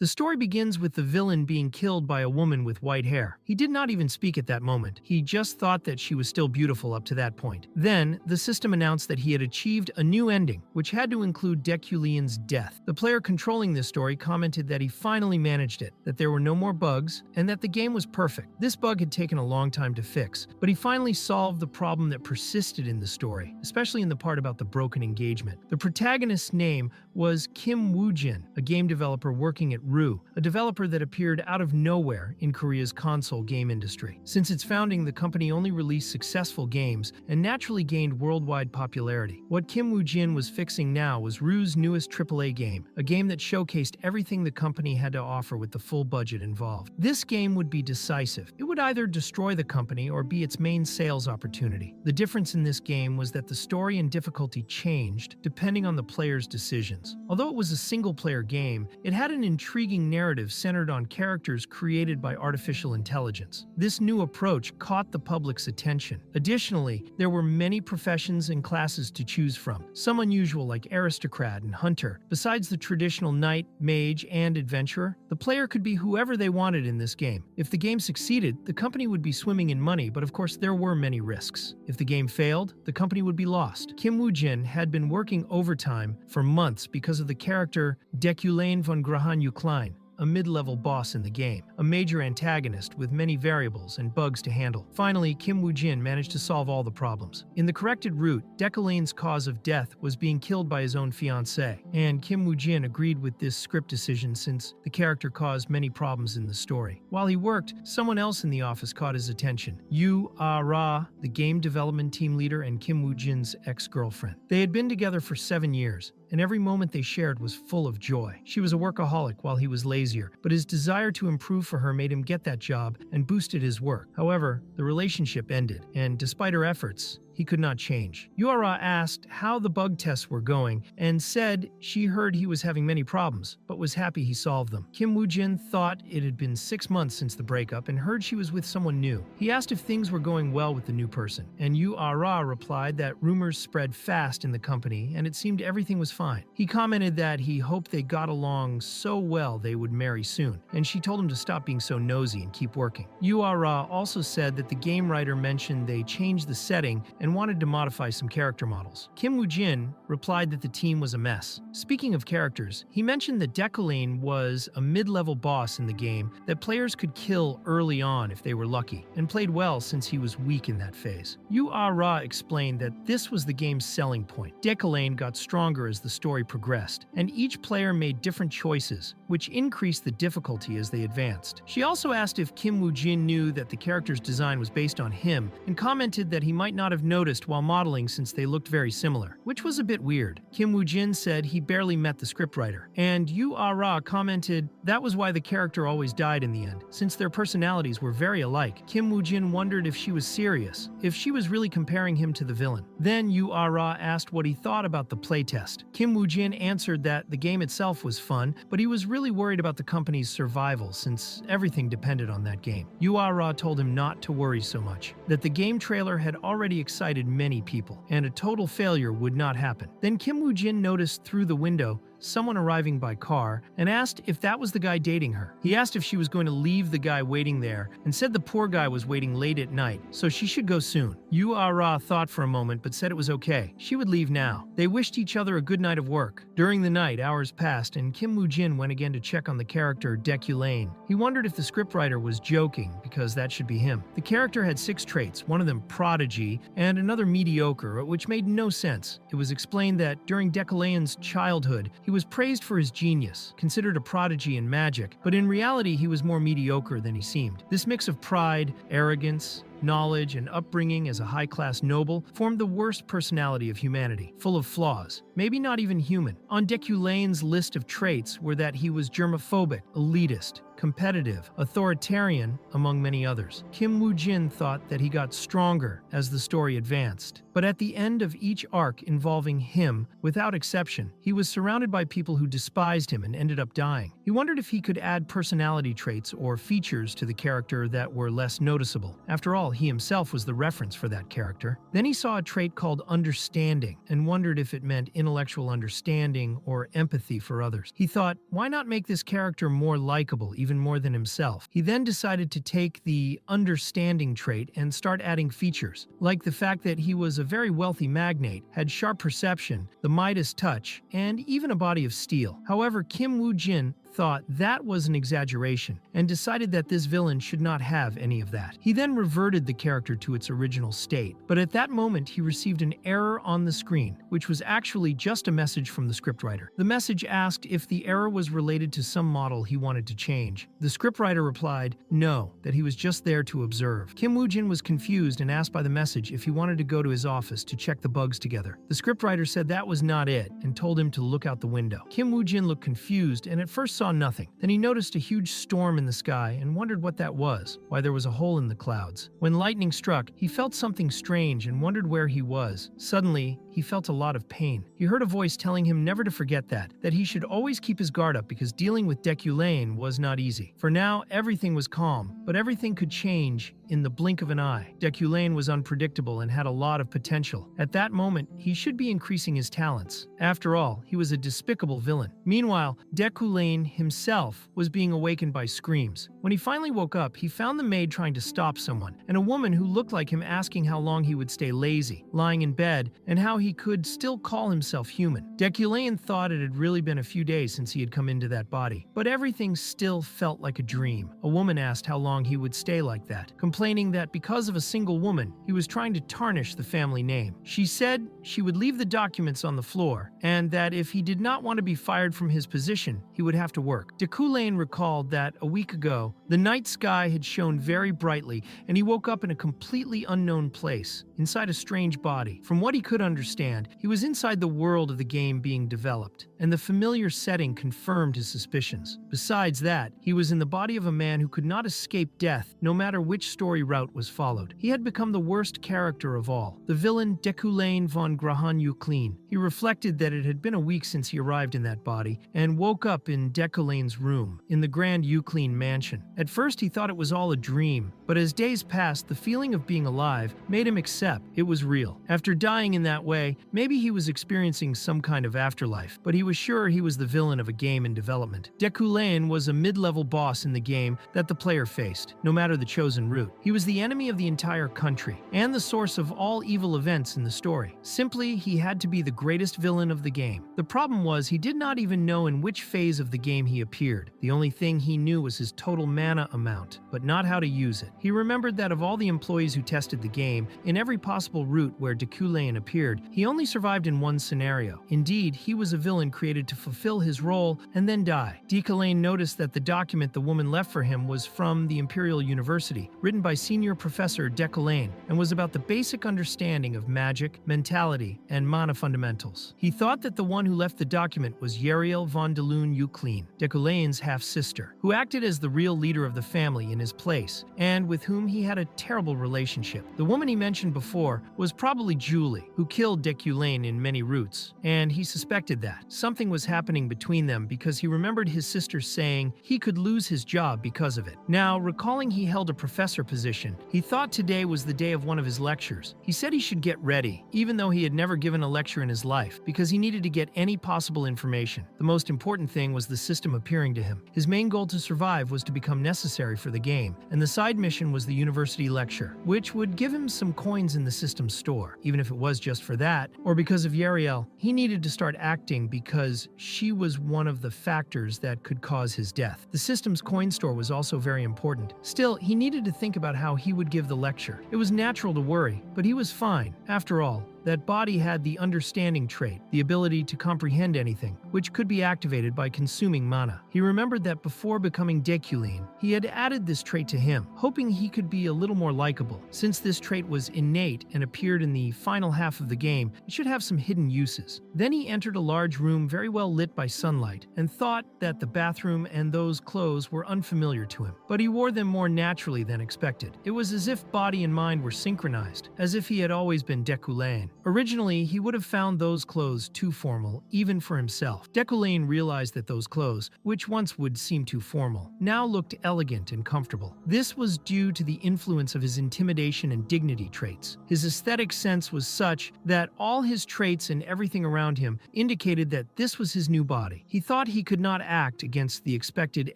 The story begins with the villain being killed by a woman with white hair. He did not even speak at that moment. He just thought that she was still beautiful up to that point. Then, the system announced that he had achieved a new ending, which had to include Deculian's death. The player controlling this story commented that he finally managed it, that there were no more bugs, and that the game was perfect. This bug had taken a long time to fix, but he finally solved the problem that persisted in the story, especially in the part about the broken engagement. The protagonist's name was Kim Woo-jin, a game developer working at RU, a developer that appeared out of nowhere in Korea's console game industry. Since its founding, the company only released successful games and naturally gained worldwide popularity. What Kim Woo-jin was fixing now was RU's newest AAA game, a game that showcased everything the company had to offer with the full budget involved. This game would be decisive. It would either destroy the company or be its main sales opportunity. The difference in this game was that the story and difficulty changed depending on the player's decisions. Although it was a single-player game, it had an intriguing narrative centered on characters created by artificial intelligence. This new approach caught the public's attention. Additionally, there were many professions and classes to choose from, some unusual like aristocrat and hunter. Besides the traditional knight, mage, and adventurer, the player could be whoever they wanted in this game. If the game succeeded, the company would be swimming in money, but of course there were many risks. If the game failed, the company would be lost. Kim Woo-jin had been working overtime for months because of the character Deculain von Grahan-Uklein, a mid-level boss in the game, a major antagonist with many variables and bugs to handle. Finally, Kim Woo-jin managed to solve all the problems. In the corrected route, Deculain's cause of death was being killed by his own fiancée, and Kim Woo-jin agreed with this script decision since the character caused many problems in the story. While he worked, someone else in the office caught his attention. Yu Ah-ra, the game development team leader and Kim Woo-jin's ex-girlfriend. They had been together for 7 years, and every moment they shared was full of joy. She was a workaholic while he was lazier, but his desire to improve for her made him get that job and boosted his work. However, the relationship ended, and despite her efforts, he could not change. Yuara asked how the bug tests were going and said she heard he was having many problems, but was happy he solved them. Kim Woo-jin thought it had been 6 months since the breakup and heard she was with someone new. He asked if things were going well with the new person, and Yuara replied that rumors spread fast in the company and it seemed everything was fine. He commented that he hoped they got along so well they would marry soon, and she told him to stop being so nosy and keep working. Yuara also said that the game writer mentioned they changed the setting and wanted to modify some character models. Kim Woo-jin replied that the team was a mess. Speaking of characters, he mentioned that Deculain was a mid-level boss in the game that players could kill early on if they were lucky, and played well since he was weak in that phase. Yu Ah-ra explained that this was the game's selling point. Deculain got stronger as the story progressed, and each player made different choices, which increased the difficulty as they advanced. She also asked if Kim Woo-jin knew that the character's design was based on him, and commented that he might not have noticed while modeling since they looked very similar, which was a bit weird. Kim Woo-jin said he barely met the scriptwriter, and Yu Ah-ra commented that was why the character always died in the end, since their personalities were very alike. Kim Woo-jin wondered if she was serious, if she was really comparing him to the villain. Then Yu Ah-ra asked what he thought about the playtest. Kim Woo-jin answered that the game itself was fun, but he was really worried about the company's survival since everything depended on that game. Yu Ah-ra told him not to worry so much, that the game trailer had already excited many people, and a total failure would not happen. Then Kim Woo-jin noticed through the window someone arriving by car and asked if that was the guy dating her. He asked if she was going to leave the guy waiting there and said the poor guy was waiting late at night, so she should go soon. Yu Ah-ra thought for a moment but said it was okay. She would leave now. They wished each other a good night of work. During the night, hours passed and Kim Woo-jin went again to check on the character Deculain. He wondered if the scriptwriter was joking because that should be him. The character had 6 traits, one of them prodigy and another mediocre, which made no sense. It was explained that during Deculain's childhood, he was praised for his genius, considered a prodigy in magic, but in reality he was more mediocre than he seemed. This mix of pride, arrogance, knowledge, and upbringing as a high-class noble formed the worst personality of humanity, full of flaws, maybe not even human. On Deculain's list of traits were that he was germophobic, elitist, competitive, authoritarian, among many others. Kim Woo-jin thought that he got stronger as the story advanced. But at the end of each arc involving him, without exception, he was surrounded by people who despised him and ended up dying. He wondered if he could add personality traits or features to the character that were less noticeable. After all, he himself was the reference for that character. Then he saw a trait called understanding and wondered if it meant intellectual understanding or empathy for others. He thought, why not make this character more likable, even more than himself? He then decided to take the understanding trait and start adding features, like the fact that he was a very wealthy magnate, had sharp perception, the Midas touch, and even a body of steel. However, Kim Woo-jin thought that was an exaggeration and decided that this villain should not have any of that. He then reverted the character to its original state, but at that moment he received an error on the screen, which was actually just a message from the scriptwriter. The message asked if the error was related to some model he wanted to change. The scriptwriter replied, no, that he was just there to observe. Kim Woo-jin was confused and asked by the message if he wanted to go to his office to check the bugs together. The scriptwriter said that was not it and told him to look out the window. Kim Woo-jin looked confused and at first saw nothing. Then he noticed a huge storm in the sky and wondered what that was, why there was a hole in the clouds. When lightning struck, he felt something strange and wondered where he was. Suddenly, he felt a lot of pain. He heard a voice telling him never to forget that he should always keep his guard up because dealing with Deculain was not easy. For now, everything was calm, but everything could change in the blink of an eye. Deculain was unpredictable and had a lot of potential. At that moment, he should be increasing his talents. After all, he was a despicable villain. Meanwhile, Deculain himself was being awakened by screams. When he finally woke up, he found the maid trying to stop someone, and a woman who looked like him asking how long he would stay lazy, lying in bed, and how he could still call himself human. Deculain thought it had really been a few days since he had come into that body, but everything still felt like a dream. A woman asked how long he would stay like that, complaining that because of a single woman, he was trying to tarnish the family name. She said she would leave the documents on the floor, and that if he did not want to be fired from his position, he would have to work. Deculain recalled that a week ago, the night sky had shone very brightly, and he woke up in a completely unknown place, inside a strange body. From what he could understand, he was inside the world of the game being developed, and the familiar setting confirmed his suspicions. Besides that, he was in the body of a man who could not escape death, no matter which story route was followed. He had become the worst character of all, the villain Deculain von Grahan-Euclean. He reflected that it had been a week since he arrived in that body, and woke up in Deculain's room, in the Grand Euclean mansion. At first he thought it was all a dream, but as days passed, the feeling of being alive made him accept it was real. After dying in that way, maybe he was experiencing some kind of afterlife, but he was sure he was the villain of a game in development. Deculain was a mid-level boss in the game that the player faced, no matter the chosen route. He was the enemy of the entire country, and the source of all evil events in the story. Simply, he had to be the greatest villain of the game. The problem was he did not even know in which phase of the game he appeared. The only thing he knew was his total mana amount, but not how to use it. He remembered that of all the employees who tested the game, in every possible route where Deculain appeared, he only survived in one scenario. Indeed, he was a villain created to fulfill his role and then die. Deculain noticed that the document the woman left for him was from the Imperial University, written by Senior Professor Deculain, and was about the basic understanding of magic, mentality, and mana fundamentals. He thought that the one who left the document was Yahello von Euclean, Deculain's half-sister, who acted as the real leader of the family in his place, and with whom he had a terrible relationship. The woman he mentioned before was probably Julie, who killed Deculain in many routes, and he suspected that something was happening between them because he remembered his sister saying he could lose his job because of it. Now, recalling he held a professor position, he thought today was the day of one of his lectures. He said he should get ready, even though he had never given a lecture in his life, because he needed to get any possible information. The most important thing was the system appearing to him. His main goal to survive was to become necessary for the game, and the side mission was the university lecture, which would give him some coins in the system's store. Even if it was just for that, or because of Yahello, he needed to start acting because she was one of the factors that could cause his death. The system's coin store was also very important. Still, he needed to think about how he would give the lecture. It was natural to worry, but he was fine. After all, That body had the understanding trait, the ability to comprehend anything, which could be activated by consuming mana. He remembered that before becoming Deculine, he had added this trait to him, hoping he could be a little more likable. Since this trait was innate and appeared in the final half of the game, it should have some hidden uses. Then he entered a large room very well lit by sunlight and thought that the bathroom and those clothes were unfamiliar to him, but he wore them more naturally than expected. It was as if body and mind were synchronized, as if he had always been Deculine. Originally, he would have found those clothes too formal, even for himself. Deculine realized that those clothes, which once would seem too formal, now looked elegant and comfortable. This was due to the influence of his intimidation and dignity traits. His aesthetic sense was such that all his traits and everything around him indicated that this was his new body. He thought he could not act against the expected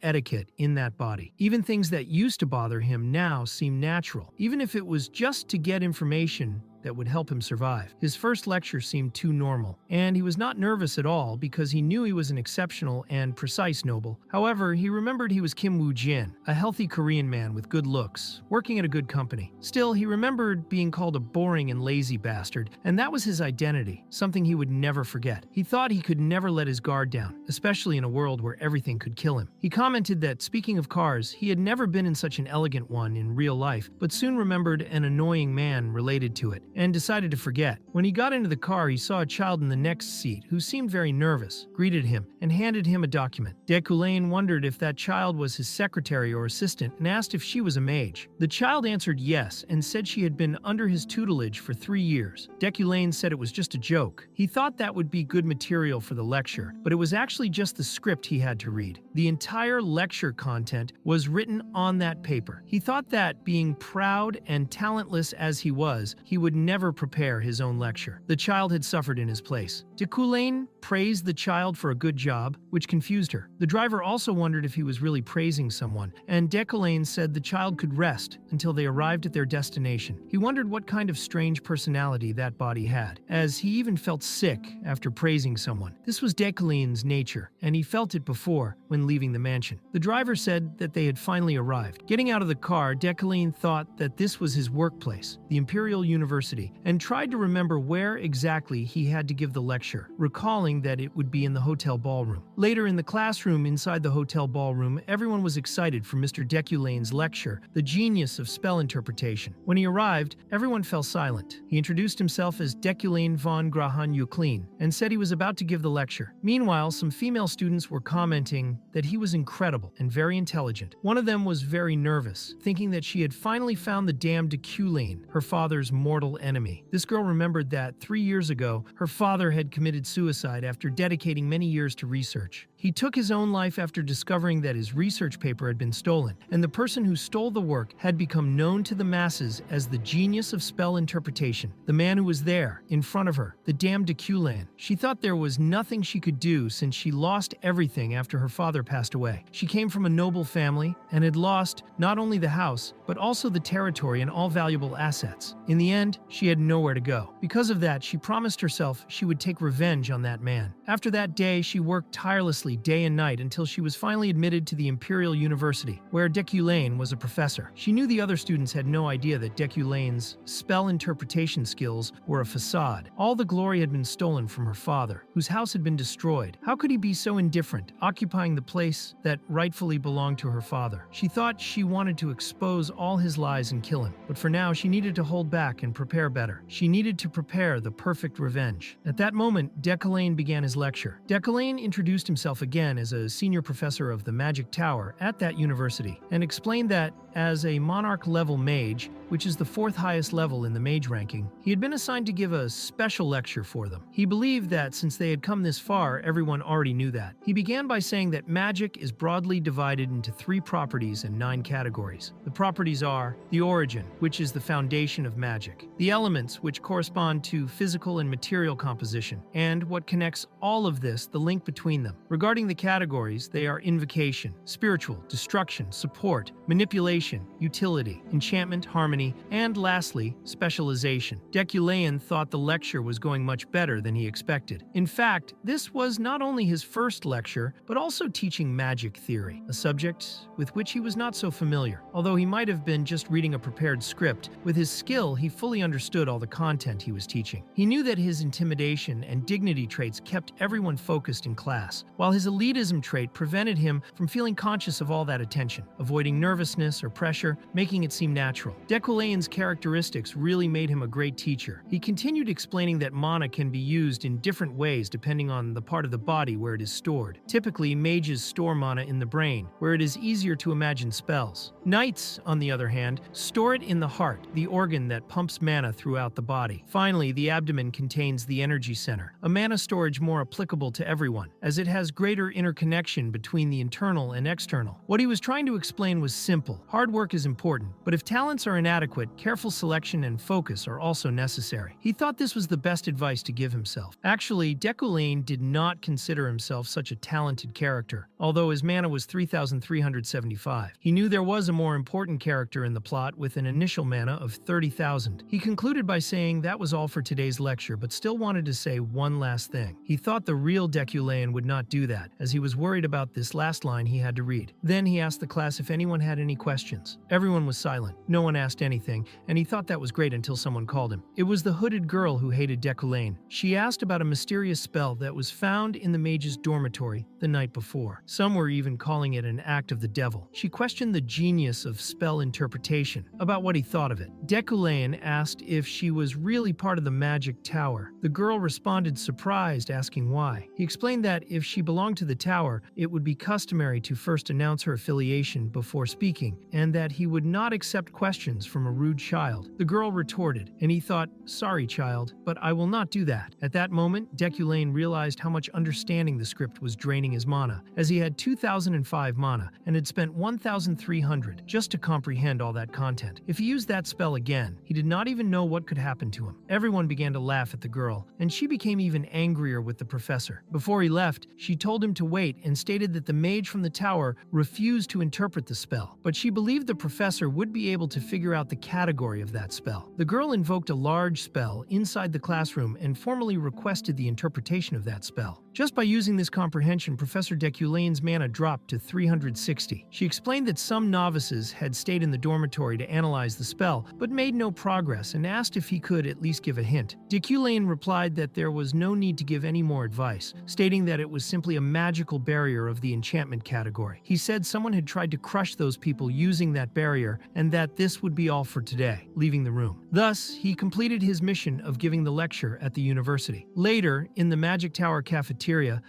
etiquette in that body. Even things that used to bother him now seemed natural, even if it was just to get information that would help him survive. His first lecture seemed too normal, and he was not nervous at all because he knew he was an exceptional and precise noble. However, he remembered he was Kim Woo-jin, a healthy Korean man with good looks, working at a good company. Still, he remembered being called a boring and lazy bastard, and that was his identity, something he would never forget. He thought he could never let his guard down, especially in a world where everything could kill him. He commented that, speaking of cars, he had never been in such an elegant one in real life, but soon remembered an annoying man related to it, and decided to forget. When he got into the car, he saw a child in the next seat who seemed very nervous, greeted him, and handed him a document. Deculine wondered if that child was his secretary or assistant and asked if she was a mage. The child answered yes and said she had been under his tutelage for 3 years. Deculine said it was just a joke. He thought that would be good material for the lecture, but it was actually just the script he had to read. The entire lecture content was written on that paper. He thought that, being proud and talentless as he was, he would never prepare his own lecture. The child had suffered in his place. Deculine praised the child for a good job, which confused her. The driver also wondered if he was really praising someone, and Deculine said the child could rest until they arrived at their destination. He wondered what kind of strange personality that body had, as he even felt sick after praising someone. This was Deculine's nature, and he felt it before when leaving the mansion. The driver said that they had finally arrived. Getting out of the car, Deculine thought that this was his workplace, the Imperial University, and tried to remember where exactly he had to give the lecture, recalling that it would be in the hotel ballroom. Later in the classroom inside the hotel ballroom, everyone was excited for Mr. Deculine's lecture, The Genius of Spell Interpretation. When he arrived, everyone fell silent. He introduced himself as Deculine von Grahan Euclin and said he was about to give the lecture. Meanwhile, some female students were commenting that he was incredible and very intelligent. One of them was very nervous, thinking that she had finally found the damned Deculine, her father's mortal enemy. This girl remembered that 3 years ago, her father had committed suicide after dedicating many years to research. He took his own life after discovering that his research paper had been stolen, and the person who stole the work had become known to the masses as the genius of spell interpretation, the man who was there, in front of her, the damned Deculine. She thought there was nothing she could do since she lost everything after her father passed away. She came from a noble family and had lost not only the house, but also the territory and all valuable assets. In the end, she had nowhere to go. Because of that, she promised herself she would take revenge on that man. After that day, she worked tirelessly day and night until she was finally admitted to the Imperial University, where Deculine was a professor. She knew the other students had no idea that Deculine's spell interpretation skills were a facade. All the glory had been stolen from her father, whose house had been destroyed. How could he be so indifferent, occupying the place that rightfully belonged to her father? She thought she wanted to expose all his lies and kill him, but for now she needed to hold back and prepare better. She needed to prepare the perfect revenge. At that moment, Deculine began his lecture. Deculine introduced himself again as a senior professor of the Magic Tower at that university, and explained that, as a monarch-level mage, which is the 4th highest level in the mage ranking, he had been assigned to give a special lecture for them. He believed that since they had come this far, everyone already knew that. He began by saying that magic is broadly divided into 3 properties and 9 categories. The properties are the origin, which is the foundation of magic, the elements, which correspond to physical and material composition, and what connects all of this, the link between them. Regarding the categories, they are invocation, spiritual, destruction, support, manipulation, utility, enchantment, harmony, and lastly, specialization. Deculine thought the lecture was going much better than he expected. In fact, this was not only his first lecture, but also teaching magic theory, a subject with which he was not so familiar. Although he might have been just reading a prepared script, with his skill he fully understood understood all the content he was teaching. He knew that his intimidation and dignity traits kept everyone focused in class, while his elitism trait prevented him from feeling conscious of all that attention, avoiding nervousness or pressure, making it seem natural. Deculane's characteristics really made him a great teacher. He continued explaining that mana can be used in different ways depending on the part of the body where it is stored. Typically, mages store mana in the brain, where it is easier to imagine spells. Knights, on the other hand, store it in the heart, the organ that pumps mana throughout the body. Finally, the abdomen contains the energy center, a mana storage more applicable to everyone, as it has greater interconnection between the internal and external. What he was trying to explain was simple. Hard work is important, but if talents are inadequate, careful selection and focus are also necessary. He thought this was the best advice to give himself. Actually, Deculane did not consider himself such a talented character, although his mana was 3,375. He knew there was a more important character in the plot with an initial mana of 30,000. He concluded by saying that was all for today's lecture, but still wanted to say one last thing. He thought the real Deculane would not do that, as he was worried about this last line he had to read. Then he asked the class if anyone had any questions. Everyone was silent. No one asked anything, and he thought that was great until someone called him. It was the hooded girl who hated Deculane. She asked about a mysterious spell that was found in the mage's dormitory the night before. Some were even calling it an act of the devil. She questioned the genius of spell interpretation, about what he thought of it. Deculane asked if she was really part of the magic tower. The girl responded surprised, asking why. He explained that if she belonged to the tower, it would be customary to first announce her affiliation before speaking, and that he would not accept questions from a rude child. The girl retorted, and he thought, "Sorry, child, but I will not do that." At that moment, Deculane realized how much understanding the script was draining his mana, as he had 2,005 mana and had spent 1,300 just to comprehend all that content. If he used that spell again, he did not even know what could happen to him. Everyone began to laugh at the girl, and she became even angrier with the professor. Before he left, she told him to wait and stated that the mage from the tower refused to interpret the spell, but she believed the professor would be able to figure out the category of that spell. The girl invoked a large spell inside the classroom and formally requested the interpretation of that spell. Just by using this comprehension, Professor Deculane's mana dropped to 360. She explained that some novices had stayed in the dormitory to analyze the spell, but made no progress and asked if he could at least give a hint. Deculane replied that there was no need to give any more advice, stating that it was simply a magical barrier of the enchantment category. He said someone had tried to crush those people using that barrier and that this would be all for today, leaving the room. Thus, he completed his mission of giving the lecture at the university. Later, in the Magic Tower cafeteria,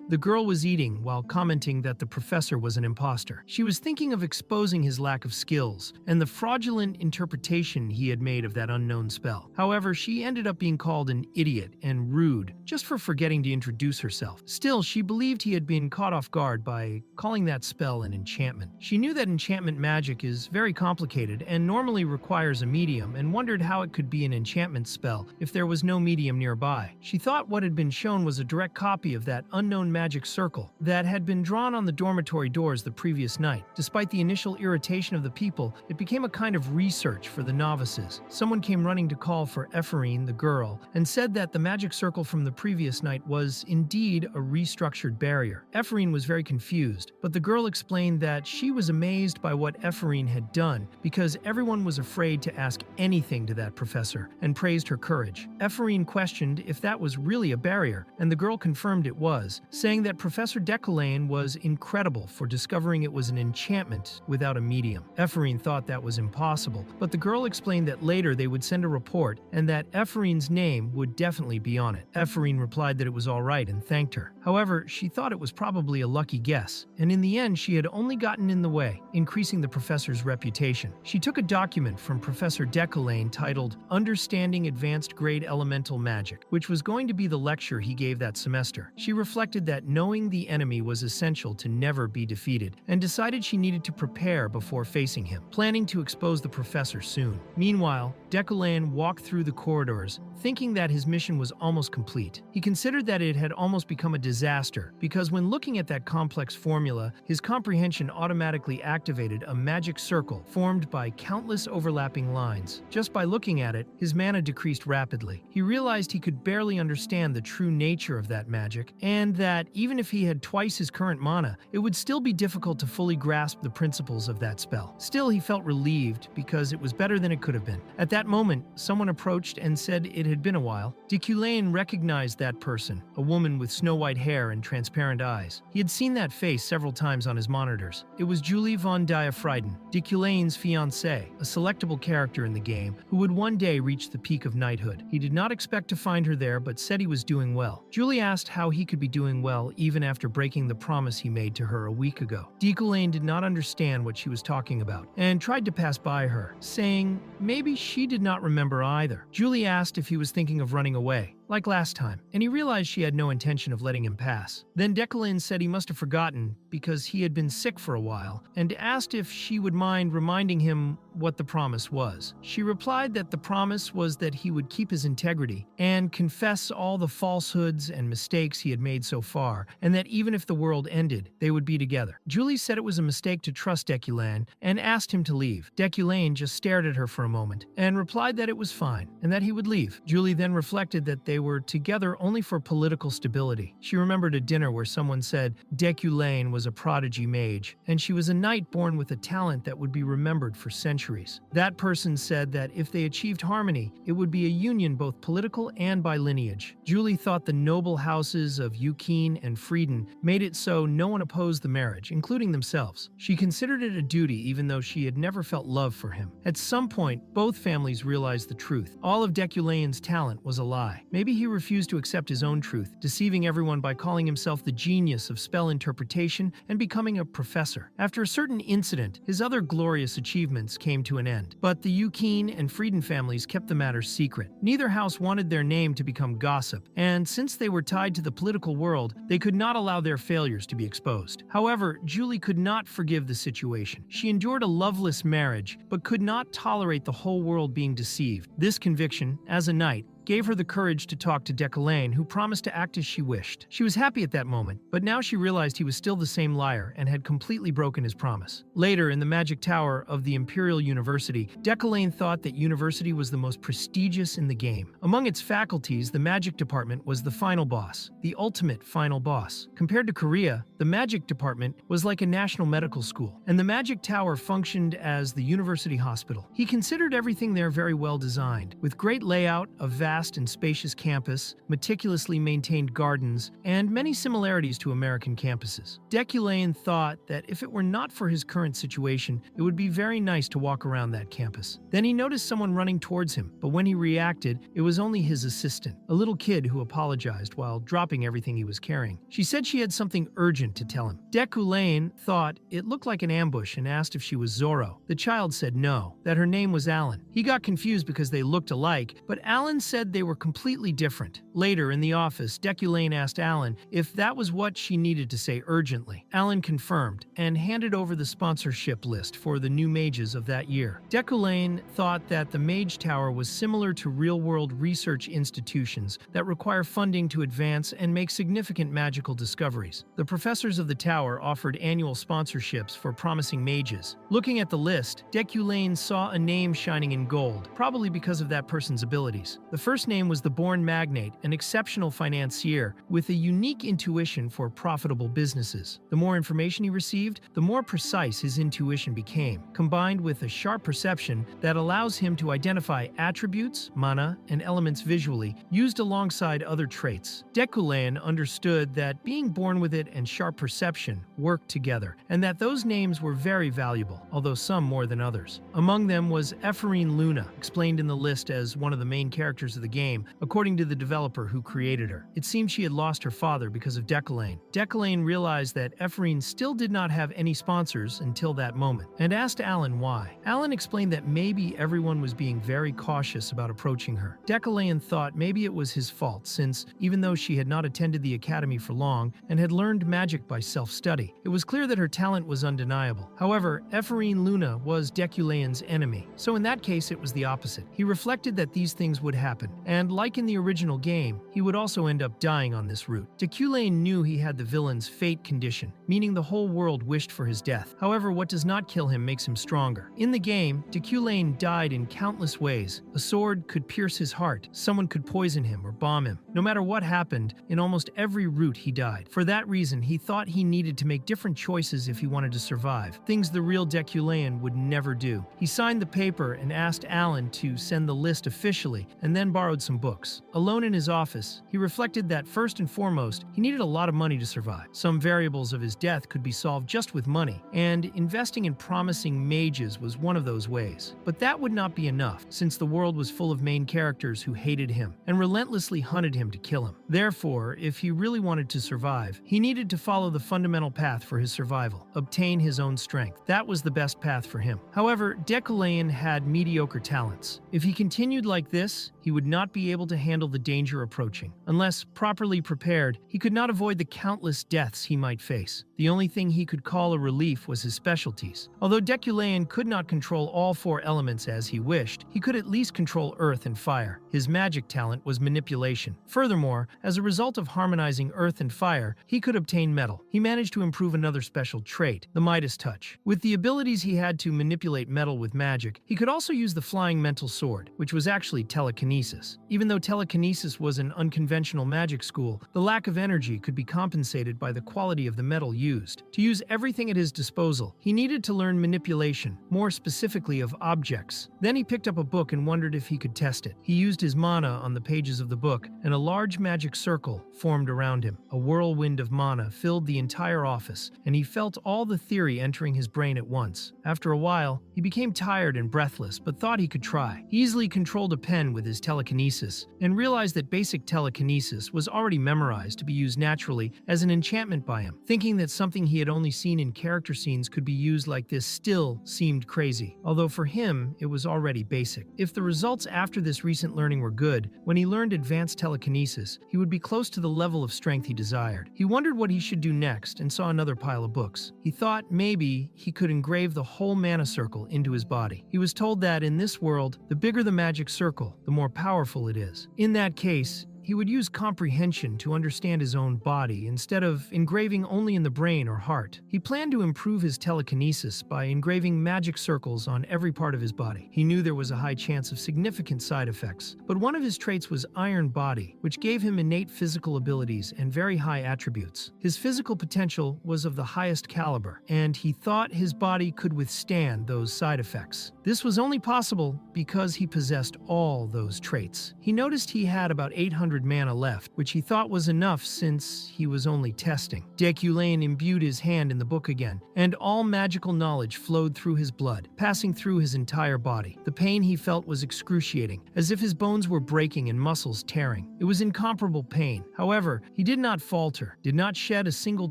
the girl was eating while commenting that the professor was an imposter. She was thinking of exposing his lack of skills and the fraudulent interpretation he had made of that unknown spell. However, she ended up being called an idiot and rude just for forgetting to introduce herself. Still, she believed he had been caught off guard by calling that spell an enchantment. She knew that enchantment magic is very complicated and normally requires a medium, and wondered how it could be an enchantment spell if there was no medium nearby. She thought what had been shown was a direct copy of that unknown magic circle that had been drawn on the dormitory doors the previous night. Despite the initial irritation of the people, it became a kind of research for the novices. Someone came running to call for Epherene, the girl, and said that the magic circle from the previous night was indeed a restructured barrier. Epherene was very confused, but the girl explained that she was amazed by what Epherene had done because everyone was afraid to ask anything to that professor, and praised her courage. Epherene questioned if that was really a barrier, and the girl confirmed it was, saying that Professor Deculane was incredible for discovering it was an enchantment without a medium. Epherene thought that was impossible, but the girl explained that later they would send a report and that Epherene's name would definitely be on it. Epherene replied that it was all right and thanked her. However, she thought it was probably a lucky guess, and in the end she had only gotten in the way, increasing the professor's reputation. She took a document from Professor Deculane titled Understanding Advanced Grade Elemental Magic, which was going to be the lecture he gave that semester. She reflected that knowing the enemy was essential to never be defeated, and decided she needed to prepare before facing him, planning to expose the professor soon. Meanwhile, Deculane walked through the corridors, thinking that his mission was almost complete. He considered that it had almost become a disaster, because when looking at that complex formula, his comprehension automatically activated a magic circle formed by countless overlapping lines. Just by looking at it, his mana decreased rapidly. He realized he could barely understand the true nature of that magic, and that even if he had twice his current mana, it would still be difficult to fully grasp the principles of that spell. Still, he felt relieved because it was better than it could have been. At that moment, someone approached and said it had been a while. Deculain recognized that person, a woman with snow-white hair and transparent eyes. He had seen that face several times on his monitors. It was Julie von Diafrieden, Deculain's fiancée, a selectable character in the game who would one day reach the peak of knighthood. He did not expect to find her there, but said he was doing well. Julie asked how he could be doing well even after breaking the promise he made to her a week ago. Deculain did not understand what she was talking about and tried to pass by her, saying maybe she did not remember either. Julie asked if he was thinking of running away, like last time, and he realized she had no intention of letting him pass. Then Deculain said he must have forgotten because he had been sick for a while, and asked if she would mind reminding him what the promise was. She replied that the promise was that he would keep his integrity and confess all the falsehoods and mistakes he had made so far, and that even if the world ended, they would be together. Julie said it was a mistake to trust Deculain and asked him to leave. Deculain just stared at her for a moment and replied that it was fine and that he would leave. Julie then reflected that they were together only for political stability. She remembered a dinner where someone said Deculain was a prodigy mage, and she was a knight born with a talent that would be remembered for centuries. That person said that if they achieved harmony, it would be a union both political and by lineage. Julie thought the noble houses of Yukine and Frieden made it so no one opposed the marriage, including themselves. She considered it a duty even though she had never felt love for him. At some point, both families realized the truth. All of Deculain's talent was a lie. Maybe he refused to accept his own truth, deceiving everyone by calling himself the genius of spell interpretation and becoming a professor. After a certain incident, his other glorious achievements came to an end. But the Yukine and Frieden families kept the matter secret. Neither house wanted their name to become gossip, and since they were tied to the political world, they could not allow their failures to be exposed. However, Julie could not forgive the situation. She endured a loveless marriage, but could not tolerate the whole world being deceived. This conviction, as a knight, gave her the courage to talk to Deculain, who promised to act as she wished. She was happy at that moment, but now she realized he was still the same liar and had completely broken his promise. Later, in the magic tower of the Imperial University, Deculain thought that university was the most prestigious in the game. Among its faculties, the magic department was the final boss, the ultimate final boss. Compared to Korea, the magic department was like a national medical school, and the magic tower functioned as the university hospital. He considered everything there very well designed, with great layout, a vast and spacious campus, meticulously maintained gardens, and many similarities to American campuses. Deculain thought that if it were not for his current situation, it would be very nice to walk around that campus. Then he noticed someone running towards him, but when he reacted, it was only his assistant, a little kid who apologized while dropping everything he was carrying. She said she had something urgent to tell him. Deculain thought it looked like an ambush and asked if she was Zoro. The child said no, that her name was Alan. He got confused because they looked alike, but Alan said they were completely different. Later, in the office, Deculain asked Alan if that was what she needed to say urgently. Alan confirmed and handed over the sponsorship list for the new mages of that year. Deculain thought that the Mage Tower was similar to real-world research institutions that require funding to advance and make significant magical discoveries. The professors of the tower offered annual sponsorships for promising mages. Looking at the list, Deculain saw a name shining in gold, probably because of that person's abilities. The first name was the born magnate, an exceptional financier with a unique intuition for profitable businesses. The more information he received, the more precise his intuition became, combined with a sharp perception that allows him to identify attributes, mana, and elements visually, used alongside other traits. Deculain understood that being born with it and sharp perception worked together, and that those names were very valuable, although some more than others. Among them was Epherene Luna, explained in the list as one of the main characters of the game, according to the developer who created her. It seemed she had lost her father because of Deculain. Deculain realized that Epherene still did not have any sponsors until that moment, and asked Alan why. Alan explained that maybe everyone was being very cautious about approaching her. Deculain thought maybe it was his fault, since even though she had not attended the academy for long and had learned magic by self-study, it was clear that her talent was undeniable. However, Epherene Luna was Deculain's enemy, so in that case it was the opposite. He reflected that these things would happen, and like in the original game, he would also end up dying on this route. Deculain knew he had the villain's fate condition, meaning the whole world wished for his death. However, what does not kill him makes him stronger. In the game, Deculain died in countless ways. A sword could pierce his heart, someone could poison him or bomb him. No matter what happened, in almost every route he died. For that reason, he thought he needed to make different choices if he wanted to survive, things the real Deculain would never do. He signed the paper and asked Alan to send the list officially, and then borrowed some books. Alone in his office, he reflected that first and foremost, he needed a lot of money to survive. Some variables of his death could be solved just with money, and investing in promising mages was one of those ways. But that would not be enough, since the world was full of main characters who hated him and relentlessly hunted him to kill him. Therefore, if he really wanted to survive, he needed to follow the fundamental path for his survival, obtain his own strength. That was the best path for him. However, Deculain had mediocre talents. If he continued like this, he would not be able to handle the danger approaching. Unless properly prepared, he could not avoid the countless deaths he might face. The only thing he could call a relief was his specialties. Although Deculain could not control all four elements as he wished, he could at least control earth and fire. His magic talent was manipulation. Furthermore, as a result of harmonizing earth and fire, he could obtain metal. He managed to improve another special trait, the Midas touch. With the abilities he had to manipulate metal with magic, he could also use the flying mental sword, which was actually telekinesis. Even though telekinesis was an unconventional magic school, the lack of energy could be compensated by the quality of the metal used. To use everything at his disposal, he needed to learn manipulation, more specifically of objects. Then he picked up a book and wondered if he could test it. He used his mana on the pages of the book, and a large magic circle formed around him. A whirlwind of mana filled the entire office, and he felt all the theory entering his brain at once. After a while, he became tired and breathless, but thought he could try. He easily controlled a pen with his telekinesis, and realized that basic telekinesis was already memorized to be used naturally as an enchantment by him. Thinking that something he had only seen in character scenes could be used like this still seemed crazy, although for him, it was already basic. If the results after this recent learning were good, when he learned advanced telekinesis, he would be close to the level of strength he desired. He wondered what he should do next and saw another pile of books. He thought maybe he could engrave the whole mana circle into his body. He was told that in this world, the bigger the magic circle, the more powerful it is. In that case, he would use comprehension to understand his own body instead of engraving only in the brain or heart. He planned to improve his telekinesis by engraving magic circles on every part of his body. He knew there was a high chance of significant side effects, but one of his traits was Iron Body, which gave him innate physical abilities and very high attributes. His physical potential was of the highest caliber, and he thought his body could withstand those side effects. This was only possible because he possessed all those traits. He noticed he had about 800 mana left, which he thought was enough since he was only testing. Deculain imbued his hand in the book again, and all magical knowledge flowed through his blood, passing through his entire body. The pain he felt was excruciating, as if his bones were breaking and muscles tearing. It was incomparable pain. However, he did not falter, did not shed a single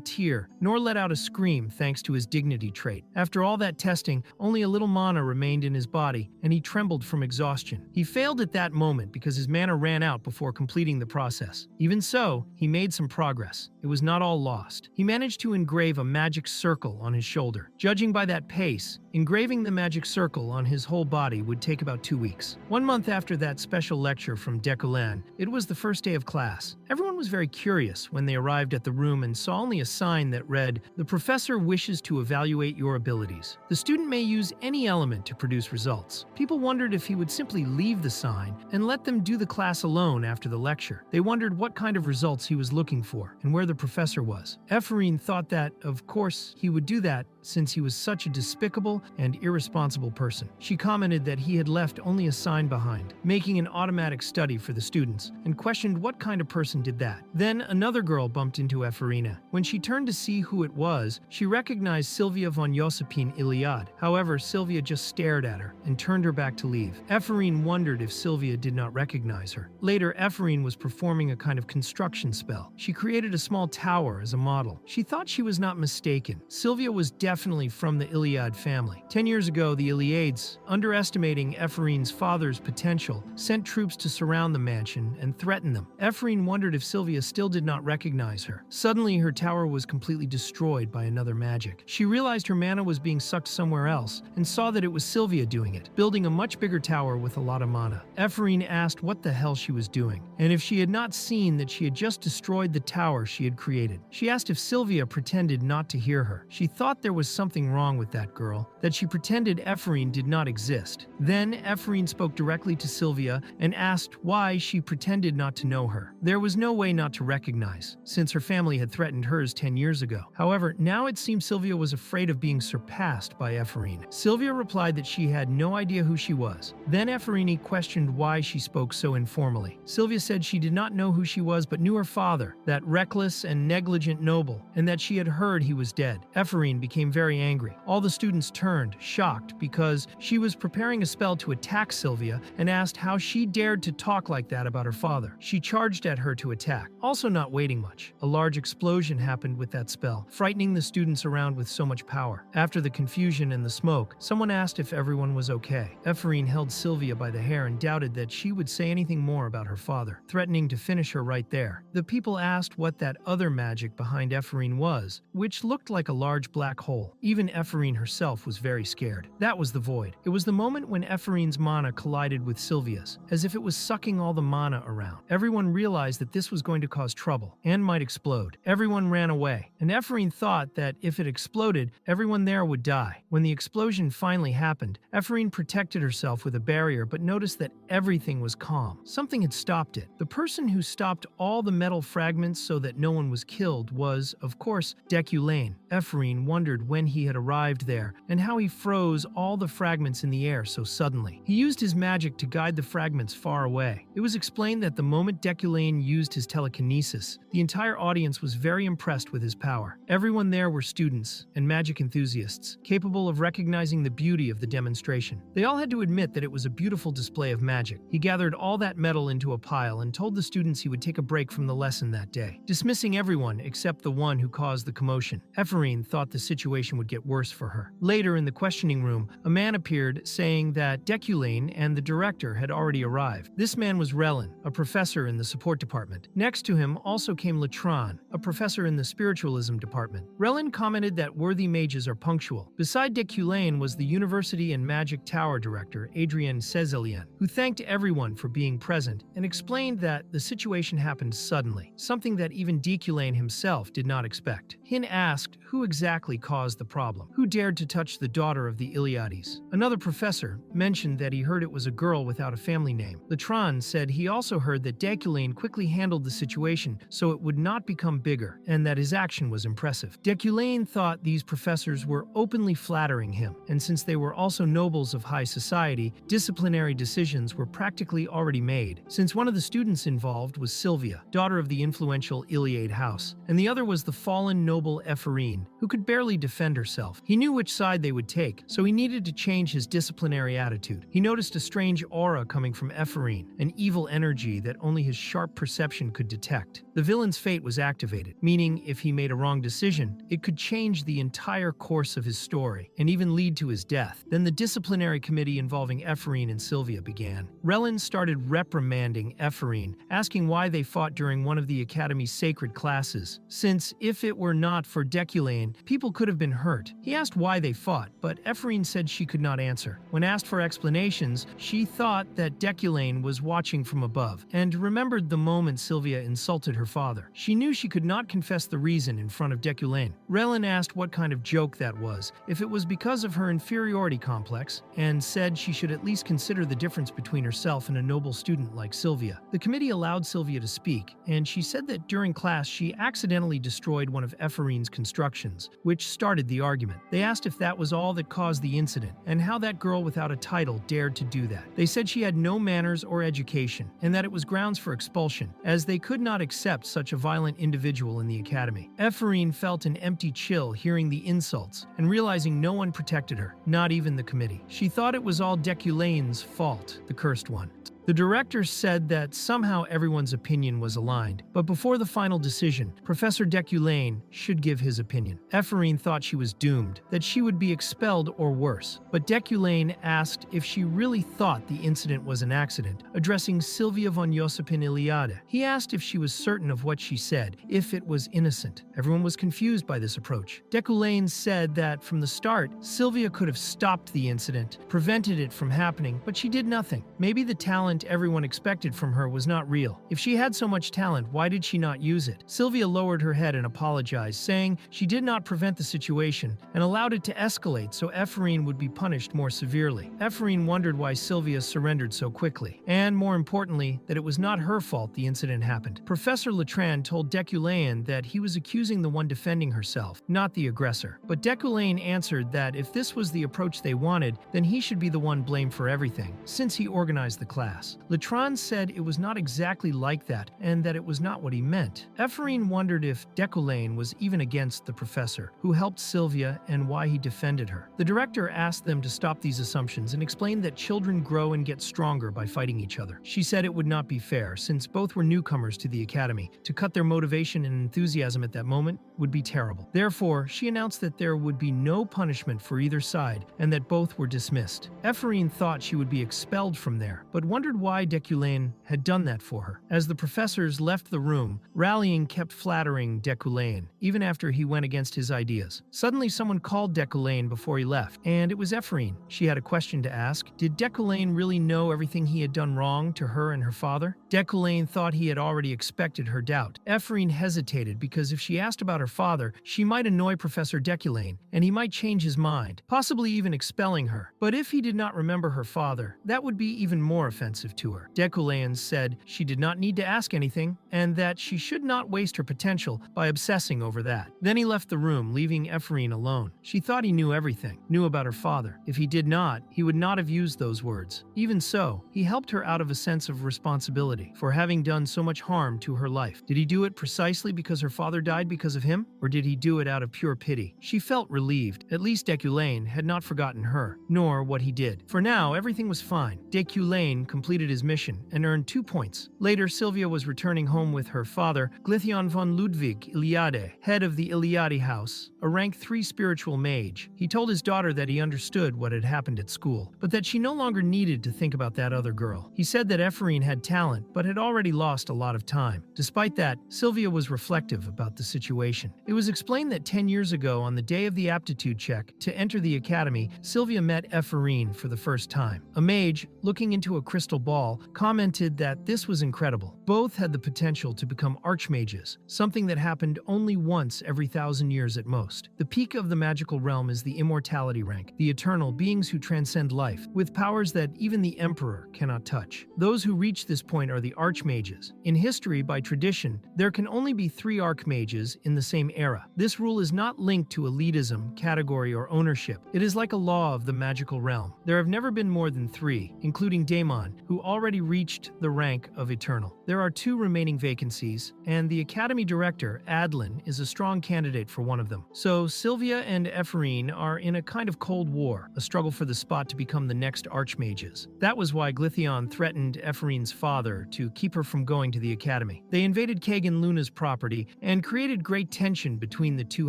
tear, nor let out a scream thanks to his dignity trait. After all that testing, only a little mana remained in his body, and he trembled from exhaustion. He failed at that moment because his mana ran out before completing the process. Even so, he made some progress. It was not all lost. He managed to engrave a magic circle on his shoulder. Judging by that pace, engraving the magic circle on his whole body would take about 2 weeks. 1 month after that special lecture from Deculain, it was the first day of class. Everyone was very curious when they arrived at the room and saw only a sign that read, "The professor wishes to evaluate your abilities. The student may use any element to produce results." People wondered if he would simply leave the sign and let them do the class alone after the lecture. They wondered what kind of results he was looking for and where the professor was. Epherene thought that, of course, he would do that since he was such a despicable and irresponsible person. She commented that he had left only a sign behind, making an automatic study for the students, and questioned what kind of person did that. Then another girl bumped into Epherene. When she turned to see who it was, she recognized Sylvia von Josephine Iliad. However, Sylvia just stared at her and turned her back to leave. Epherene wondered if Sylvia did not recognize her. Later, Epherene was performing a kind of construction spell. She created a small tower as a model. She thought she was not mistaken. Sylvia was definitely from the Iliad family. 10 years ago, the Iliades, underestimating Epherene's father's potential, sent troops to surround the mansion and threaten them. Epherene wondered if Sylvia still did not recognize her. Suddenly, her tower was completely destroyed by another magic. She realized her mana was being sucked somewhere else and saw that it was Sylvia doing it, building a much bigger tower with a lot of mana. Epherene asked what the hell she was doing, and if she had not seen that she had just destroyed the tower she had created. She asked if Sylvia pretended not to hear her. She thought there was something wrong with that girl, that she pretended Epherene did not exist. Then Epherene spoke directly to Sylvia and asked why she pretended not to know her. There was no way not to recognize, since her family had threatened hers 10 years ago. However, now it seemed Sylvia was afraid of being surpassed by Epherene. Sylvia replied that she had no idea who she was. Then Epherene questioned why she spoke so informally. Sylvia said she did not know who she was but knew her father, that reckless and negligent noble, and that she had heard he was dead. Epherene became very angry. All the students turned, shocked, because she was preparing a spell to attack Sylvia and asked how she dared to talk like that about her father. She charged at her to attack, also not waiting much. A large explosion happened with that spell, frightening the students around with so much power. After the confusion and the smoke, someone asked if everyone was okay. Epherene held Sylvia by the hair and doubted that she would say anything more about her father, threatening to finish her right there. The people asked what that other magic behind Epherene was, which looked like a large black hole. Even Epherene herself was very scared. That was the void. It was the moment when Epherene's mana collided with Sylvia's, as if it was sucking all the mana around. Everyone realized that this was going to cause trouble and might explode. Everyone ran away, and Epherene thought that if it exploded, everyone there would die. When the explosion finally happened, Epherene protected herself with a barrier but noticed that everything was calm. Something had stopped it. The person who stopped all the metal fragments so that no one was killed was, of course, Deculain. Epherene wondered when he had arrived there and how he froze all the fragments in the air so suddenly. He used his magic to guide the fragments far away. It was explained that the moment Deculain used his telekinesis, the entire audience was very impressed with his power. Everyone there were students and magic enthusiasts, capable of recognizing the beauty of the demonstration. They all had to admit that it was a beautiful display of magic. He gathered all that metal into a pile and told the students he would take a break from the lesson that day, dismissing everyone except the one who caused the commotion. Epherene thought the situation would get worse for her. Later in the questioning room, a man appeared saying that Deculain and the director had already arrived. This man was Relin, a professor in the support department. Next to him also came Latran, a professor in the spiritualism department. Relin commented that worthy mages are punctual. Beside Deculain was the university and magic tower director, Adrienne Cezelian, who thanked everyone for being present and explained that the situation happened suddenly, something that even Deculain himself did not expect. Hin asked who exactly caused the problem, who dared to touch the daughter of the Iliades. Another professor mentioned that he heard it was a girl without a family name. Latran said he also heard that Deculain quickly handled the situation so it would not become bigger, and that his action was impressive. Deculain thought these professors were openly flattering him, and since they were also nobles of high society, disciplinary decisions were practically already made, since one of the students involved was Sylvia, daughter of the influential Iliad house, and the other was the fallen noble Epherene, who could barely defend herself. He knew which side they would take, so he needed to change his disciplinary attitude. He noticed a strange aura coming from Epherene, an evil energy that only his sharp perception could detect. The villain's fate was activated, meaning if he made a wrong decision, it could change the entire course of his story and even lead to his death. Then the disciplinary committee involving Epherene and Sylvia began. Relin started reprimanding Epherene, asking why they fought during one of the Academy's sacred classes, since if it were not for Deculain, people could have been hurt. He asked why they fought, but Epherene said she could not answer. When asked for explanations, she thought that Deculain was watching from above, and remembered the moment Sylvia insulted her father. She knew she could not confess the reason in front of Deculain. Relin asked what kind of joke that was, if it was because of her inferiority complex, and said she should at least consider the difference between herself and a noble student like Sylvia. The committee allowed Sylvia to speak, and she said that during class she accidentally destroyed one of Epherene's constructions, which started the argument. They asked if that was all that caused the incident, and how that girl without a title dared to do that. They said she had no manners or education, and that it was grounds for expulsion, as they could not accept such a violent individual in the academy. Epherene felt an empty chill hearing the insults, and realizing no one protected her, not even the committee. She thought it was all Deculain's fault, the cursed one. The director said that somehow everyone's opinion was aligned, but before the final decision, Professor Deculain should give his opinion. Epherene thought she was doomed, that she would be expelled or worse, but Deculain asked if she really thought the incident was an accident, addressing Sylvia von Josepin Iliade. He asked if she was certain of what she said, if it was innocent. Everyone was confused by this approach. Deculain said that from the start, Sylvia could have stopped the incident, prevented it from happening, but she did nothing. Maybe the talent everyone expected from her was not real. If she had so much talent, why did she not use it? Sylvia lowered her head and apologized, saying she did not prevent the situation and allowed it to escalate so Epherene would be punished more severely. Epherene wondered why Sylvia surrendered so quickly, and more importantly, that it was not her fault the incident happened. Professor Letran told Deculain that he was accusing the one defending herself, not the aggressor. But Deculain answered that if this was the approach they wanted, then he should be the one blamed for everything, since he organized the class. Letran said it was not exactly like that, and that it was not what he meant. Epherene wondered if Deculain was even against the professor, who helped Sylvia, and why he defended her. The director asked them to stop these assumptions and explained that children grow and get stronger by fighting each other. She said it would not be fair, since both were newcomers to the academy. To cut their motivation and enthusiasm at that moment would be terrible. Therefore, she announced that there would be no punishment for either side, and that both were dismissed. Epherene thought she would be expelled from there, but wondered why Deculain had done that for her. As the professors left the room, Rallying kept flattering Deculain, even after he went against his ideas. Suddenly someone called Deculain before he left, and it was Epherene. She had a question to ask. Did Deculain really know everything he had done wrong to her and her father? Deculain thought he had already expected her doubt. Epherene hesitated because if she asked about her father, she might annoy Professor Deculain, and he might change his mind, possibly even expelling her. But if he did not remember her father, that would be even more offensive to her. Deculain said she did not need to ask anything, and that she should not waste her potential by obsessing over that. Then he left the room, leaving Epherene alone. She thought he knew everything, knew about her father. If he did not, he would not have used those words. Even so, he helped her out of a sense of responsibility for having done so much harm to her life. Did he do it precisely because her father died because of him, or did he do it out of pure pity? She felt relieved. At least Deculain had not forgotten her, nor what he did. For now, everything was fine. Deculain completed his mission and earned 2 points. Later, Sylvia was returning home with her father, Glythion von Ludwig Iliade, head of the Iliade house, a rank 3 spiritual mage. He told his daughter that he understood what had happened at school, but that she no longer needed to think about that other girl. He said that Epherene had talent, but had already lost a lot of time. Despite that, Sylvia was reflective about the situation. It was explained that 10 years ago, on the day of the aptitude check to enter the academy, Sylvia met Epherene for the first time. A mage, looking into a crystal ball, commented that this was incredible. Both had the potential to become archmages, something that happened only once every 1,000 years at most. The peak of the magical realm is the immortality rank, the eternal beings who transcend life, with powers that even the emperor cannot touch. Those who reach this point are the archmages. In history, by tradition, there can only be 3 archmages in the same era. This rule is not linked to elitism, category, or ownership. It is like a law of the magical realm. There have never been more than 3, including Daemon, who already reached the rank of eternal. There are 2 remaining vacancies, and the academy director, Adlin, is a strong candidate for one of them. So Sylvia and Epherene are in a kind of cold war, a struggle for the spot to become the next archmages. That was why Glythion threatened Epherene's father to keep her from going to the academy. They invaded Kagan Luna's property and created great tension between the 2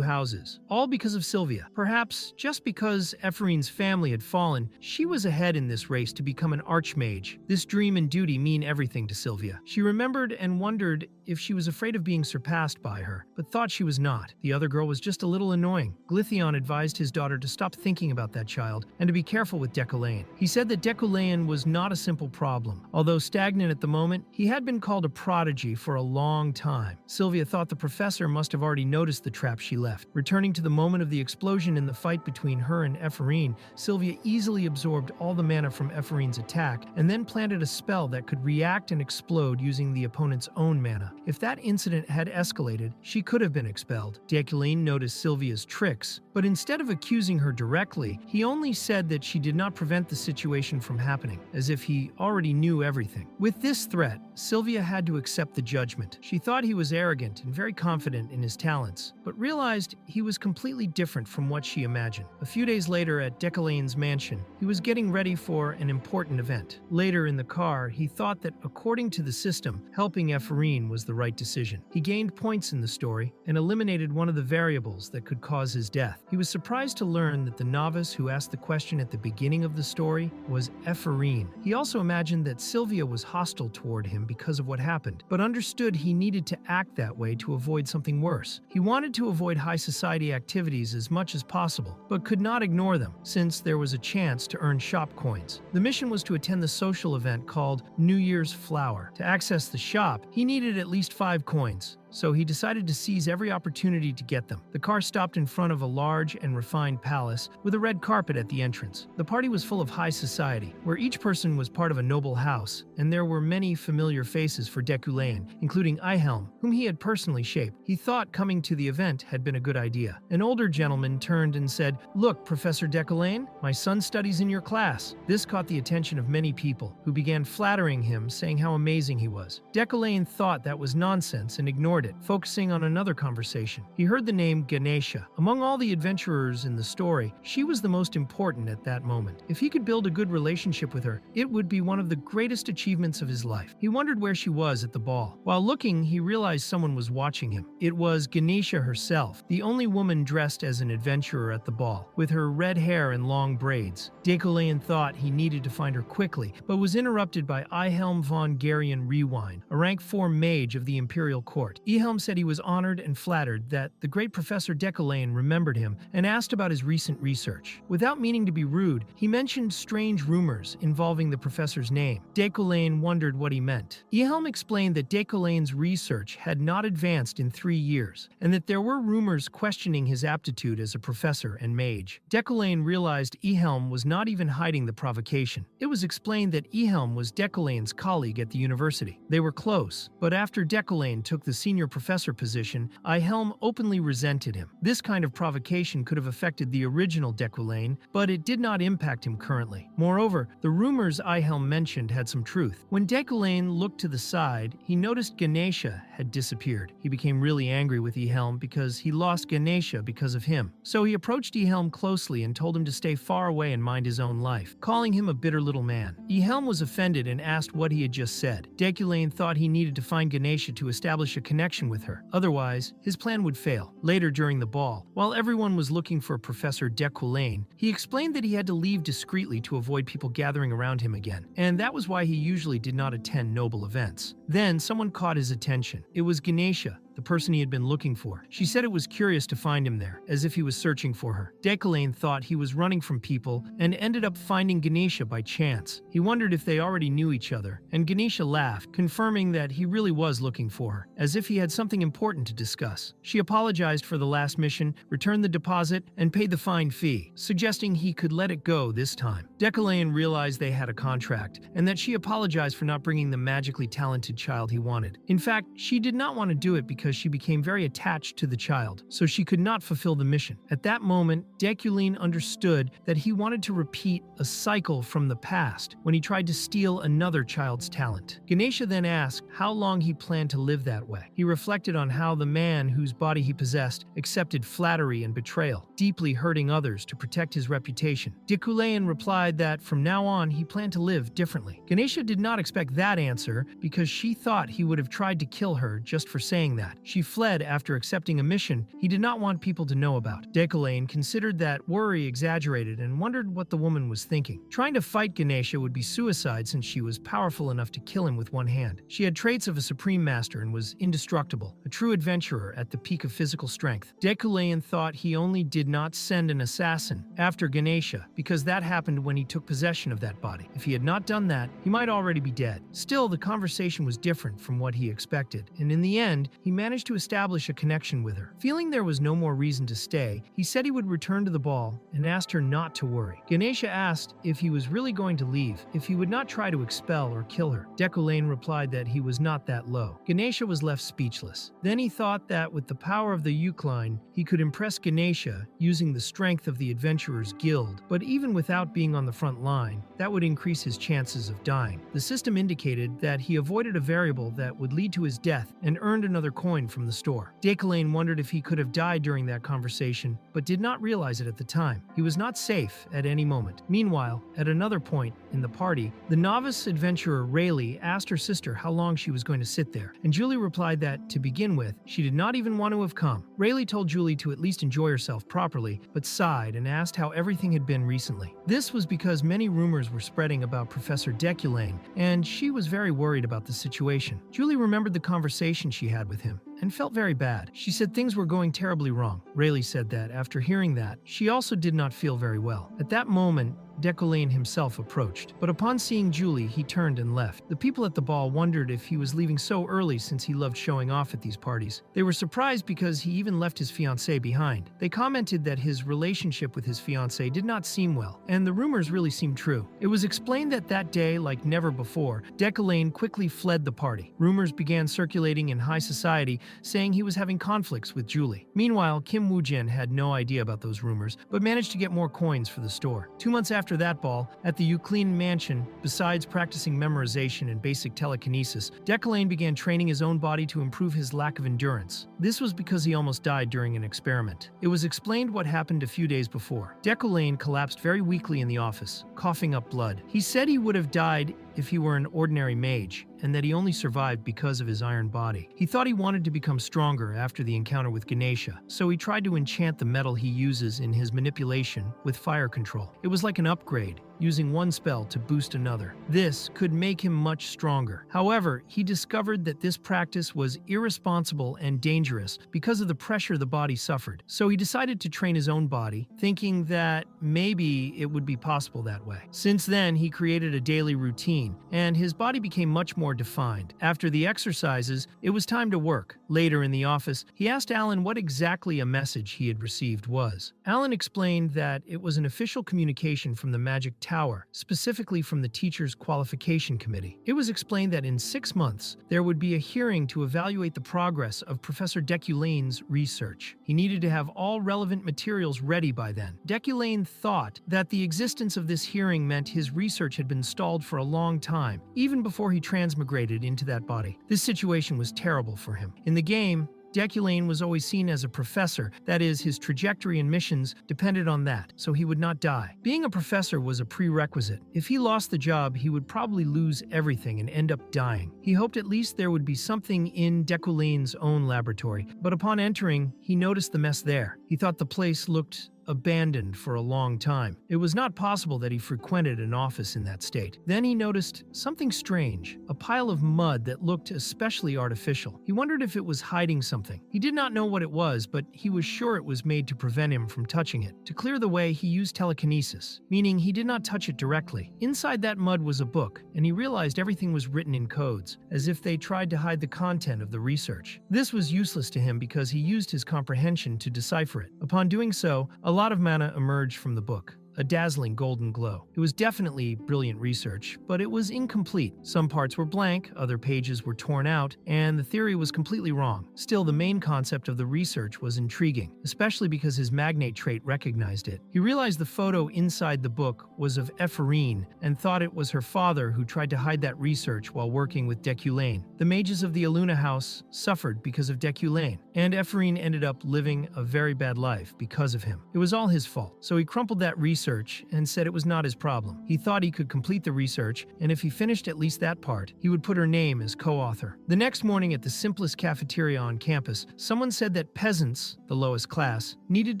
houses, all because of Sylvia. Perhaps just because Epherene's family had fallen, she was ahead in this race to become an archmage. This dream and duty mean everything to Sylvia. She remembered and wondered if she was afraid of being surpassed by her, but thought she was not. The other girl was just a little annoying. Glythion advised his daughter to stop thinking about that child and to be careful with Deculain. He said that Deculain was not a simple problem. Although stagnant at the moment, he had been called a prodigy for a long time. Sylvia thought the professor must have already noticed the trap she left. Returning to the moment of the explosion in the fight between her and Epherene, Sylvia easily absorbed all the mana from Epherene's attack and then planted a spell that could react and explode using the opponent's own mana. If that incident had escalated, she could have been expelled. Deculain noticed Sylvia's tricks, but instead of accusing her directly, he only said that she did not prevent the situation from happening, as if he already knew everything. With this threat, threat, Sylvia had to accept the judgment. She thought he was arrogant and very confident in his talents, but realized he was completely different from what she imagined. A few days later at Decolane's mansion, he was getting ready for an important event. Later in the car, he thought that according to the system, helping Epherene was the right decision. He gained points in the story and eliminated one of the variables that could cause his death. He was surprised to learn that the novice who asked the question at the beginning of the story was Epherene. He also imagined that Sylvia was hostile toward him because of what happened, but understood he needed to act that way to avoid something worse. He wanted to avoid high society activities as much as possible, but could not ignore them, since there was a chance to earn shop coins. The mission was to attend the social event called New Year's Flower. To access the shop, he needed at least 5 coins, so he decided to seize every opportunity to get them. The car stopped in front of a large and refined palace with a red carpet at the entrance. The party was full of high society, where each person was part of a noble house, and there were many familiar faces for Deculain, including Yahello, whom he had personally shaped. He thought coming to the event had been a good idea. An older gentleman turned and said, "Look, Professor Deculain, my son studies in your class." This caught the attention of many people, who began flattering him, saying how amazing he was. Deculain thought that was nonsense and ignored it, focusing on another conversation. He heard the name Ganesha. Among all the adventurers in the story, she was the most important at that moment. If he could build a good relationship with her, it would be one of the greatest achievements of his life. He wondered where she was at the ball. While looking, he realized someone was watching him. It was Ganesha herself, the only woman dressed as an adventurer at the ball, with her red hair and long braids. Deculain thought he needed to find her quickly, but was interrupted by Yahello von Garion Rewind, a rank 4 mage of the Imperial Court. Yahello said he was honored and flattered that the great Professor Deculain remembered him and asked about his recent research. Without meaning to be rude, he mentioned strange rumors involving the professor's name. Deculain wondered what he meant. Yahello explained that Deculain's research had not advanced in 3 years, and that there were rumors questioning his aptitude as a professor and mage. Deculain realized Yahello was not even hiding the provocation. It was explained that Yahello was Deculain's colleague at the university. They were close, but after Deculain took the senior professor position, Yahello openly resented him. This kind of provocation could have affected the original Deculain, but it did not impact him currently. Moreover, the rumors Yahello mentioned had some truth. When Deculain looked to the side, he noticed Ganesha had disappeared. He became really angry with Yahello because he lost Ganesha because of him. So he approached Yahello closely and told him to stay far away and mind his own life, calling him a bitter little man. Yahello was offended and asked what he had just said. Deculain thought he needed to find Ganesha to establish a connection with her. Otherwise, his plan would fail. Later during the ball, while everyone was looking for Professor Deculain, he explained that he had to leave discreetly to avoid people gathering around him again, and that was why he usually did not attend noble events. Then someone caught his attention. It was Ganesha, the person he had been looking for. She said it was curious to find him there, as if he was searching for her. Deculain thought he was running from people and ended up finding Ganesha by chance. He wondered if they already knew each other, and Ganesha laughed, confirming that he really was looking for her, as if he had something important to discuss. She apologized for the last mission, returned the deposit, and paid the fine fee, suggesting he could let it go this time. Deculain realized they had a contract, and that she apologized for not bringing the magically talented child he wanted. In fact, she did not want to do it because she became very attached to the child, so she could not fulfill the mission. At that moment, Deculain understood that he wanted to repeat a cycle from the past when he tried to steal another child's talent. Ganesha then asked how long he planned to live that way. He reflected on how the man whose body he possessed accepted flattery and betrayal, deeply hurting others to protect his reputation. Deculain replied that from now on he planned to live differently. Ganesha did not expect that answer because she thought he would have tried to kill her just for saying that. She fled after accepting a mission he did not want people to know about. Deculain considered that worry exaggerated and wondered what the woman was thinking. Trying to fight Ganesha would be suicide since she was powerful enough to kill him with one hand. She had traits of a supreme master and was indestructible, a true adventurer at the peak of physical strength. Deculain thought he only did not send an assassin after Ganesha because that happened when he took possession of that body. If he had not done that, he might already be dead. Still, the conversation was different from what he expected, and in the end, he managed managed to establish a connection with her. Feeling there was no more reason to stay, he said he would return to the ball and asked her not to worry. Ganesha asked if he was really going to leave, if he would not try to expel or kill her. Deculain replied that he was not that low. Ganesha was left speechless. Then he thought that with the power of the Eucline, he could impress Ganesha using the strength of the Adventurers Guild, but even without being on the front line, that would increase his chances of dying. The system indicated that he avoided a variable that would lead to his death and earned another coin from the store. Deculain wondered if he could have died during that conversation, but did not realize it at the time. He was not safe at any moment. Meanwhile, at another point in the party, the novice adventurer Rayleigh asked her sister how long she was going to sit there, and Julie replied that, to begin with, she did not even want to have come. Rayleigh told Julie to at least enjoy herself properly, but sighed and asked how everything had been recently. This was because many rumors were spreading about Professor Deculain, and she was very worried about the situation. Julie remembered the conversation she had with him and felt very bad. She said things were going terribly wrong. Rayleigh said that, after hearing that, she also did not feel very well. At that moment, Deculain himself approached, but upon seeing Julie, he turned and left. The people at the ball wondered if he was leaving so early since he loved showing off at these parties. They were surprised because he even left his fiancée behind. They commented that his relationship with his fiancée did not seem well, and the rumors really seemed true. It was explained that that day, like never before, Deculain quickly fled the party. Rumors began circulating in high society, saying he was having conflicts with Julie. Meanwhile, Kim Woo-jin had no idea about those rumors, but managed to get more coins for the store. 2 months after that ball, at the Eucline mansion, besides practicing memorization and basic telekinesis, Deculain began training his own body to improve his lack of endurance. This was because he almost died during an experiment. It was explained what happened a few days before. Deculain collapsed very weakly in the office, coughing up blood. He said he would have died if he were an ordinary mage, and that he only survived because of his iron body. He thought he wanted to become stronger after the encounter with Ganesha, so he tried to enchant the metal he uses in his manipulation with fire control. It was like an upgrade, using one spell to boost another. This could make him much stronger. However, he discovered that this practice was irresponsible and dangerous because of the pressure the body suffered. So he decided to train his own body, thinking that maybe it would be possible that way. Since then, he created a daily routine, and his body became much more defined. After the exercises, it was time to work. Later in the office, he asked Alan what exactly a message he had received was. Alan explained that it was an official communication from the Magic Tower, specifically from the Teachers' Qualification Committee. It was explained that in 6 months, there would be a hearing to evaluate the progress of Professor Deculain's research. He needed to have all relevant materials ready by then. Deculain thought that the existence of this hearing meant his research had been stalled for a long time, even before he transmigrated into that body. This situation was terrible for him. In the game, Deculain was always seen as a professor, that is, his trajectory and missions depended on that, so he would not die. Being a professor was a prerequisite. If he lost the job, he would probably lose everything and end up dying. He hoped at least there would be something in Deculain's own laboratory, but upon entering, he noticed the mess there. He thought the place looked abandoned for a long time. It was not possible that he frequented an office in that state. Then he noticed something strange, a pile of mud that looked especially artificial. He wondered if it was hiding something. He did not know what it was, but he was sure it was made to prevent him from touching it. To clear the way, he used telekinesis, meaning he did not touch it directly. Inside that mud was a book, and he realized everything was written in codes, as if they tried to hide the content of the research. This was useless to him because he used his comprehension to decipher it. Upon doing so, a lot of mana emerged from the book, a dazzling golden glow. It was definitely brilliant research, but it was incomplete. Some parts were blank, other pages were torn out, and the theory was completely wrong. Still, the main concept of the research was intriguing, especially because his magnate trait recognized it. He realized the photo inside the book was of Epherene and thought it was her father who tried to hide that research while working with Deculain. The mages of the Aluna house suffered because of Deculain, and Epherene ended up living a very bad life because of him. It was all his fault, so he crumpled that research and said it was not his problem. He thought he could complete the research, and if he finished at least that part, he would put her name as co-author. The next morning at the simplest cafeteria on campus, someone said that peasants, the lowest class, needed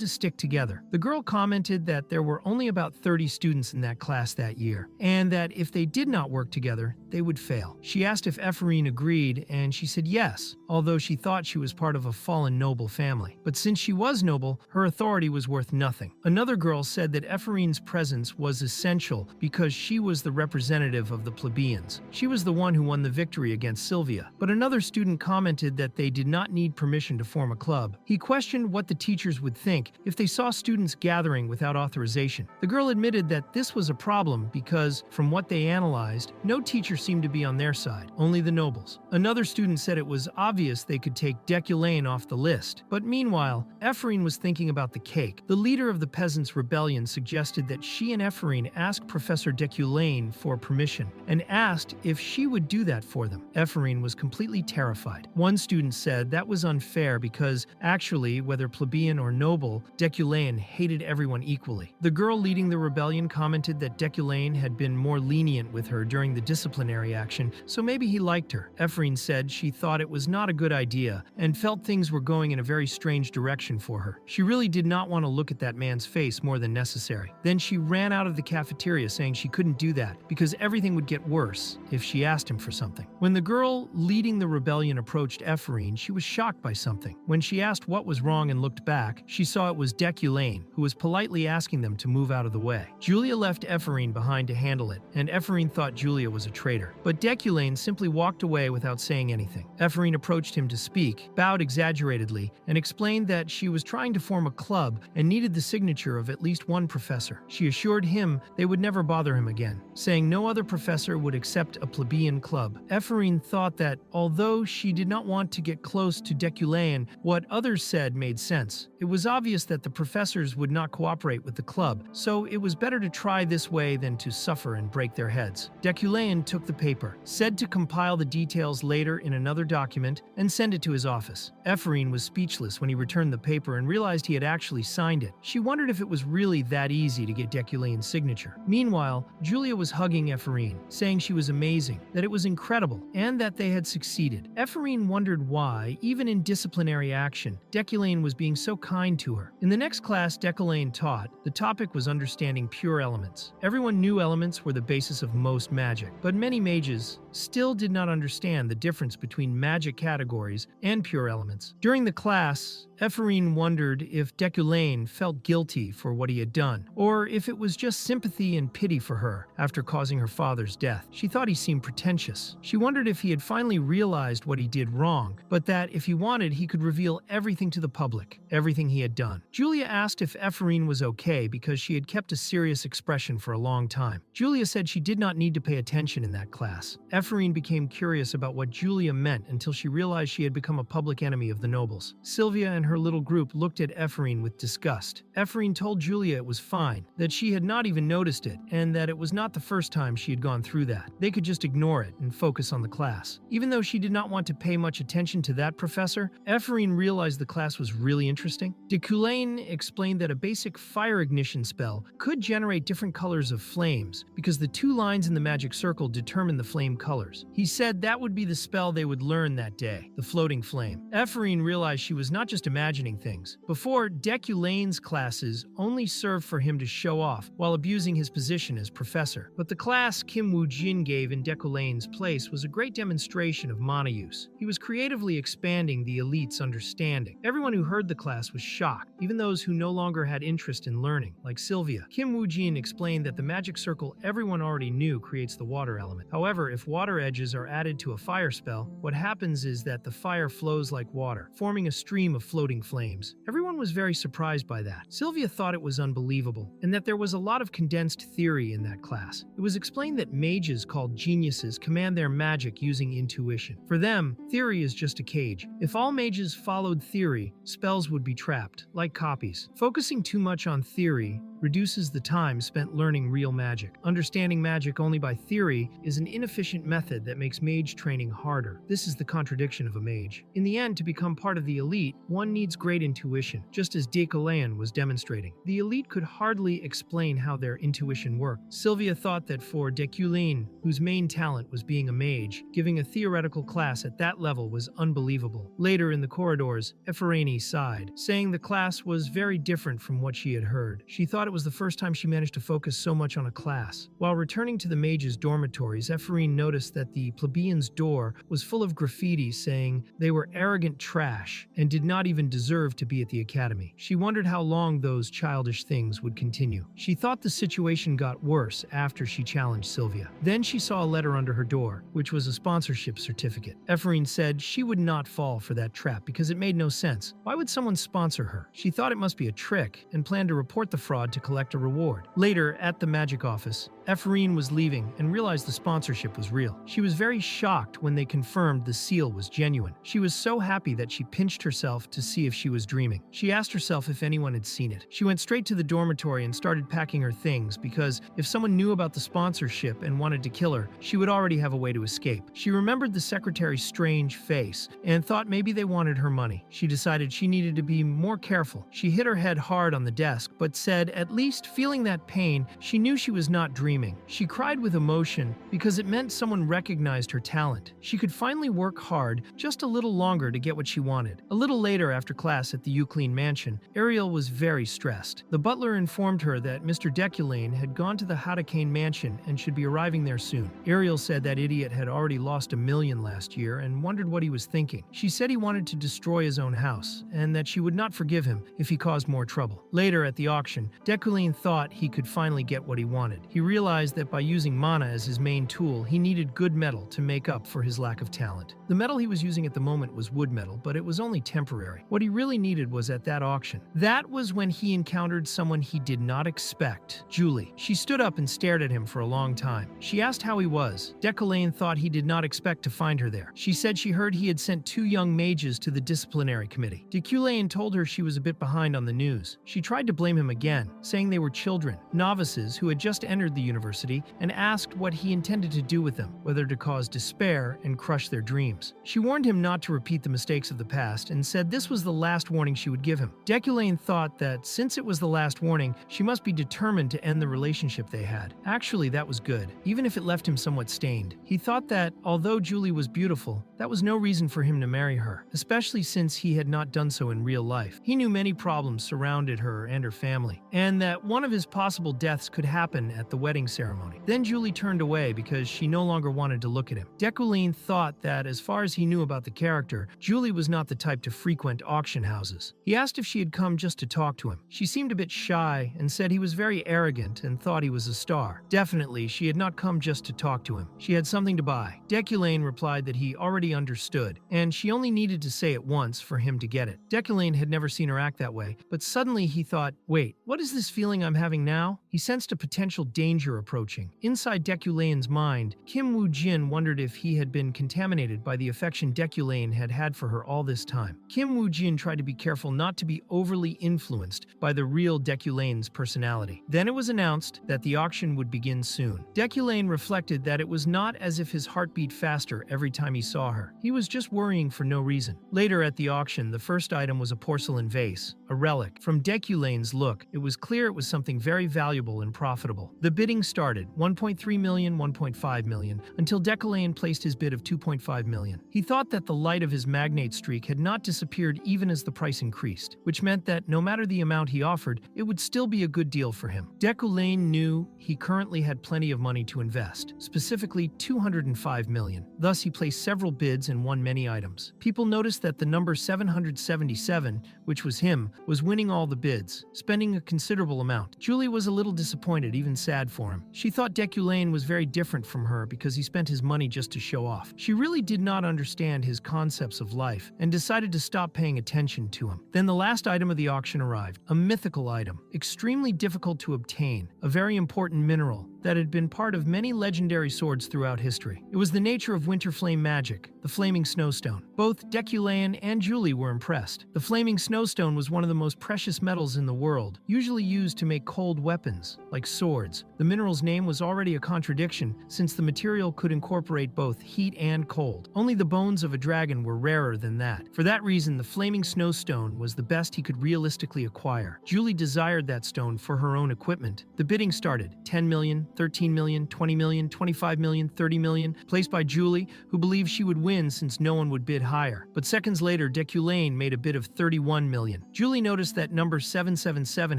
to stick together. The girl commented that there were only about 30 students in that class that year, and that if they did not work together, they would fail. She asked if Epherene agreed, and she said yes, although she thought she was part of a fallen noble family. But since she was noble, her authority was worth nothing. Another girl said that Epherene Epherine's presence was essential because she was the representative of the plebeians. She was the one who won the victory against Sylvia. But another student commented that they did not need permission to form a club. He questioned what the teachers would think if they saw students gathering without authorization. The girl admitted that this was a problem because, from what they analyzed, no teacher seemed to be on their side, only the nobles. Another student said it was obvious they could take Deculain off the list. But meanwhile, Epherene was thinking about the cake. The leader of the peasants' rebellion suggested that she and Epherene ask Professor Deculain for permission and asked if she would do that for them. Epherene was completely terrified. One student said that was unfair because, actually, whether plebeian or noble, Deculain hated everyone equally. The girl leading the rebellion commented that Deculain had been more lenient with her during the disciplinary action, so maybe he liked her. Epherene said she thought it was not a good idea and felt things were going in a very strange direction for her. She really did not want to look at that man's face more than necessary. Then she ran out of the cafeteria saying she couldn't do that because everything would get worse if she asked him for something. When the girl leading the rebellion approached Epherene, she was shocked by something. When she asked what was wrong and looked back, she saw it was Deculain, who was politely asking them to move out of the way. Julia left Epherene behind to handle it, and Epherene thought Julia was a traitor. But Deculain simply walked away without saying anything. Epherene approached him to speak, bowed exaggeratedly, and explained that she was trying to form a club and needed the signature of at least one professor. She assured him they would never bother him again, saying no other professor would accept a plebeian club. Epherene thought that, although she did not want to get close to Deculain, what others said made sense. It was obvious that the professors would not cooperate with the club, so it was better to try this way than to suffer and break their heads. Deculain took the paper, said to compile the details later in another document, and send it to his office. Epherene was speechless when he returned the paper and realized he had actually signed it. She wondered if it was really that easy to get Deculain's signature. Meanwhile, Julia was hugging Epherene, saying she was amazing, that it was incredible, and that they had succeeded. Epherene wondered why, even in disciplinary action, Deculain was being so kind to her. In the next class Deculain taught, the topic was understanding pure elements. Everyone knew elements were the basis of most magic, but many mages still did not understand the difference between magic categories and pure elements. During the class, Epherene wondered if Deculain felt guilty for what he had done, or if it was just sympathy and pity for her after causing her father's death. She thought he seemed pretentious. She wondered if he had finally realized what he did wrong, but that if he wanted, he could reveal everything to the public, everything he had done. Julia asked if Epherene was okay because she had kept a serious expression for a long time. Julia said she did not need to pay attention in that class. Epherene became curious about what Julia meant until she realized she had become a public enemy of the nobles. Sylvia and her little group looked at Epherene with disgust. Epherene told Julia it was fine, that she had not even noticed it, and that it was not the first time she had gone through that. They could just ignore it and focus on the class. Even though she did not want to pay much attention to that professor, Epherene realized the class was really interesting. Deculain explained that a basic fire ignition spell could generate different colors of flames because the two lines in the magic circle determine the flame colors. He said that would be the spell they would learn that day, the floating flame. Epherene realized she was not just imagining things. Before, Deculain's classes only served for him to show off while abusing his position as professor. But the class Kim Woo-jin gave in Deculain's place was a great demonstration of mana use. He was creatively expanding the elite's understanding. Everyone who heard the class was shocked, even those who no longer had interest in learning, like Sylvia. Kim Woo-jin explained that the magic circle everyone already knew creates the water element. However, if water edges are added to a fire spell, what happens is that the fire flows like water, forming a stream of floating flames. Everyone was very surprised by that. Sylvia thought it was unbelievable, and that there was a lot of condensed theory in that class. It was explained that mages called geniuses command their magic using intuition. For them, theory is just a cage. If all mages followed theory, spells would be trapped, like copies. Focusing too much on theory reduces the time spent learning real magic. Understanding magic only by theory is an inefficient method that makes mage training harder. This is the contradiction of a mage. In the end, to become part of the elite, one needs great intuition, just as Deculain was demonstrating. The elite could hardly explain how their intuition worked. Sylvia thought that for Deculain, whose main talent was being a mage, giving a theoretical class at that level was unbelievable. Later in the corridors, Epherene sighed, saying the class was very different from what she had heard. She thought thought it was the first time she managed to focus so much on a class. While returning to the mages' dormitories, Epherene noticed that the plebeians' door was full of graffiti saying they were arrogant trash and did not even deserve to be at the academy. She wondered how long those childish things would continue. She thought the situation got worse after she challenged Sylvia. Then she saw a letter under her door, which was a sponsorship certificate. Epherene said she would not fall for that trap because it made no sense. Why would someone sponsor her? She thought it must be a trick and planned to report the fraud to collect a reward. Later, at the magic office, Epherene was leaving and realized the sponsorship was real. She was very shocked when they confirmed the seal was genuine. She was so happy that she pinched herself to see if she was dreaming. She asked herself if anyone had seen it. She went straight to the dormitory and started packing her things because if someone knew about the sponsorship and wanted to kill her, she would already have a way to escape. She remembered the secretary's strange face and thought maybe they wanted her money. She decided she needed to be more careful. She hit her head hard on the desk, but said, at least feeling that pain, she knew she was not dreaming. She cried with emotion because it meant someone recognized her talent. She could finally work hard just a little longer to get what she wanted. A little later after class at the Euclid mansion, Ariel was very stressed. The butler informed her that Mr. Deculane had gone to the Hadakane mansion and should be arriving there soon. Ariel said that idiot had already lost $1 million last year and wondered what he was thinking. She said he wanted to destroy his own house and that she would not forgive him if he caused more trouble. Later at the auction, Deculane thought he could finally get what he wanted. He realized that by using mana as his main tool, he needed good metal to make up for his lack of talent. The metal he was using at the moment was wood metal, but it was only temporary. What he really needed was at that auction. That was when he encountered someone he did not expect, Julie. She stood up and stared at him for a long time. She asked how he was. Deculane thought he did not expect to find her there. She said she heard he had sent 2 young mages to the disciplinary committee. Deculane told her she was a bit behind on the news. She tried to blame him again, saying they were children, novices who had just entered the university, and asked what he intended to do with them, whether to cause despair and crush their dreams. She warned him not to repeat the mistakes of the past and said this was the last warning she would give him. Deculane thought that since it was the last warning, she must be determined to end the relationship they had. Actually, that was good, even if it left him somewhat stained. He thought that, although Julie was beautiful, that was no reason for him to marry her, especially since he had not done so in real life. He knew many problems surrounded her and her family, and that one of his possible deaths could happen at the wedding ceremony. Then Julie turned away because she no longer wanted to look at him. Deculane thought that, as far as he knew about the character, Julie was not the type to frequent auction houses. He asked if she had come just to talk to him. She seemed a bit shy and said he was very arrogant and thought he was a star. Definitely, she had not come just to talk to him. She had something to buy. Deculane replied that he already understood, and she only needed to say it once for him to get it. Deculane had never seen her act that way, but suddenly he thought, wait, what is this feeling I'm having now? He sensed a potential danger approaching. Inside Deculane's mind, Kim Woo-jin wondered if he had been contaminated by the affection Deculane had had for her all this time. Kim Woo-jin tried to be careful not to be overly influenced by the real Deculane's personality. Then it was announced that the auction would begin soon. Deculane reflected that it was not as if his heart beat faster every time he saw her. He was just worrying for no reason. Later at the auction, the first item was a porcelain vase, a relic. From Deculane's look, it was clear it was something very valuable and profitable. The bidding started, 1.3 million, 1.5 million, until Deculane placed his bid of 2.5 million. He thought that the light of his magnate streak had not disappeared even as the price increased, which meant that no matter the amount he offered, it would still be a good deal for him. Deculane knew he currently had plenty of money to invest, specifically 205 million. Thus, he placed several bids and won many items. People noticed that the number 777, which was him, was winning all the bids, spending a considerable amount. Julie was a little disappointed, even sad for him. She thought Deculane was very different from her because he spent his money just to show off. She really did not understand his concepts of life and decided to stop paying attention to him. Then the last item of the auction arrived, a mythical item, extremely difficult to obtain, a very important mineral that had been part of many legendary swords throughout history. It was the nature of winter flame magic, the flaming snowstone. Both Deculane and Julie were impressed. The flaming snowstone was one of the most precious metals in the world, usually used to make cold weapons, like swords. The mineral's name was already a contradiction, since the material could incorporate both heat and cold. Only the bones of a dragon were rarer than that. For that reason, the flaming snowstone was the best he could realistically acquire. Julie desired that stone for her own equipment. The bidding started, 10 million, 13 million, 20 million, 25 million, 30 million, placed by Julie, who believed she would win since no one would bid higher. But seconds later, Deculain made a bid of 31 million. Julie noticed that number 777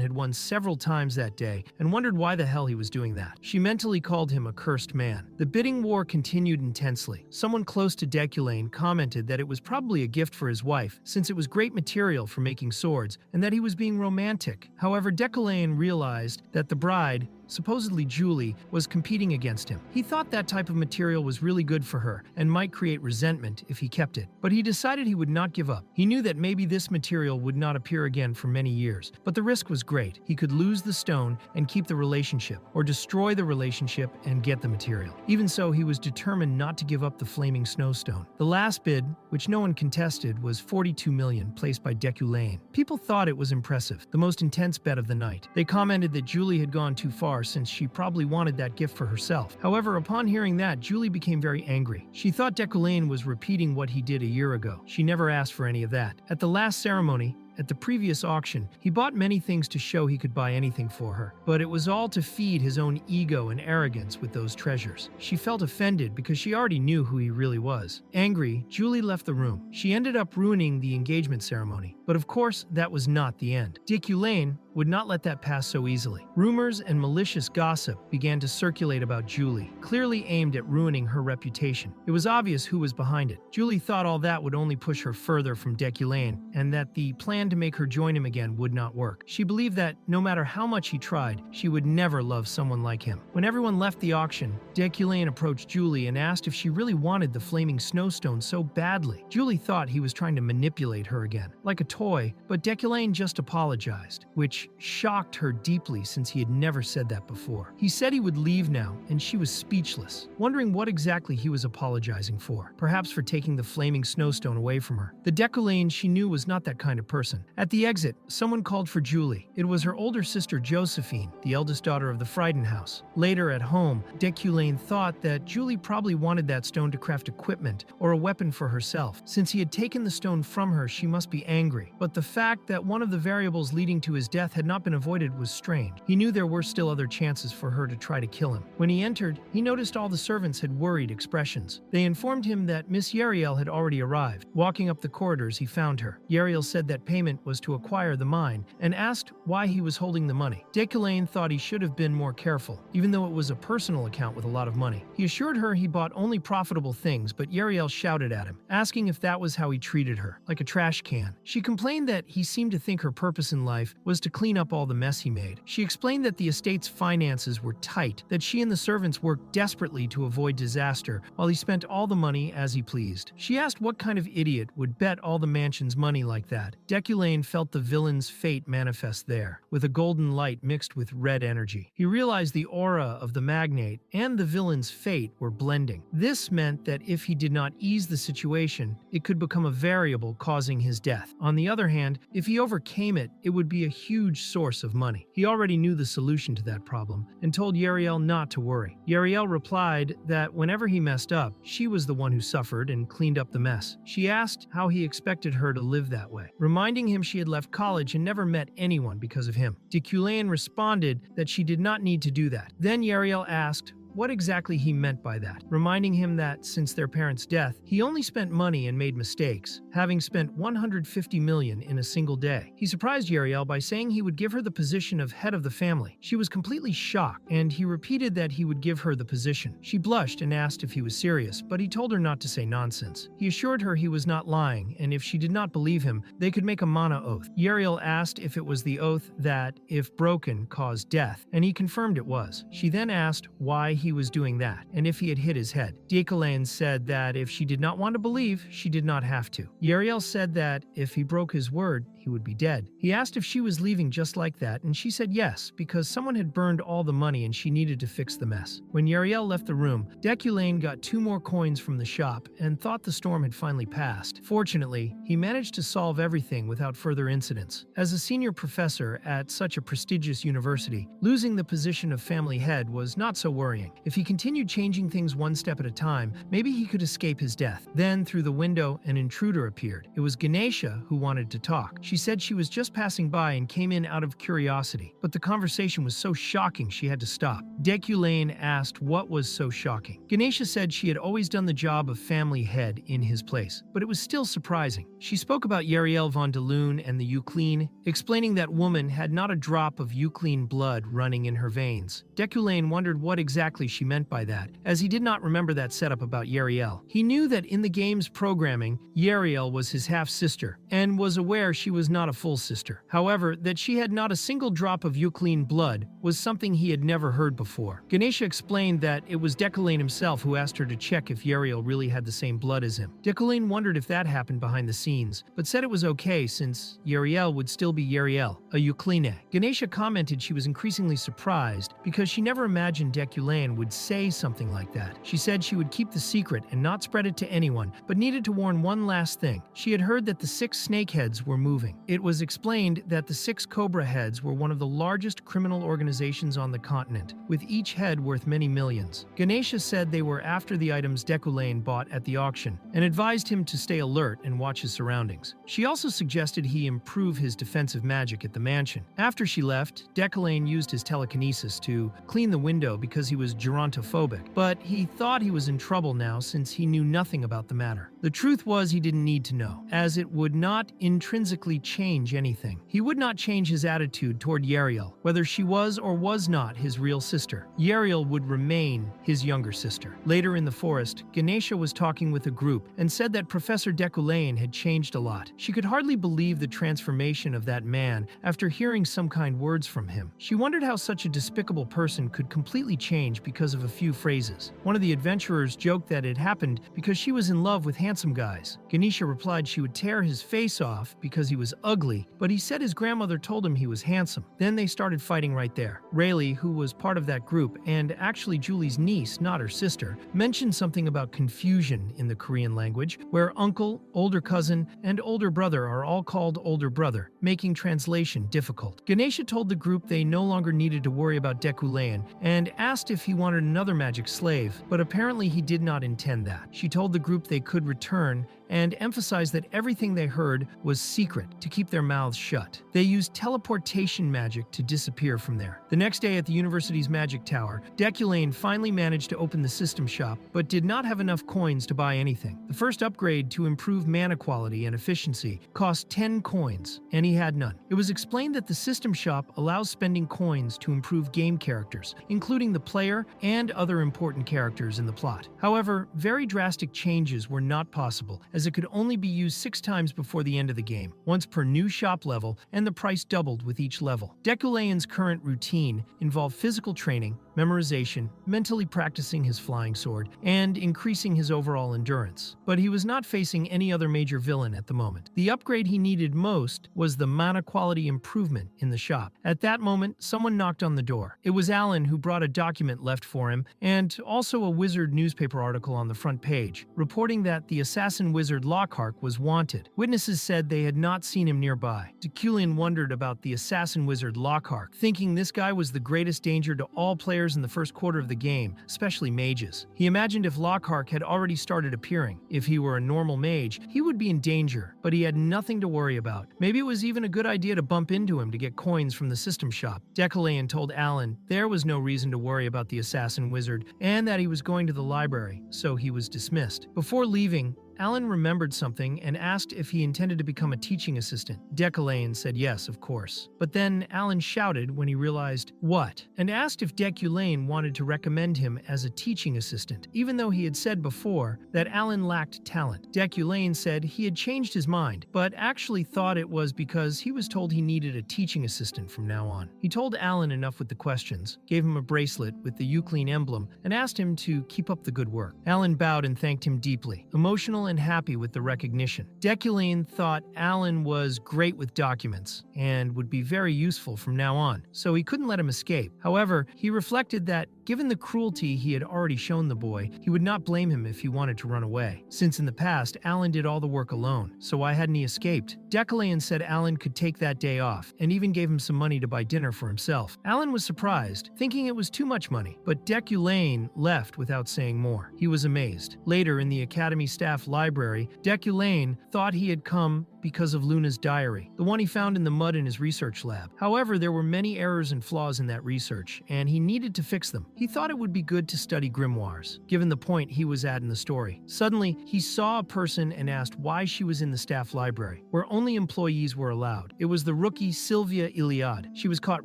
had won several times that day and wondered why the hell he was doing that. She mentally called him a cursed man. The bidding war continued intensely. Someone close to Deculain commented that it was probably a gift for his wife, since it was great material for making swords, and that he was being romantic. However, Deculain realized that the bride, supposedly Julie, was competing against him. He thought that type of material was really good for her and might create resentment if he kept it. But he decided he would not give up. He knew that maybe this material would not appear again for many years, but the risk was great. He could lose the stone and keep the relationship, or destroy the relationship and get the material. Even so, he was determined not to give up the flaming snowstone. The last bid, which no one contested, was 42 million, placed by Deculain. People thought it was impressive, the most intense bet of the night. They commented that Julie had gone too far since she probably wanted that gift for herself. However, upon hearing that, Julie became very angry. She thought Deculain was repeating what he did a year ago. She never asked for any of that. At the last ceremony, at the previous auction, he bought many things to show he could buy anything for her, but it was all to feed his own ego and arrogance with those treasures. She felt offended because she already knew who he really was. Angry, Julie left the room. She ended up ruining the engagement ceremony, but of course, that was not the end. Deculain would not let that pass so easily. Rumors and malicious gossip began to circulate about Julie, clearly aimed at ruining her reputation. It was obvious who was behind it. Julie thought all that would only push her further from Deculain, and that the plan to make her join him again would not work. She believed that, no matter how much he tried, she would never love someone like him. When everyone left the auction, Deculain approached Julie and asked if she really wanted the flaming snowstone so badly. Julie thought he was trying to manipulate her again, like a toy, but Deculain just apologized, which shocked her deeply since he had never said that before. He said he would leave now, and she was speechless, wondering what exactly he was apologizing for. Perhaps for taking the flaming snowstone away from her. The Deculain she knew was not that kind of person. At the exit, someone called for Julie. It was her older sister Josephine, the eldest daughter of the Frieden house. Later at home, Deculain thought that Julie probably wanted that stone to craft equipment or a weapon for herself. Since he had taken the stone from her, she must be angry. But the fact that one of the variables leading to his death had not been avoided was strange. He knew there were still other chances for her to try to kill him. When he entered, he noticed all the servants had worried expressions. They informed him that Miss Yahello had already arrived. Walking up the corridors, he found her. Yahello said that payment was to acquire the mine and asked why he was holding the money. Deculain thought he should have been more careful, even though it was a personal account with a lot of money. He assured her he bought only profitable things, but Yahello shouted at him, asking if that was how he treated her, like a trash can. She complained that he seemed to think her purpose in life was to clean up all the mess he made. She explained that the estate's finances were tight, that she and the servants worked desperately to avoid disaster, while he spent all the money as he pleased. She asked what kind of idiot would bet all the mansion's money like that. Deculain felt the villain's fate manifest there, with a golden light mixed with red energy. He realized the aura of the magnate and the villain's fate were blending. This meant that if he did not ease the situation, it could become a variable causing his death. On the other hand, if he overcame it, it would be a huge source of money. He already knew the solution to that problem and told Yahello not to worry. Yahello replied that whenever he messed up, she was the one who suffered and cleaned up the mess. She asked how he expected her to live that way, reminding him she had left college and never met anyone because of him. Deculain responded that she did not need to do that. Then Yahello asked what exactly he meant by that, reminding him that since their parents' death, he only spent money and made mistakes, having spent 150 million in a single day. He surprised Yahello by saying he would give her the position of head of the family. She was completely shocked, and he repeated that he would give her the position. She blushed and asked if he was serious, but he told her not to say nonsense. He assured her he was not lying, and if she did not believe him, they could make a mana oath. Yahello asked if it was the oath that, if broken, caused death, and he confirmed it was. She then asked why he was doing that, and if he had hit his head. Deculain said that if she did not want to believe, she did not have to. Yahello said that if he broke his word, he would be dead. He asked if she was leaving just like that, and she said yes, because someone had burned all the money and she needed to fix the mess. When Yahello left the room, Deculain got 2 more coins from the shop and thought the storm had finally passed. Fortunately, he managed to solve everything without further incidents. As a senior professor at such a prestigious university, losing the position of family head was not so worrying. If he continued changing things one step at a time, maybe he could escape his death. Then, through the window, an intruder appeared. It was Ganesha who wanted to talk. She said she was just passing by and came in out of curiosity, but the conversation was so shocking she had to stop. Deculain asked what was so shocking. Ganesha said she had always done the job of family head in his place, but it was still surprising. She spoke about Yahello von de Loon and the Eucline, explaining that woman had not a drop of Eucline blood running in her veins. Deculain wondered what exactly she meant by that, as he did not remember that setup about Yahello. He knew that in the game's programming, Yahello was his half-sister, and was aware she was not a full sister. However, that she had not a single drop of Eucline blood was something he had never heard before. Ganesha explained that it was Deculain himself who asked her to check if Yahello really had the same blood as him. Deculain wondered if that happened behind the scenes, but said it was okay since Yahello would still be Yahello, a Eucline. Ganesha commented she was increasingly surprised because she never imagined Deculain would say something like that. She said she would keep the secret and not spread it to anyone, but needed to warn one last thing. She had heard that the 6 snake heads were moving. It was explained that the 6 cobra heads were one of the largest criminal organizations on the continent, with each head worth many millions. Ganesha said they were after the items Deculain bought at the auction, and advised him to stay alert and watch his surroundings. She also suggested he improve his defensive magic at the mansion. After she left, Deculain used his telekinesis to clean the window because he was gerontophobic, but he thought he was in trouble now since he knew nothing about the matter. The truth was he didn't need to know, as it would not intrinsically change anything. He would not change his attitude toward Yahello, whether she was or was not his real sister. Yahello would remain his younger sister. Later in the forest, Ganesha was talking with a group and said that Professor Deculain had changed a lot. She could hardly believe the transformation of that man after hearing some kind words from him. She wondered how such a despicable person could completely change because of a few phrases. One of the adventurers joked that it happened because she was in love with handsome guys. Ganesha replied she would tear his face off because he was ugly, but he said his grandmother told him he was handsome. Then they started fighting right there. Rayleigh, who was part of that group and actually Julie's niece, not her sister, mentioned something about confusion in the Korean language, where uncle, older cousin, and older brother are all called older brother, making translation difficult. Ganesha told the group they no longer needed to worry about Deculain and asked if he wanted another magic slave, but apparently he did not intend that. She told the group they could return and emphasized that everything they heard was secret to keep their mouths shut. They used teleportation magic to disappear from there. The next day at the university's magic tower, Deculain finally managed to open the system shop, but did not have enough coins to buy anything. The first upgrade to improve mana quality and efficiency cost 10 coins, and he had none. It was explained that the system shop allows spending coins to improve game characters, including the player and other important characters in the plot. However, very drastic changes were not possible, as it could only be used 6 times before the end of the game, once per new shop level, and the price doubled with each level. Deculain's current routine involved physical training, memorization, mentally practicing his flying sword, and increasing his overall endurance. But he was not facing any other major villain at the moment. The upgrade he needed most was the mana quality improvement in the shop. At that moment, someone knocked on the door. It was Alan, who brought a document left for him, and also a wizard newspaper article on the front page, reporting that the assassin wizard Lockhart was wanted. Witnesses said they had not seen him nearby. Deculain wondered about the assassin wizard Lockhart, thinking this guy was the greatest danger to all players in the first quarter of the game, especially mages. He imagined if Lockhart had already started appearing. If he were a normal mage, he would be in danger, but he had nothing to worry about. Maybe it was even a good idea to bump into him to get coins from the system shop. Deculain told Alan there was no reason to worry about the assassin wizard and that he was going to the library, so he was dismissed. Before leaving, Alan remembered something and asked if he intended to become a teaching assistant. Deculain said yes, of course. But then Alan shouted when he realized what, and asked if Deculain wanted to recommend him as a teaching assistant, even though he had said before that Alan lacked talent. Deculain said he had changed his mind, but actually thought it was because he was told he needed a teaching assistant from now on. He told Alan enough with the questions, gave him a bracelet with the Eucline emblem, and asked him to keep up the good work. Alan bowed and thanked him deeply, emotional and happy with the recognition. Deculain thought Alan was great with documents and would be very useful from now on, so he couldn't let him escape. However, he reflected that given the cruelty he had already shown the boy, he would not blame him if he wanted to run away. Since in the past, Alan did all the work alone, so why hadn't he escaped? Deculain said Alan could take that day off, and even gave him some money to buy dinner for himself. Alan was surprised, thinking it was too much money, but Deculain left without saying more. He was amazed. Later, in the Academy staff library, Deculain thought he had come because of Luna's diary, the one he found in the mud in his research lab. However, there were many errors and flaws in that research, and he needed to fix them. He thought it would be good to study grimoires, given the point he was at in the story. Suddenly, he saw a person and asked why she was in the staff library, where only employees were allowed. It was the rookie Sylvia Iliad. She was caught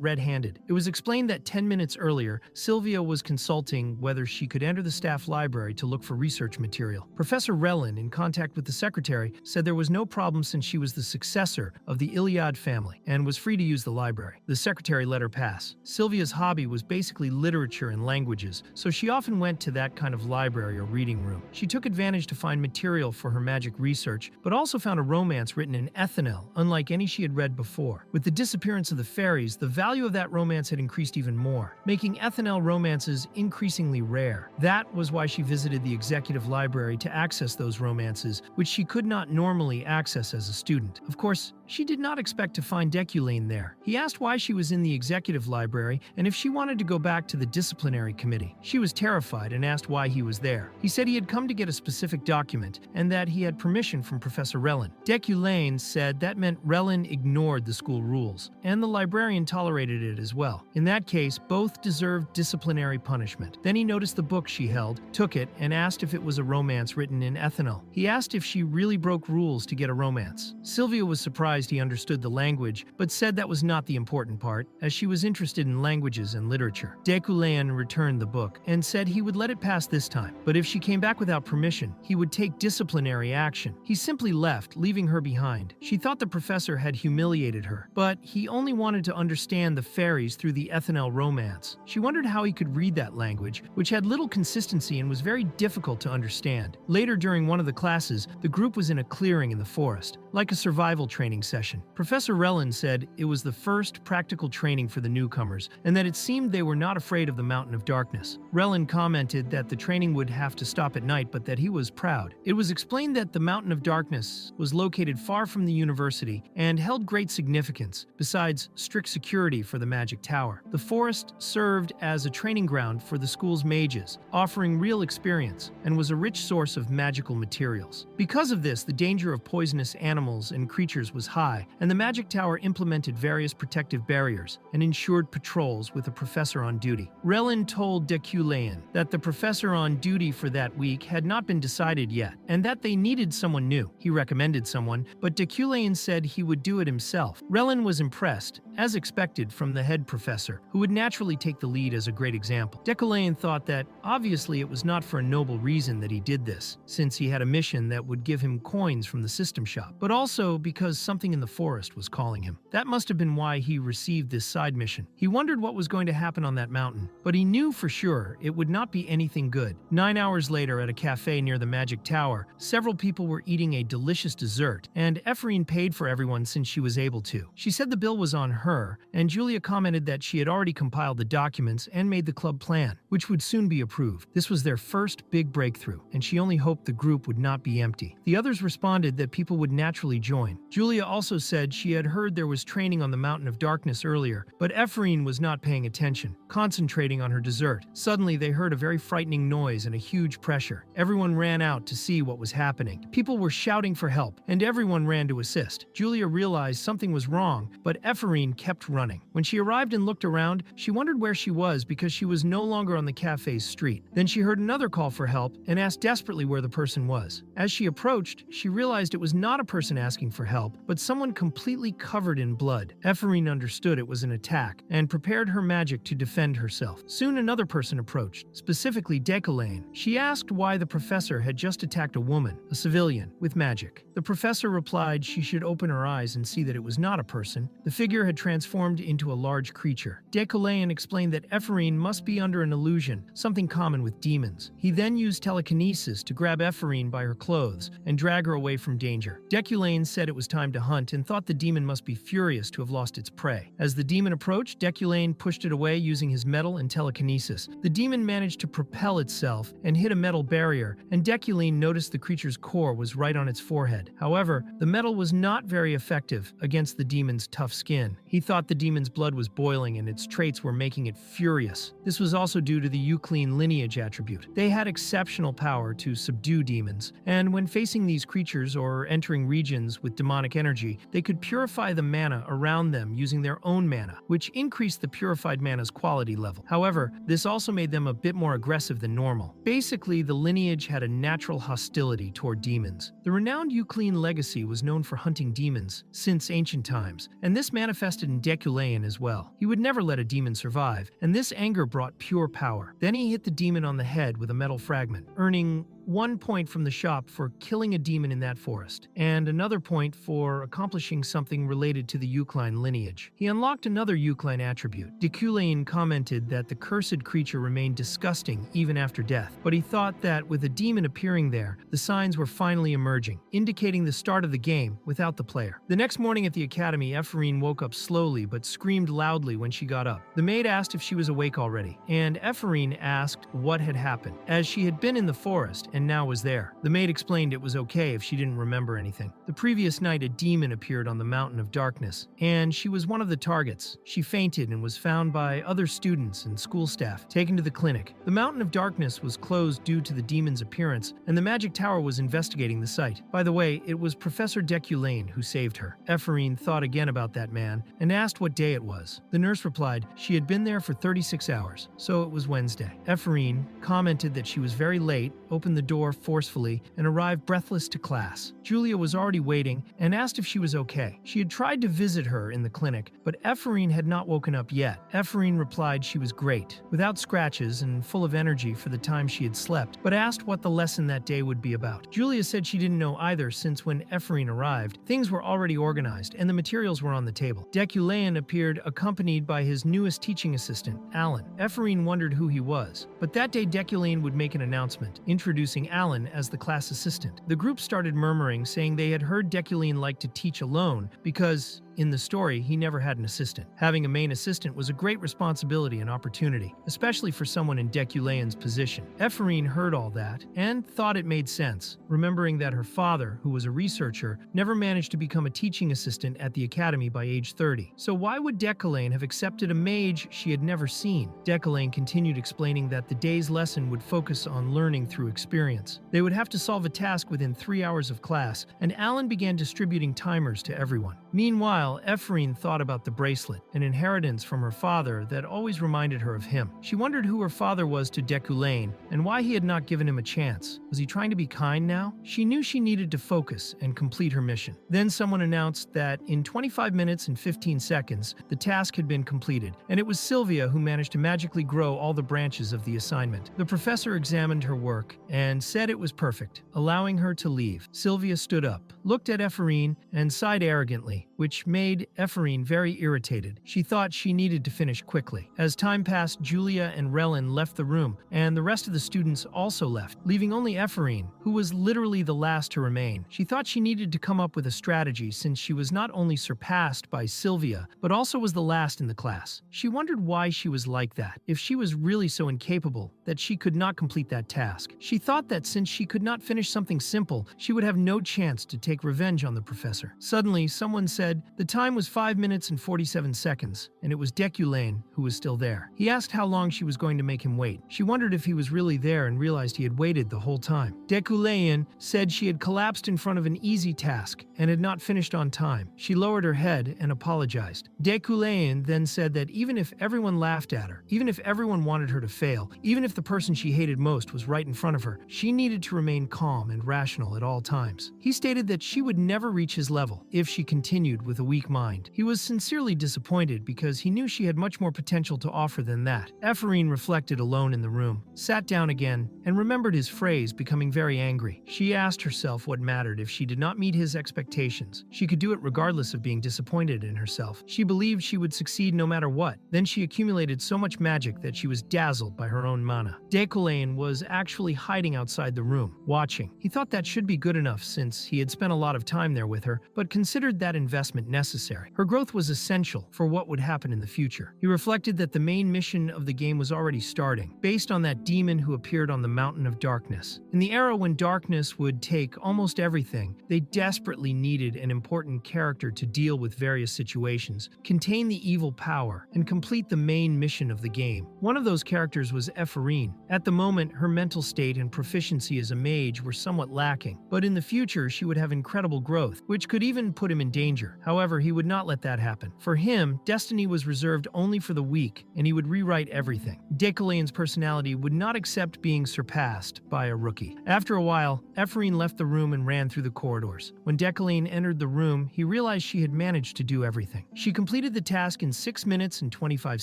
red-handed. It was explained that 10 minutes earlier, Sylvia was consulting whether she could enter the staff library to look for research material. Professor Relin, in contact with the secretary, said there was no problem since she was the successor of the Iliad family and was free to use the library. The secretary let her pass. Sylvia's hobby was basically literature and languages, so she often went to that kind of library or reading room. She took advantage to find material for her magic research, but also found a romance written in Ethanel, unlike any she had read before. With the disappearance of the fairies, the value of that romance had increased even more, making Ethanel romances increasingly rare. That was why she visited the executive library to access those romances, which she could not normally access as a student. Of course, she did not expect to find Deculain there. He asked why she was in the executive library and if she wanted to go back to the disciplinary committee. She was terrified and asked why he was there. He said he had come to get a specific document and that he had permission from Professor Relin. Deculain said that meant Relin ignored the school rules, and the librarian tolerated it as well. In that case, both deserved disciplinary punishment. Then he noticed the book she held, took it, and asked if it was a romance written in Ethanol. He asked if she really broke rules to get a romance. Sylvia was surprised he understood the language, but said that was not the important part, as she was interested in languages and literature. Deculain returned the book and said he would let it pass this time, but if she came back without permission, he would take disciplinary action. He simply left, leaving her behind. She thought the professor had humiliated her, but he only wanted to understand the fairies through the Ethanel romance. She wondered how he could read that language, which had little consistency and was very difficult to understand. Later, during one of the classes, the group was in a clearing in the forest, like a survival training session. Professor Relin said it was the first practical training for the newcomers, and that it seemed they were not afraid of the Mountain of Darkness. Relin commented that the training would have to stop at night, but that he was proud. It was explained that the Mountain of Darkness was located far from the university and held great significance, besides strict security for the magic tower. The forest served as a training ground for the school's mages, offering real experience, and was a rich source of magical materials. Because of this, the danger of poisonous animals and creatures was high, and the magic tower implemented various protective barriers and ensured patrols with a professor on duty. Relin told Deculain that the professor on duty for that week had not been decided yet, and that they needed someone new. He recommended someone, but Deculain said he would do it himself. Relin was impressed, as expected from the head professor, who would naturally take the lead as a great example. Deculain thought that obviously it was not for a noble reason that he did this, since he had a mission that would give him coins from the system shop, but also because something in the forest was calling him. That must have been why he received this side mission. He wondered what was going to happen on that mountain, but he knew for sure it would not be anything good. 9 hours later, at a cafe near the magic tower, several people were eating a delicious dessert, and Epherene paid for everyone since she was able to. She said the bill was on her, and Julia commented that she had already compiled the documents and made the club plan, which would soon be approved. This was their first big breakthrough, and she only hoped the group would not be empty. The others responded that people would naturally join. Julia also said she had heard there was training on the Mountain of Darkness earlier, but Epherene was not paying attention, concentrating on her dessert. Suddenly, they heard a very frightening noise and a huge pressure. Everyone ran out to see what was happening. People were shouting for help, and everyone ran to assist. Julia realized something was wrong, but Epherene kept running. When she arrived and looked around, she wondered where she was because she was no longer on the cafe's street. Then she heard another call for help and asked desperately where the person was. As she approached, she realized it was not a person asking for help, but someone completely covered in blood. Epherene understood it was an attack and prepared her magic to defend herself. Soon another person approached, specifically Deculain. She asked why the professor had just attacked a woman, a civilian, with magic. The professor replied she should open her eyes and see that it was not a person. The figure had transformed into a large creature. Deculain explained that Epherene must be under an illusion, something common with demons. He then used telekinesis to grab Epherene by her clothes and drag her away from danger. Deculain said it was time to hunt and thought the demon must be furious to have lost its prey. As the demon approached, Deculain pushed it away using his metal and telekinesis. The demon managed to propel itself and hit a metal barrier, and Deculain noticed the creature's core was right on its forehead. However, the metal was not very effective against the demon's tough skin. He thought the demon's blood was boiling and its traits were making it furious. This was also due to the Euclean lineage attribute. They had exceptional power to subdue demons, and when facing these creatures or entering regions regions with demonic energy, they could purify the mana around them using their own mana, which increased the purified mana's quality level. However, this also made them a bit more aggressive than normal. Basically, the lineage had a natural hostility toward demons. The renowned Euclean legacy was known for hunting demons since ancient times, and this manifested in Deculaean as well. He would never let a demon survive, and this anger brought pure power. Then he hit the demon on the head with a metal fragment, earning 1 point from the shop for killing a demon in that forest, and another point for accomplishing something related to the Euclean lineage. He unlocked another Euclean attribute. Deculaean commented that the cursed creature remained disgusting even after death, but he thought that with a demon appearing there, the signs were finally emerging, indicating the start of the game without the player. The next morning at the academy, Epherene woke up slowly but screamed loudly when she got up. The maid asked if she was awake already, and Epherene asked what had happened, as she had been in the forest and now was there. The maid explained it was okay if she didn't remember anything. The previous night, a demon appeared on the Mountain of Darkness, and she was one of the targets. She fainted and was found by other students and school staff, taken to the clinic. The Mountain of Darkness was closed due to the demon's appearance, and the Magic Tower was investigating the site. By the way, it was Professor Deculaean who saved her. Epherene thought again about that man and asked what day it was. The nurse replied she had been there for 36 hours, so it was Wednesday. Epherene commented that she was very late, opened the door forcefully, and arrived breathless to class. Julia was already waiting and asked if she was okay. She had tried to visit her in the clinic, but Epherene had not woken up yet. Epherene replied she was great, without scratches and full of energy for the time she had slept, but asked what the lesson that day would be about. Julia said she didn't know either, since when Epherene arrived, things were already organized and the materials were on the table. Deculaean appeared accompanied by his newest teaching assistant, Alan. Epherene wondered who he was, but that day Deculaean would make an announcement, introducing Alan as the class assistant. The group started murmuring, saying they had heard Deculaean like to teach alone because, in the story, he never had an assistant. Having a main assistant was a great responsibility and opportunity, especially for someone in Deculaean's position. Epherene heard all that and thought it made sense, remembering that her father, who was a researcher, never managed to become a teaching assistant at the academy by age 30. So why would Deculaean have accepted a mage she had never seen? Deculaean continued explaining that the day's lesson would focus on learning through experience. They would have to solve a task within 3 hours of class, and Alan began distributing timers to everyone. Meanwhile, Epherene thought about the bracelet, an inheritance from her father that always reminded her of him. She wondered who her father was to Deculaean and why he had not given him a chance. Was he trying to be kind now? She knew she needed to focus and complete her mission. Then someone announced that in 25 minutes and 15 seconds, the task had been completed, and it was Sylvia who managed to magically grow all the branches of the assignment. The professor examined her work and said it was perfect, allowing her to leave. Sylvia stood up, looked at Epherene, and sighed arrogantly, which made Epherene very irritated. She thought she needed to finish quickly. As time passed, Julia and Relin left the room, and the rest of the students also left, leaving only Epherene, who was literally the last to remain. She thought she needed to come up with a strategy since she was not only surpassed by Sylvia, but also was the last in the class. She wondered why she was like that, if she was really so incapable that she could not complete that task. She thought that since she could not finish something simple, she would have no chance to take revenge on the professor. Suddenly, someone said the time was 5 minutes and 47 seconds, and it was Deculaean who was still there. He asked how long she was going to make him wait. She wondered if he was really there and realized he had waited the whole time. Deculaean said she had collapsed in front of an easy task and had not finished on time. She lowered her head and apologized. Deculaean then said that even if everyone laughed at her, even if everyone wanted her to fail, even if the person she hated most was right in front of her, she needed to remain calm and rational at all times. He stated that she would never reach his level if she continued with a weak mind. He was sincerely disappointed because he knew she had much more potential to offer than that. Epherene reflected alone in the room, sat down again, and remembered his phrase, becoming very angry. She asked herself what mattered if she did not meet his expectations. She could do it regardless of being disappointed in herself. She believed she would succeed no matter what. Then she accumulated so much magic that she was dazzled by her own mana. Deculaean was actually hiding outside the room, watching. He thought that should be good enough since he had spent a lot of time there with her, but considered that investment necessary. Her growth was essential for what would happen in the future. He reflected that the main mission of the game was already starting, based on that demon who appeared on the Mountain of Darkness. In the era when darkness would take almost everything, they desperately needed an important character to deal with various situations, contain the evil power, and complete the main mission of the game. One of those characters was Epherene, Epherene. At the moment, her mental state and proficiency as a mage were somewhat lacking, but in the future she would have incredible growth, which could even put him in danger. However, he would not let that happen. For him, destiny was reserved only for the weak, and he would rewrite everything. Deculane's personality would not accept being surpassed by a rookie. After a while, Epherene left the room and ran through the corridors. When Deculaine entered the room, he realized she had managed to do everything. She completed the task in 6 minutes and 25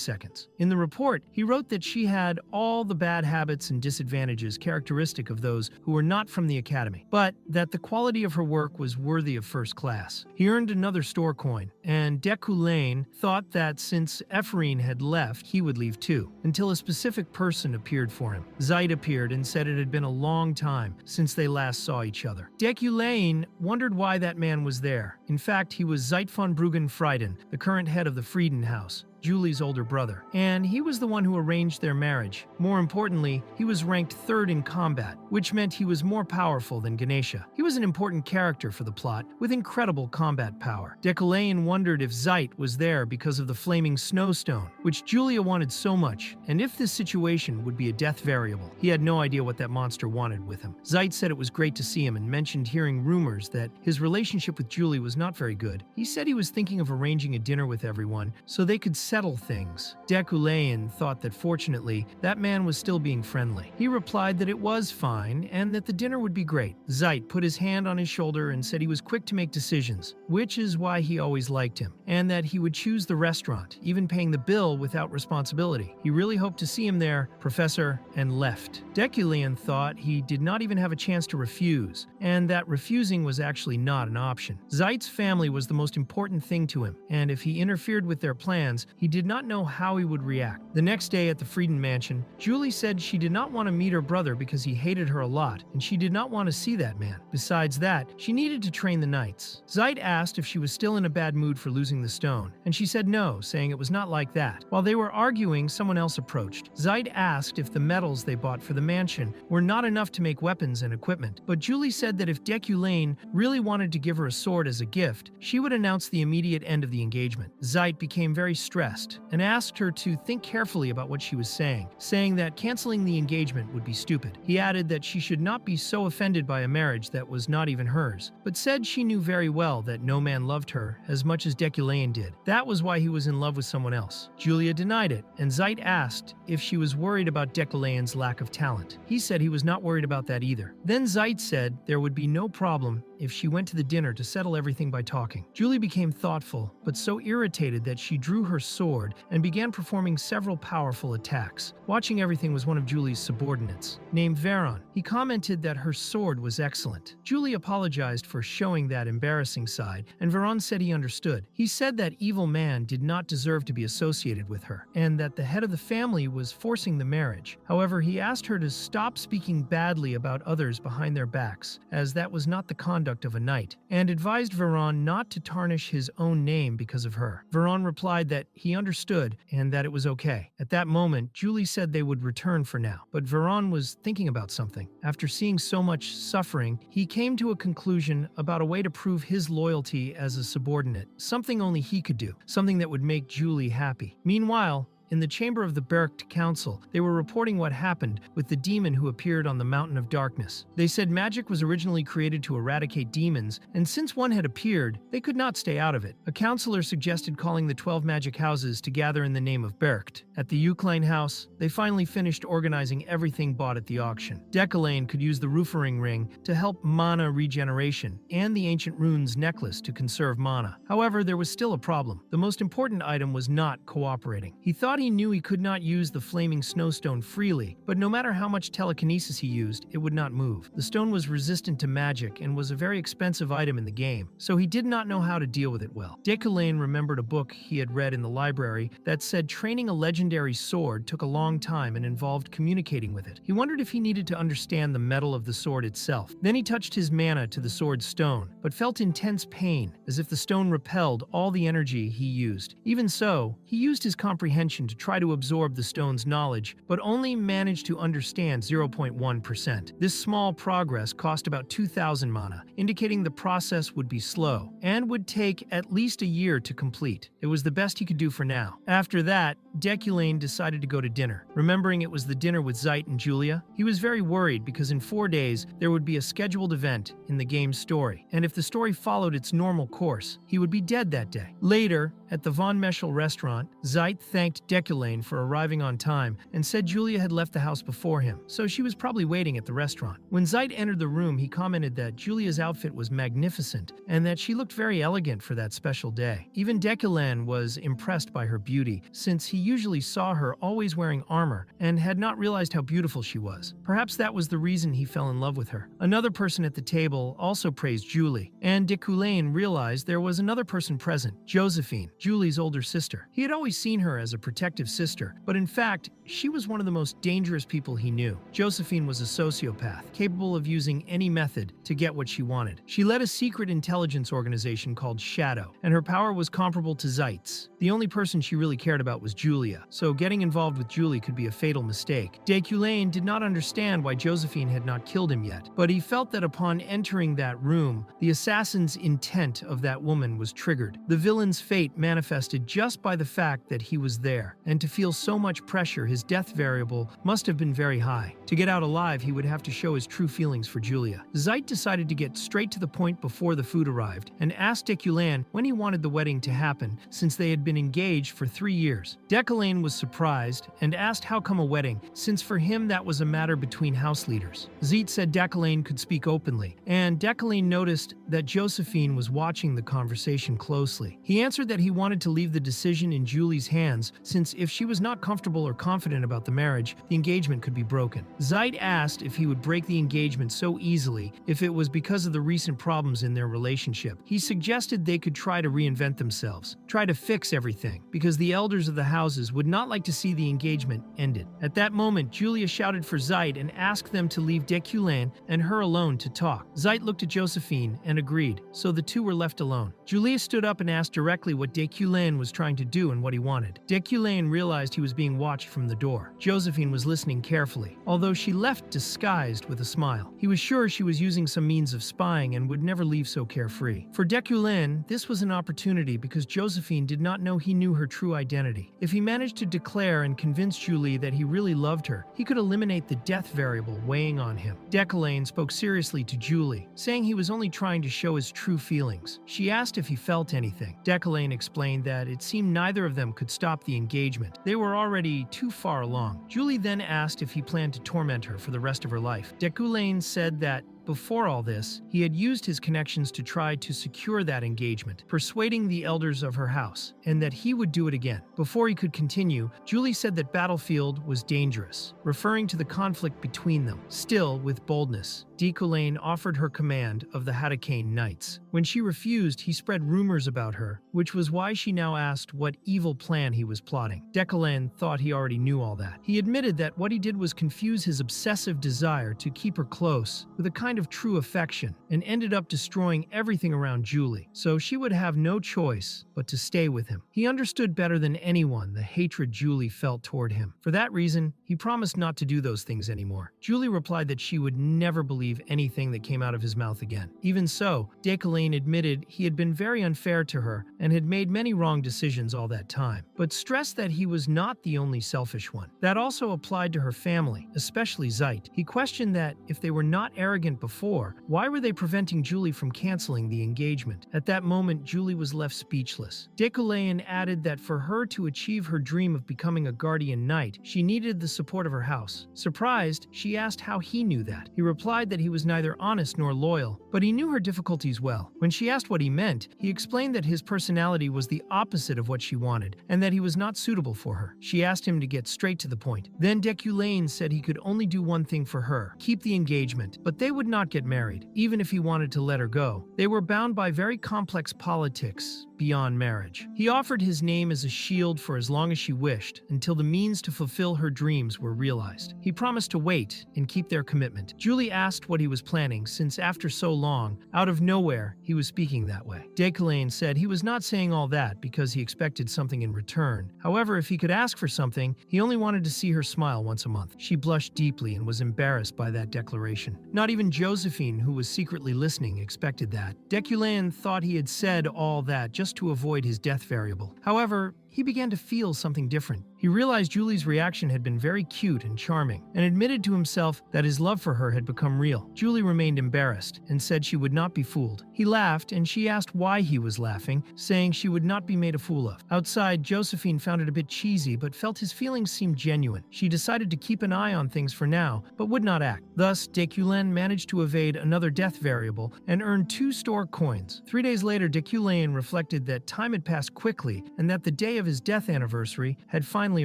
seconds. In the report, he wrote that she had all the bad habits and disadvantages characteristic of those who were not from the academy, but that the quality of her work was worthy of first class. He earned another store coin, and Deculaine thought that since Epherene had left, he would leave too, until a specific person appeared for him. Zeit appeared and said it had been a long time since they last saw each other. Deculaine wondered why that man was there. In fact, he was Zeit von Bruggen-Frieden, the current head of the Frieden house, Julie's older brother, and he was the one who arranged their marriage. More importantly, he was ranked third in combat, which meant he was more powerful than Ganesha. He was an important character for the plot, with incredible combat power. Deculaine wondered if Zeit was there because of the flaming snowstone, which Julia wanted so much, and if this situation would be a death variable. He had no idea what that monster wanted with him. Zeit said it was great to see him and mentioned hearing rumors that his relationship with Julie was not very good. He said he was thinking of arranging a dinner with everyone so they could settle things. Deculaine thought that fortunately, that man was still being friendly. He replied that it was fine and that the dinner would be great. Zeit put his hand on his shoulder and said he was quick to make decisions, which is why he always liked him, and that he would choose the restaurant, even paying the bill without responsibility. He really hoped to see him there, Professor, and left. Deculaine thought he did not even have a chance to refuse, and that refusing was actually not an option. Zeit's family was the most important thing to him, and if he interfered with their plans, he did not know how he would react. The next day at the Frieden mansion, Julie said she did not want to meet her brother because he hated her a lot, and she did not want to see that man. Besides that, she needed to train the knights. Zeit asked if she was still in a bad mood for losing the stone, and she said no, saying it was not like that. While they were arguing, someone else approached. Zeit asked if the metals they bought for the mansion were not enough to make weapons and equipment, but Julie said that if Deculaine really wanted to give her a sword as a gift, she would announce the immediate end of the engagement. Zeit became very stressed and asked her to think carefully about what she was saying that canceling the engagement would be stupid. He added that she should not be so offended by a marriage that was not even hers, but said she knew very well that no man loved her as much as Deculaine did. That was why he was in love with someone else. Julia denied it, and Zeit asked if she was worried about Deculaine's lack of talent. He said he was not worried about that either. Then Zeit said there would be no problem if she went to the dinner to settle everything by talking. Julie became thoughtful, but so irritated that she drew her sword and began performing several powerful attacks. Watching everything was one of Julie's subordinates, named Veyron. He commented that her sword was excellent. Julie apologized for showing that embarrassing side, and Veyron said he understood. He said that evil man did not deserve to be associated with her, and that the head of the family was forcing the marriage. However, he asked her to stop speaking badly about others behind their backs, as that was not the conduct of a knight, and advised Veyron not to tarnish his own name because of her. Veyron replied that he understood and that it was okay. At that moment, Julie said they would return for now, but Veyron was thinking about something. After seeing so much suffering, he came to a conclusion about a way to prove his loyalty as a subordinate, something only he could do, something that would make Julie happy. Meanwhile, in the chamber of the Bercht Council, they were reporting what happened with the demon who appeared on the Mountain of Darkness. They said magic was originally created to eradicate demons, and since one had appeared, they could not stay out of it. A counselor suggested calling the 12 magic houses to gather in the name of Bercht. At the Uklein house, they finally finished organizing everything bought at the auction. Deculaine could use the Roofering Ring to help mana regeneration, and the Ancient Runes necklace to conserve mana. However, there was still a problem. The most important item was not cooperating. He thought he knew he could not use the flaming snowstone freely, but no matter how much telekinesis he used, it would not move. The stone was resistant to magic and was a very expensive item in the game, so he did not know how to deal with it well. Deculaine remembered a book he had read in the library that said training a legendary sword took a long time and involved communicating with it. He wondered if he needed to understand the metal of the sword itself. Then he touched his mana to the sword's stone, but felt intense pain, as if the stone repelled all the energy he used. Even so, he used his comprehension concentration to try to absorb the stone's knowledge, but only managed to understand 0.1%. This small progress cost about 2,000 mana, indicating the process would be slow and would take at least a year to complete. It was the best he could do for now. After that, Deculane decided to go to dinner. Remembering it was the dinner with Zeit and Julia, he was very worried because in 4 days there would be a scheduled event in the game's story, and if the story followed its normal course, he would be dead that day. Later, at the Von Meschel restaurant, Zeit thanked Deculane for arriving on time and said Julia had left the house before him, so she was probably waiting at the restaurant. When Zeit entered the room, he commented that Julia's outfit was magnificent and that she looked very elegant for that special day. Even Deculane was impressed by her beauty, since he usually saw her always wearing armor and had not realized how beautiful she was. Perhaps that was the reason he fell in love with her. Another person at the table also praised Julie, and Deculane realized there was another person present, Josephine, Julie's older sister. He had always seen her as a protective sister, but in fact, she was one of the most dangerous people he knew. Josephine was a sociopath, capable of using any method to get what she wanted. She led a secret intelligence organization called Shadow, and her power was comparable to Zeit's. The only person she really cared about was Julia, so getting involved with Julie could be a fatal mistake. Deculane did not understand why Josephine had not killed him yet, but he felt that upon entering that room, the assassin's intent of that woman was triggered. The villain's fate manifested just by the fact that he was there, and to feel so much pressure, his death variable must have been very high. To get out alive, he would have to show his true feelings for Julia. Zeit decided to get straight to the point before the food arrived, and asked Deculane when he wanted the wedding to happen, since they had been engaged for 3 years. Deculane was surprised and asked how come a wedding, since for him that was a matter between house leaders. Zeit said Deculane could speak openly, and Deculane noticed that Josephine was watching the conversation closely. He answered that he wanted to leave the decision in Julie's hands, since if she was not comfortable or confident about the marriage, the engagement could be broken. Zeit asked if he would break the engagement so easily if it was because of the recent problems in their relationship. He suggested they could try to reinvent themselves, try to fix everything, because the elders of the houses would not like to see the engagement ended. At that moment, Julia shouted for Zeit and asked them to leave Deculane and her alone to talk. Zeit looked at Josephine and agreed, so the two were left alone. Julia stood up and asked directly what Deculane was trying to do and what he wanted. Deculane realized he was being watched from the door. Josephine was listening carefully, although she left disguised with a smile. He was sure she was using some means of spying and would never leave so carefree. For Deculane, this was an opportunity because Josephine did not know he knew her true identity. If he managed to declare and convince Julie that he really loved her, he could eliminate the death variable weighing on him. Deculane spoke seriously to Julie, saying he was only trying to show his true feelings. She asked if he felt anything. Deculane explained that it seemed neither of them could stop the engagement. They were already too far along. Julie then asked if he planned to torment her for the rest of her life. Deculane said that before all this, he had used his connections to try to secure that engagement, persuading the elders of her house, and that he would do it again. Before he could continue, Julie said that Battlefield was dangerous, referring to the conflict between them. Still, with boldness, Deculane offered her command of the Hadokane Knights. When she refused, he spread rumors about her, which was why she now asked what evil plan he was plotting. Deculane thought he already knew all that. He admitted that what he did was confuse his obsessive desire to keep her close with a kind of true affection, and ended up destroying everything around Julie, so she would have no choice but to stay with him. He understood better than anyone the hatred Julie felt toward him. For that reason, he promised not to do those things anymore. Julie replied that she would never believe anything that came out of his mouth again. Even so, Deculane admitted he had been very unfair to her and had made many wrong decisions all that time, but stressed that he was not the only selfish one. That also applied to her family, especially Zeit. He questioned that if they were not arrogant before, why were they preventing Julie from canceling the engagement? At that moment, Julie was left speechless. Deculane added that for her to achieve her dream of becoming a guardian knight, she needed the support of her house. Surprised, she asked how he knew that. He replied that he was neither honest nor loyal, but he knew her difficulties well. When she asked what he meant, he explained that his personality was the opposite of what she wanted, and that he was not suitable for her. She asked him to get straight to the point. Then Deculane said he could only do one thing for her, keep the engagement, but they would not get married, even if he wanted to let her go. They were bound by very complex politics beyond marriage. He offered his name as a shield for as long as she wished, until the means to fulfill her dreams were realized. He promised to wait and keep their commitment. Julie asked what he was planning, since after so long, out of nowhere, he was speaking that way. Deculain said he was not saying all that because he expected something in return. However, if he could ask for something, he only wanted to see her smile once a month. She blushed deeply and was embarrassed by that declaration. Not even Josephine, who was secretly listening, expected that. Deculain thought he had said all that just to avoid his death variable. However, he began to feel something different. He realized Julie's reaction had been very cute and charming, and admitted to himself that his love for her had become real. Julie remained embarrassed and said she would not be fooled. He laughed, and she asked why he was laughing, saying she would not be made a fool of. Outside, Josephine found it a bit cheesy, but felt his feelings seemed genuine. She decided to keep an eye on things for now, but would not act. Thus, Deculain managed to evade another death variable and earned 2 store coins. 3 days later, Deculain reflected that time had passed quickly and that the day of his death anniversary had finally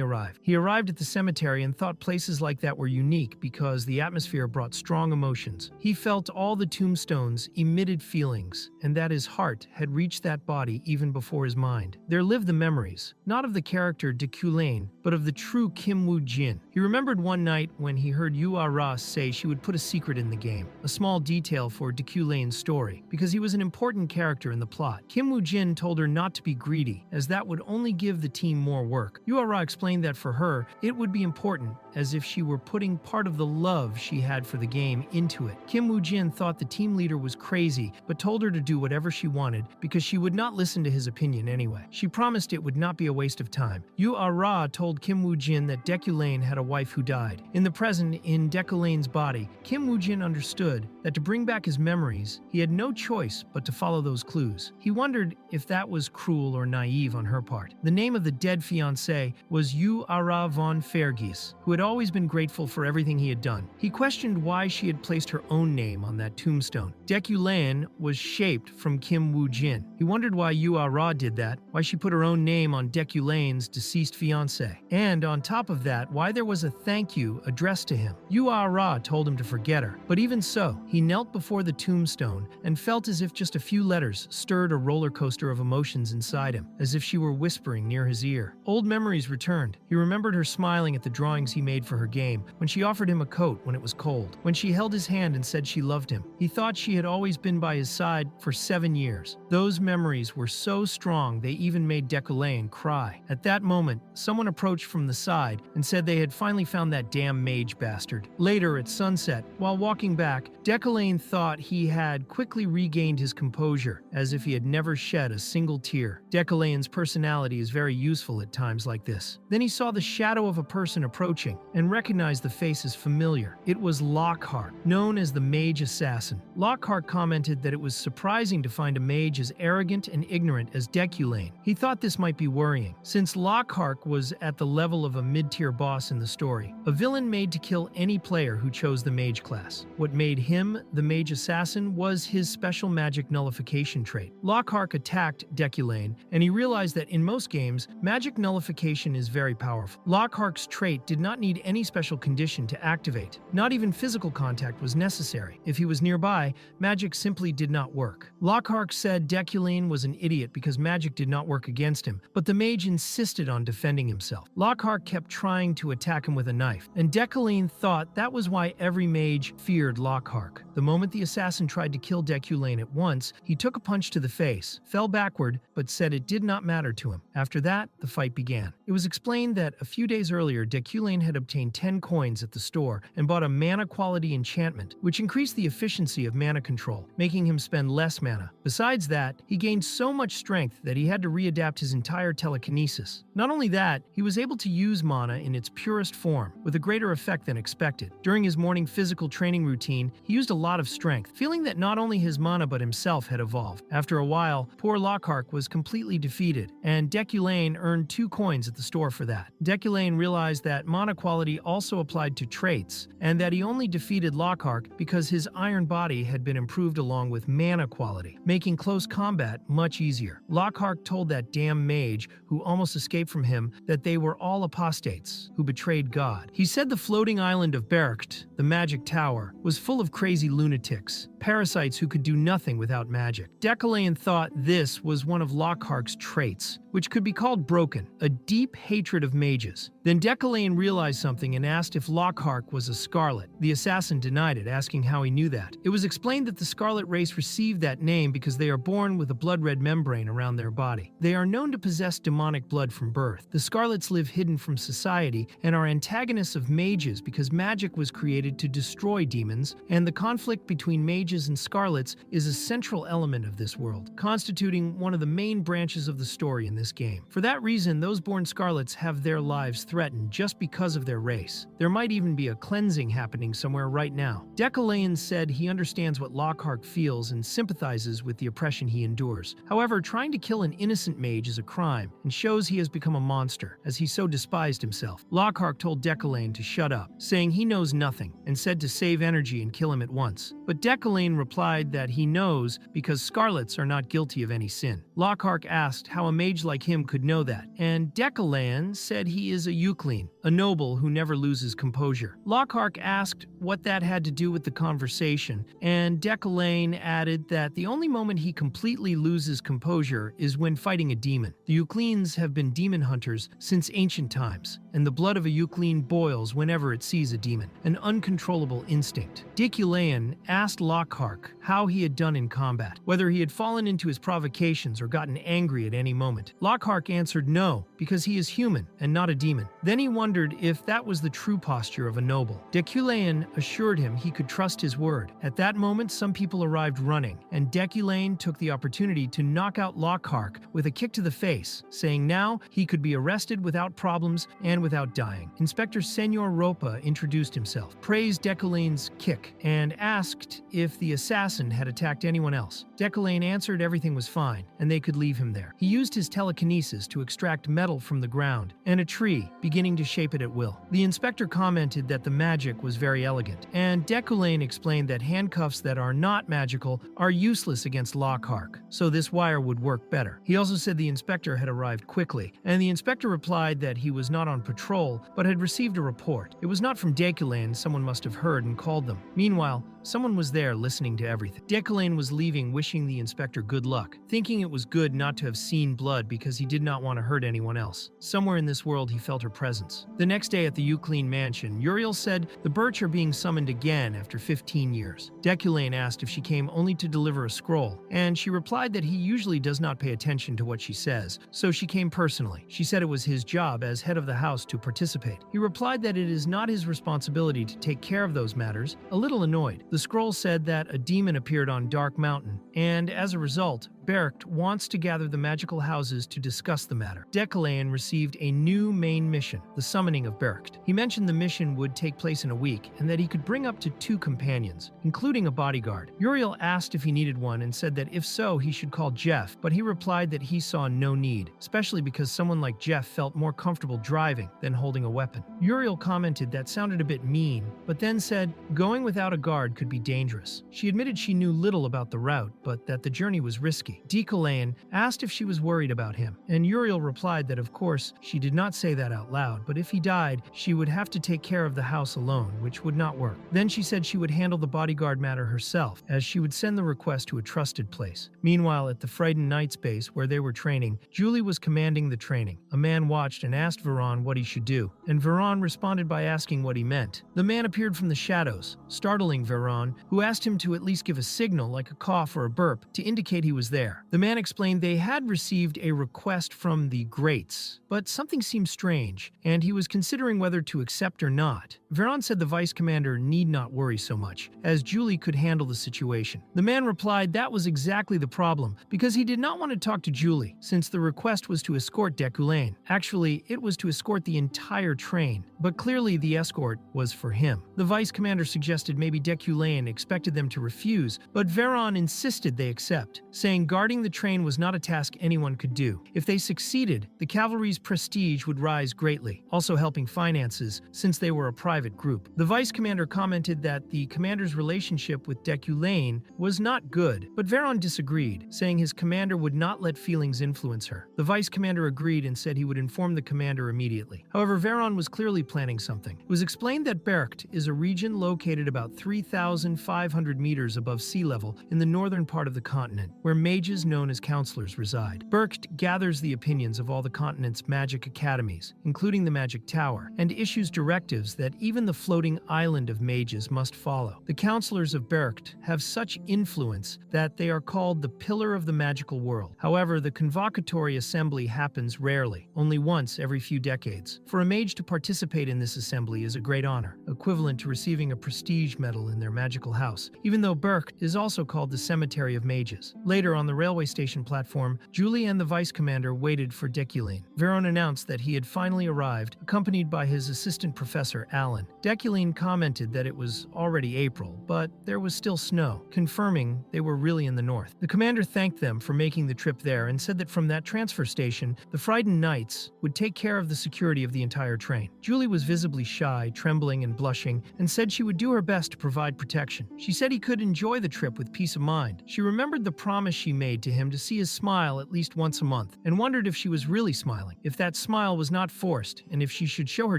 arrived. He arrived at the cemetery and thought places like that were unique because the atmosphere brought strong emotions. He felt all the tombstones emitted feelings, and that his heart had reached that body even before his mind. There lived the memories, not of the character Deculain, but of the true Kim Woo-jin. He remembered one night when he heard Yua-ra say she would put a secret in the game, a small detail for Deculain's story, because he was an important character in the plot. Kim Woo-jin told her not to be greedy, as that would only give the team more work. Yua-ra explained that for her, it would be important, as if she were putting part of the love she had for the game into it. Kim Woo-jin thought the team leader was crazy, but told her to do whatever she wanted because she would not listen to his opinion anyway. She promised it would not be a waste of time. Yua-ra told Kim Woo-jin that Deculain had a wife who died. In the present, in Deculain's body, Kim Woo-jin understood that to bring back his memories, he had no choice but to follow those clues. He wondered if that was cruel or naive on her part. The name of the dead fiancé was Yua-ra von Fergis, who had always been grateful for everything he had done. He questioned why she had placed her own name on that tombstone. Deculain was shaped from Kim Woo-jin. He wondered why Yua-ra did that, why she put her own name on Deculain's deceased fiancé. And on top of that, why there was a thank you addressed to him. Yua-ra told him to forget her. But even so, he knelt before the tombstone and felt as if just a few letters stirred a roller coaster of emotions inside him, as if she were whispering near his ear. Old memories returned. He remembered her smiling at the drawings he made for her game, when she offered him a coat when it was cold, when she held his hand and said she loved him. He thought she had always been by his side for 7 years. Those memories were so strong they even made Deculain cry. At that moment, someone approached from the side and said they had finally found that damn mage bastard. Later, at sunset, while walking back, Deculain thought he had quickly regained his composure, as if he had never shed a single tear. Deculain's personality is very useful at times like this. Then he saw the shadow of a person approaching and recognized the face as familiar. It was Lockhart, known as the mage assassin. Lockhart commented that it was surprising to find a mage as arrogant and ignorant as Deculain. He thought this might be worrying, since Lockhart was at the level of a mid-tier boss in the story, a villain made to kill any player who chose the mage class. What made him the mage assassin was his special magic nullification trait. Lockhart attacked Deculain, and he realized that in most games, magic nullification is very powerful. Lockhart's trait did not need any special condition to activate. Not even physical contact was necessary. If he was nearby, magic simply did not work. Lockhart said Deculain was an idiot because magic did not work against him, but the mage insisted on defending himself. Lockhart kept trying to attack him with a knife, and Deculain thought that was why every mage feared Lockhart. The moment the assassin tried to kill Deculain at once, he took a punch to the face, fell backward, but said it did not matter to him. After that, the fight began. It was explained that a few days earlier, Deculain had obtained 10 coins at the store and bought a mana quality enchantment, which increased the efficiency of mana control, making him spend less mana. Besides that, he gained so much strength that he had to readapt his entire telekinesis. Not only that, he was able to use mana in its purest form, with a greater effect than expected. During his morning physical training routine, he used a lot of strength, feeling that not only his mana but himself had evolved. After a while, poor Lockhart was completely defeated, and Deculain earned 2 coins at the store for that. Deculain realized that mana quality also applied to traits, and that he only defeated Lockhart because his iron body had been improved along with mana quality, making close combat much easier. Lockhart told that damn mage, who almost escaped from him, that they were all apostates who betrayed God. He said the floating island of Bercht, the magic tower, was full of crazy lunatics, parasites who could do nothing without magic. Decalain thought this was one of Lockhart's traits, which could be called broken, a deep hatred of mages. Then Decalain realized something and asked if Lockhart was a Scarlet. The assassin denied it, asking how he knew that. It was explained that the Scarlet race received that name because they are born with a blood-red membrane around their body. They are known to possess demonic blood from birth. The Scarlets live hidden from society and are antagonists of mages because magic was created to destroy demons, and the conflict between mages and Scarlets is a central element of this world, constituting one of the main branches of the story in this game. For that reason, those born Scarlets have their lives threatened just because of their race. There might even be a cleansing happening somewhere right now. Decalain said he understands what Lockhart feels and sympathizes with the oppression he endures. However, trying to kill an innocent mage is a crime and shows he has become a monster, as he so despised himself. Lockhart told Decalain to shut up, saying he knows nothing, and said to save energy and kill him at once. But Decalain replied that he knows because Scarlets are not guilty of any sin. Lockhart asked how a mage like him could know that, and Decalain said he is a Euclean, a noble who never loses composure. Lockhart asked what that had to do with the conversation, and Decalain added that the only moment he completely loses composure is when fighting a demon. The Eucleans have been demon hunters since ancient times, and the blood of a Euclean boils whenever it sees a demon, an uncontrollable instinct. Decalain asked Lockhart how he had done in combat, whether he had fallen into his provocations or gotten angry at any moment. Lockhart answered no, because he is human and not a demon. Then he wondered if that was the true posture of a noble. Deculain assured him he could trust his word. At that moment, some people arrived running, and Deculain took the opportunity to knock out Lockhart with a kick to the face, saying now he could be arrested without problems and without dying. Inspector Senor Ropa introduced himself, praised Deculain's kick, and asked if the assassin had attacked anyone else. Deculain answered everything was fine, and they could leave him there. He used his telekinesis to extract metal from the ground and a tree, beginning to shape it at will. The inspector commented that the magic was very elegant, and Deculain explained that handcuffs that are not magical are useless against Lockhart, so this wire would work better. He also said the inspector had arrived quickly, and the inspector replied that he was not on patrol, but had received a report. It was not from Deculain, someone must have heard and called them. Meanwhile, someone was there listening to everything. Deculain was leaving, wishing the inspector good luck, thinking it was good not to have seen blood because he did not want to hurt anyone else. Somewhere in this world he felt her presence. The next day at the Euclean mansion, Uriel said the Birch are being summoned again after 15 years. Deculain asked if she came only to deliver a scroll, and she replied that he usually does not pay attention to what she says, so she came personally. She said it was his job as head of the house to participate. He replied that it is not his responsibility to take care of those matters, a little annoyed. The scroll said that a demon appeared on Dark Mountain, and as a result, Bercht wants to gather the magical houses to discuss the matter. Decalain received a new main mission, the summoning of Bercht. He mentioned the mission would take place in a week, and that he could bring up to 2 companions, including a bodyguard. Uriel asked if he needed one and said that if so, he should call Jeff, but he replied that he saw no need, especially because someone like Jeff felt more comfortable driving than holding a weapon. Uriel commented that sounded a bit mean, but then said going without a guard could be dangerous. She admitted she knew little about the route, but that the journey was risky. Decalain asked if she was worried about him, and Uriel replied that of course she did not say that out loud, but if he died, she would have to take care of the house alone, which would not work. Then she said she would handle the bodyguard matter herself, as she would send the request to a trusted place. Meanwhile, at the Frightened Knights base where they were training, Julie was commanding the training. A man watched and asked Veyron what he should do, and Veyron responded by asking what he meant. The man appeared from the shadows, startling Veyron, who asked him to at least give a signal like a cough or a burp to indicate he was there. The man explained they had received a request from the Greats, but something seemed strange, and he was considering whether to accept or not. Veyron said the vice commander need not worry so much, as Julie could handle the situation. The man replied that was exactly the problem, because he did not want to talk to Julie, since the request was to escort Deculain. Actually, it was to escort the entire train, but clearly the escort was for him. The vice commander suggested maybe Deculain expected them to refuse, but Veyron insisted they accept, saying guarding the train was not a task anyone could do. If they succeeded, the cavalry's prestige would rise greatly, also helping finances since they were a private group. The vice commander commented that the commander's relationship with Deculain was not good, but Veyron disagreed, saying his commander would not let feelings influence her. The vice commander agreed and said he would inform the commander immediately. However, Veyron was clearly planning something. It was explained that Bercht is a region located about 3,000 1,500 meters above sea level in the northern part of the continent, where mages known as counselors reside. Bercht gathers the opinions of all the continent's magic academies, including the Magic Tower, and issues directives that even the floating island of mages must follow. The counselors of Bercht have such influence that they are called the pillar of the magical world. However, the convocatory assembly happens rarely, only once every few decades. For a mage to participate in this assembly is a great honor, equivalent to receiving a prestige medal in their magical house, even though Bercht is also called the Cemetery of Mages. Later, on the railway station platform, Julie and the vice commander waited for Deculane. Veyron announced that he had finally arrived, accompanied by his assistant professor, Alan. Deculane commented that it was already April, but there was still snow, confirming they were really in the north. The commander thanked them for making the trip there and said that from that transfer station, the frightened knights would take care of the security of the entire train. Julie was visibly shy, trembling and blushing, and said she would do her best to provide protection. She said he could enjoy the trip with peace of mind. She remembered the promise she made to him to see his smile at least once a month, and wondered if she was really smiling, if that smile was not forced, and if she should show her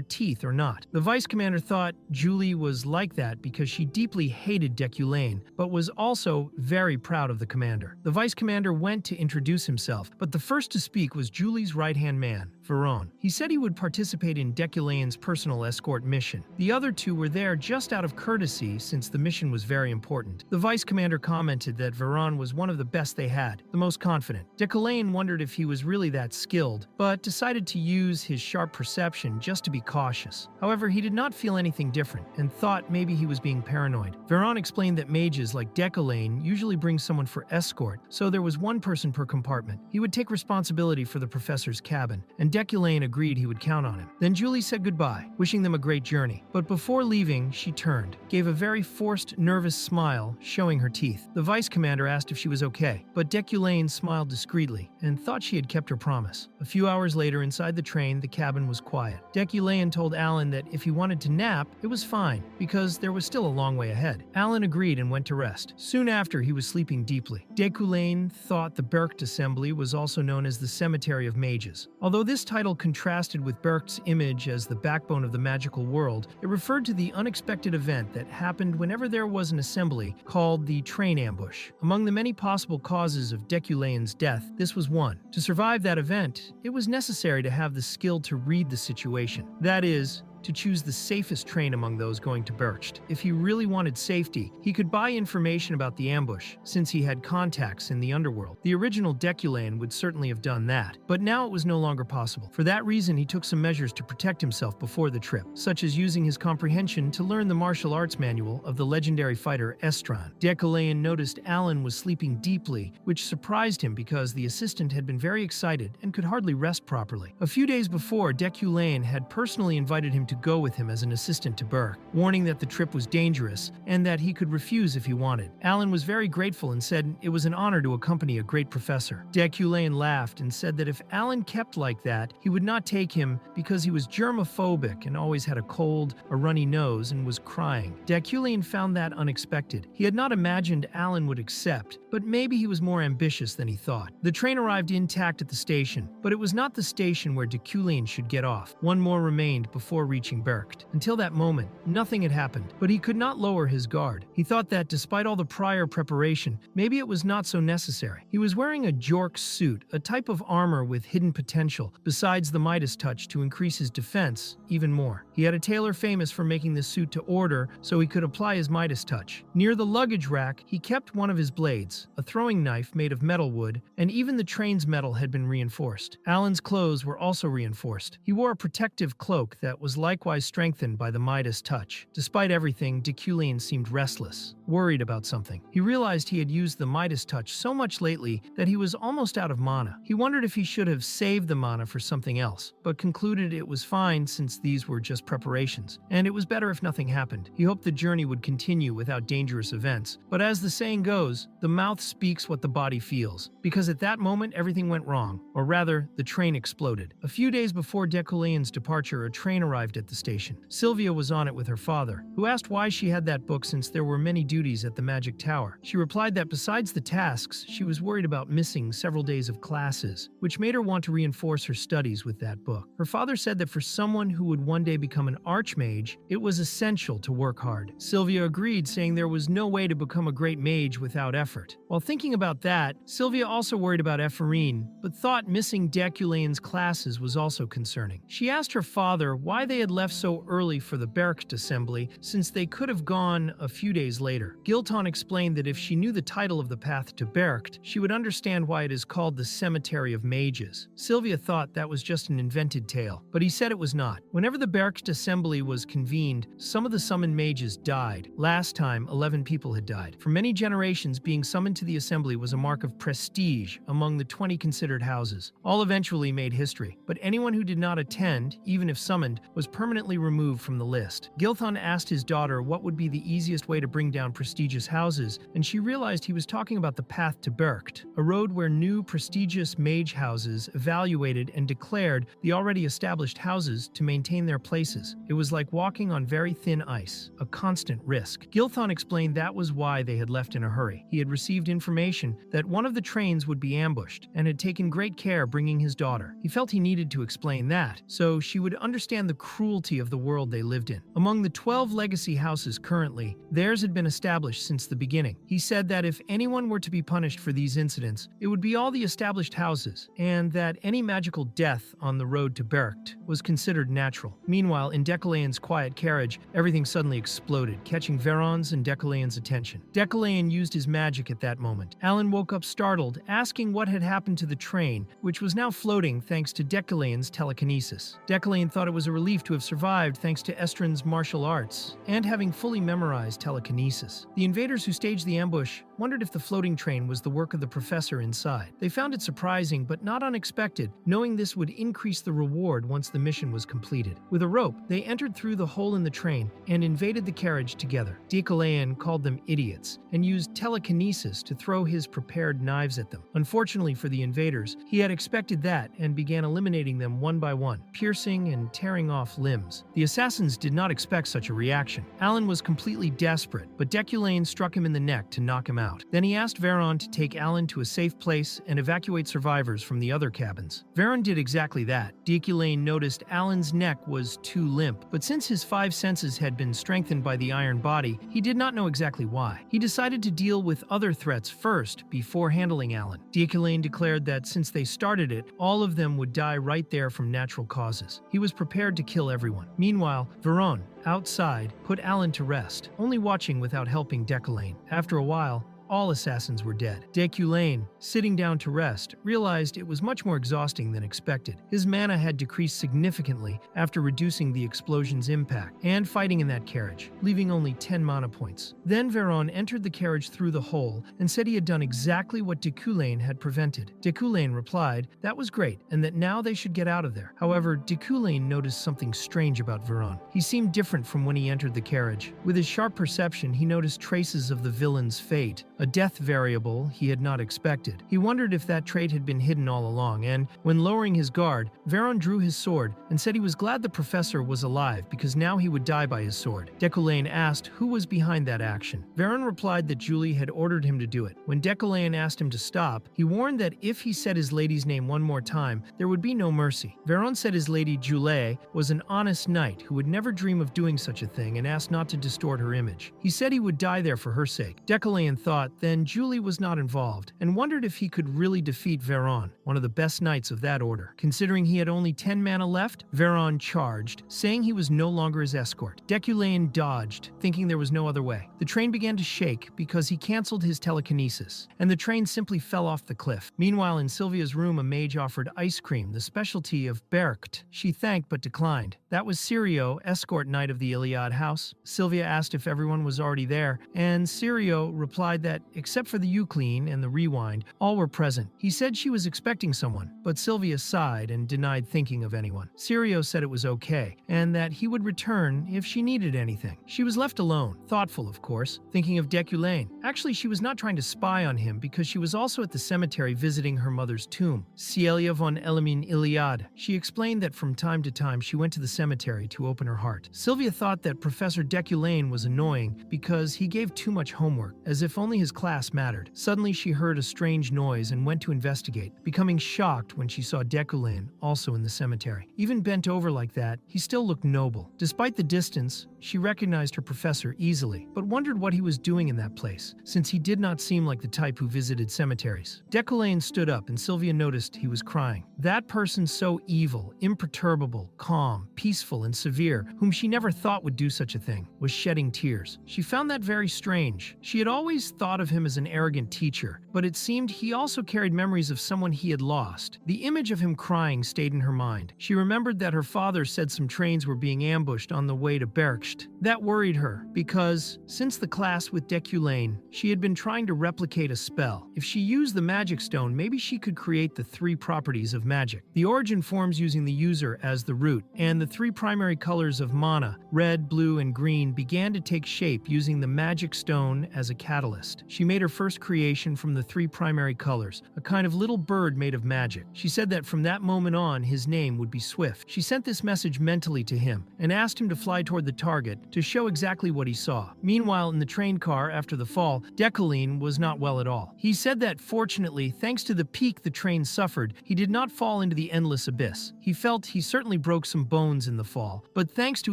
teeth or not. The vice commander thought Julie was like that because she deeply hated Deculane, but was also very proud of the commander. The vice commander went to introduce himself, but the first to speak was Julie's right-hand man, Veyron. He said he would participate in Deculane's personal escort mission. The other two were there just out of courtesy since the mission was very important. The vice commander commented that Veyron was one of the best they had, the most confident. Deculane wondered if he was really that skilled, but decided to use his sharp perception just to be cautious. However, he did not feel anything different and thought maybe he was being paranoid. Veyron explained that mages like Deculane usually bring someone for escort, so there was one person per compartment. He would take responsibility for the professor's cabin, and Deculane agreed he would count on him. Then Julie said goodbye, wishing them a great journey. But before leaving, she turned, gave a very forced, nervous smile, showing her teeth. The vice commander asked if she was okay, but Deculane smiled discreetly and thought she had kept her promise. A few hours later, inside the train, the cabin was quiet. Deculane told Alan that if he wanted to nap, it was fine, because there was still a long way ahead. Alan agreed and went to rest. Soon after, he was sleeping deeply. Deculane thought the Bercht Assembly was also known as the Cemetery of Mages. Although this title contrasted with Bercht's image as the backbone of the magical world, it referred to the unexpected event that happened whenever there was an assembly called the train ambush. Among the many possible causes of Deculane's death, this was one. To survive that event, it was necessary to have the skill to read the situation. That is, to choose the safest train among those going to Bercht. If he really wanted safety, he could buy information about the ambush, since he had contacts in the underworld. The original Deculane would certainly have done that, but now it was no longer possible. For that reason, he took some measures to protect himself before the trip, such as using his comprehension to learn the martial arts manual of the legendary fighter Estran. Deculane noticed Alan was sleeping deeply, which surprised him because the assistant had been very excited and could hardly rest properly. A few days before, Deculane had personally invited him to go with him as an assistant to Bercht, warning that the trip was dangerous and that he could refuse if he wanted. Alan was very grateful and said it was an honor to accompany a great professor. Deculane laughed and said that if Alan kept like that, he would not take him because he was germophobic and always had a cold, a runny nose, and was crying. Deculane found that unexpected. He had not imagined Alan would accept, but maybe he was more ambitious than he thought. The train arrived intact at the station, but it was not the station where Deculane should get off. One more remained before reaching Bercht. Until that moment, nothing had happened, but he could not lower his guard. He thought that, despite all the prior preparation, maybe it was not so necessary. He was wearing a Jork suit, a type of armor with hidden potential, besides the Midas touch to increase his defense even more. He had a tailor famous for making the suit to order so he could apply his Midas touch. Near the luggage rack, he kept one of his blades, a throwing knife made of metal wood, and even the train's metal had been reinforced. Alan's clothes were also reinforced. He wore a protective cloak that was likewise strengthened by the Midas touch. Despite everything, Deculane seemed restless, worried about something. He realized he had used the Midas touch so much lately that he was almost out of mana. He wondered if he should have saved the mana for something else, but concluded it was fine since these were just preparations, and it was better if nothing happened. He hoped the journey would continue without dangerous events, but as the saying goes, the mouth speaks what the body feels, because at that moment everything went wrong, or rather, the train exploded. A few days before Deculane's departure, a train arrived at the station. Sylvia was on it with her father, who asked why she had that book since there were many duties at the Magic Tower. She replied that besides the tasks, she was worried about missing several days of classes, which made her want to reinforce her studies with that book. Her father said that for someone who would one day become become an archmage, it was essential to work hard. Sylvia agreed, saying there was no way to become a great mage without effort. While thinking about that, Sylvia also worried about Epherene, but thought missing Deculane's classes was also concerning. She asked her father why they had left so early for the Bercht assembly, since they could have gone a few days later. Gilton explained that if she knew the title of the path to Bercht, she would understand why it is called the Cemetery of Mages. Sylvia thought that was just an invented tale, but he said it was not. Whenever the Bercht assembly was convened, some of the summoned mages died. Last time, 11 people had died. For many generations, being summoned to the assembly was a mark of prestige among the 20 considered houses. All eventually made history, but anyone who did not attend, even if summoned, was permanently removed from the list. Gilthon asked his daughter what would be the easiest way to bring down prestigious houses, and she realized he was talking about the path to Bercht, a road where new prestigious mage houses evaluated and declared the already established houses to maintain their places. It was like walking on very thin ice, a constant risk. Gilthon explained that was why they had left in a hurry. He had received information that one of the trains would be ambushed, and had taken great care bringing his daughter. He felt he needed to explain that, so she would understand the cruelty of the world they lived in. Among the 12 legacy houses currently, theirs had been established since the beginning. He said that if anyone were to be punished for these incidents, it would be all the established houses, and that any magical death on the road to Bercht was considered natural. Meanwhile, in Deculane's quiet carriage, everything suddenly exploded, catching Veyron's and Deculane's attention. Deculaine used his magic at that moment. Alan woke up startled, asking what had happened to the train, which was now floating thanks to Deculane's telekinesis. Deculaine thought it was a relief to have survived thanks to Estrin's martial arts, and having fully memorized telekinesis. The invaders who staged the ambush wondered if the floating train was the work of the professor inside. They found it surprising but not unexpected, knowing this would increase the reward once the mission was completed. With a rope, they entered through the hole in the train and invaded the carriage together. Deculaine called them idiots and used telekinesis to throw his prepared knives at them. Unfortunately for the invaders, he had expected that and began eliminating them one by one, piercing and tearing off limbs. The assassins did not expect such a reaction. Alan was completely desperate, but Deculaine struck him in the neck to knock him out. Then he asked Veyron to take Alan to a safe place and evacuate survivors from the other cabins. Veyron did exactly that. Deculaine noticed Alan's neck was too limp, but since his 5 senses had been strengthened by the iron body, he did not know exactly why. He decided to deal with other threats first before handling Alan. Deculaine declared that since they started it, all of them would die right there from natural causes. He was prepared to kill everyone. Meanwhile, Veyron, outside, put Alan to rest, only watching without helping Deculaine. After a while, all assassins were dead. Deculaine, sitting down to rest, realized it was much more exhausting than expected. His mana had decreased significantly after reducing the explosion's impact and fighting in that carriage, leaving only 10 mana points. Then Veyron entered the carriage through the hole and said he had done exactly what Deculaine had prevented. Deculaine replied that was great and that now they should get out of there. However, Deculaine noticed something strange about Veyron. He seemed different from when he entered the carriage. With his sharp perception, he noticed traces of the villain's fate, a death variable he had not expected. He wondered if that trait had been hidden all along, and when lowering his guard, Veyron drew his sword and said he was glad the professor was alive because now he would die by his sword. Deculaine asked who was behind that action. Veyron replied that Julie had ordered him to do it. When Deculaine asked him to stop, he warned that if he said his lady's name one more time, there would be no mercy. Veyron said his lady Julie was an honest knight who would never dream of doing such a thing and asked not to distort her image. He said he would die there for her sake. Deculaine thought then Julie was not involved and wondered if he could really defeat Veyron, one of the best knights of that order. Considering he had only 10 mana left, Veyron charged, saying he was no longer his escort. Deculaine dodged, thinking there was no other way. The train began to shake because he cancelled his telekinesis, and the train simply fell off the cliff. Meanwhile, in Sylvia's room, a mage offered ice cream, the specialty of Bercht. She thanked but declined. That was Sirio, escort knight of the Iliad house. Sylvia asked if everyone was already there, and Sirio replied that, except for the Euclean and the Rewind, all were present. He said she was expecting someone, but Sylvia sighed and denied thinking of anyone. Sirio said it was okay, and that he would return if she needed anything. She was left alone, thoughtful of course, thinking of Deculaine. Actually, she was not trying to spy on him because she was also at the cemetery visiting her mother's tomb, Cielia von Elimin Iliad. She explained that from time to time she went to the cemetery to open her heart. Sylvia thought that Professor Deculaine was annoying because he gave too much homework, as if only his class mattered. Suddenly she heard a strange noise and went to investigate, becoming shocked when she saw Decoulain also in the cemetery. Even bent over like that, he still looked noble. Despite the distance, she recognized her professor easily, but wondered what he was doing in that place, since he did not seem like the type who visited cemeteries. Decoulain stood up and Sylvia noticed he was crying. That person so evil, imperturbable, calm, peaceful, and severe, whom she never thought would do such a thing, was shedding tears. She found that very strange. She had always thought of him as an arrogant teacher, but it seemed he also carried memories of someone he had lost. The image of him crying stayed in her mind. She remembered that her father said some trains were being ambushed on the way to Bercht. That worried her, because, since the class with Decoulain, she had been trying to replicate a spell. If she used the magic stone, maybe she could create the 3 properties of magic. The origin forms using the user as the root, and the 3 primary colors of mana, red, blue, and green, began to take shape using the magic stone as a catalyst. She made her first creation from the 3 primary colors, a kind of little bird made of magic. She said that from that moment on, his name would be Swift. She sent this message mentally to him, and asked him to fly toward the target to show exactly what he saw. Meanwhile, in the train car after the fall, Decoulain was not well at all. He said that fortunately, thanks to the peak the train suffered, he did not fall into the endless abyss. He felt he certainly broke some bones in the fall, but thanks to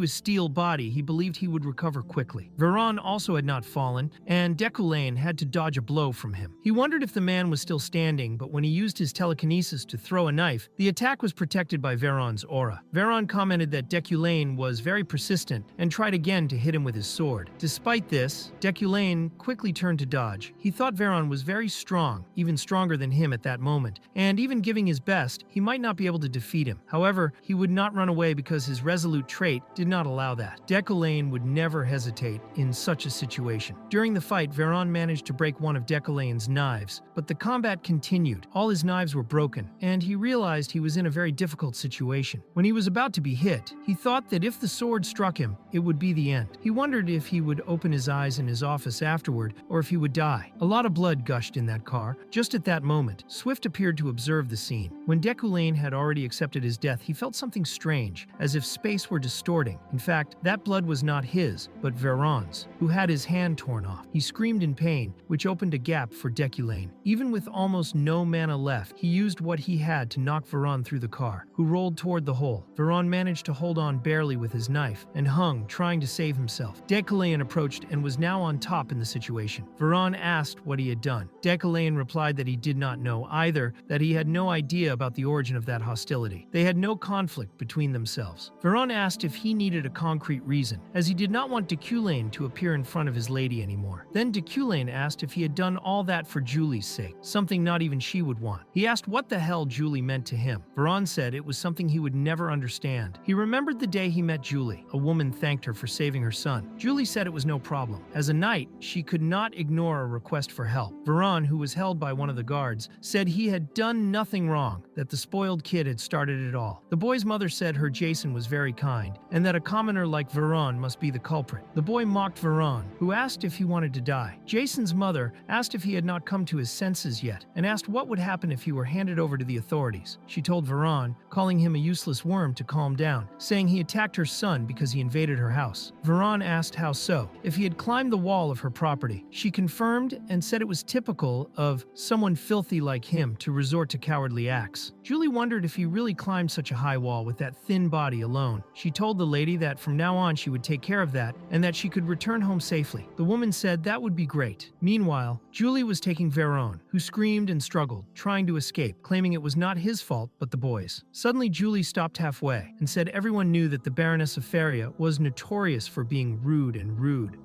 his steel body, he believed he would recover quickly. Veyron also had not fallen, and Decoulain had to dodge a blow from him. He wondered if the man was still standing, but when he used his telekinesis to throw a knife, the attack was protected by Veyron's aura. Veyron commented that Decoulain was very persistent and tried again to hit him with his sword. Despite this, Decoulain quickly turned to dodge. He thought Veyron was very strong, even stronger than him at that moment, and even giving his best, he might not be able to defeat him. However, he would not run away because his resolute trait did not allow that. Decoulain would never hesitate in such a situation. During the fight, Veyron managed to break one of Decoulain's knives, but the combat continued. All his knives were broken, and he realized he was in a very difficult situation. When he was about to be hit, he thought that if the sword struck him, it would be the end. He wondered if he would open his eyes in his office afterward, or if he would die. A lot of blood gushed in that car. Just at that moment, Swift appeared to observe the scene. When Decoulain had already accepted his death, he felt something strange, as if space were distorting. In fact, that blood was not his, but Veyron's, who had his hand torn off. He screamed in pain, which opened a gap for Decoulain. Even with almost no mana left, he used what he had to knock Veyron through the car, who rolled toward the hole. Veyron managed to hold on barely with his knife, and hung, trying to save himself. Decoulain approached and was now on top in the situation. Veyron asked what he had done. Decoulain replied that he did not know either, that he had no idea about the origin of that hostility. They had no conflict between themselves. Veyron asked if he needed a concrete reason, as he did not want Decoulain to appear in front of his lady anymore. Then Decoulain asked if he had done all that for Julie's sake, something not even she would want. He asked what the hell Julie meant to him. Veyron said it was something he would never understand. He remembered the day he met Julie. A woman thanked her for saving her son. Julie said it was no problem. As a knight, she could not ignore a request for help. Veyron, who was held by one of the guards, said he had done nothing wrong, that the spoiled kid had started it all. The boy's mother said her Jason was very kind, and that a commoner like Veyron must be the culprit. The boy mocked Veyron, who asked if he wanted to die. Jason's mother asked if he had not come to his senses yet, and asked what would happen if he were handed over to the authorities. She told Veyron, calling him a useless worm, to calm down, saying he attacked her son because he invaded her house. Veyron asked how so, if he had climbed the wall of her property. She confirmed and said it was typical of someone filthy like him to resort to cowardly acts. Julie wondered if he really climbed such a high wall with that thin body alone. She told the lady that from now on she would take care of that, and that she could return home safely. The woman said that would be great. Meanwhile, Julie was taking Veyron, who screamed and struggled, trying to escape, claiming it was not his fault but the boy's. Suddenly Julie stopped halfway, and said everyone knew that the Baroness of Feria was notorious for being rude,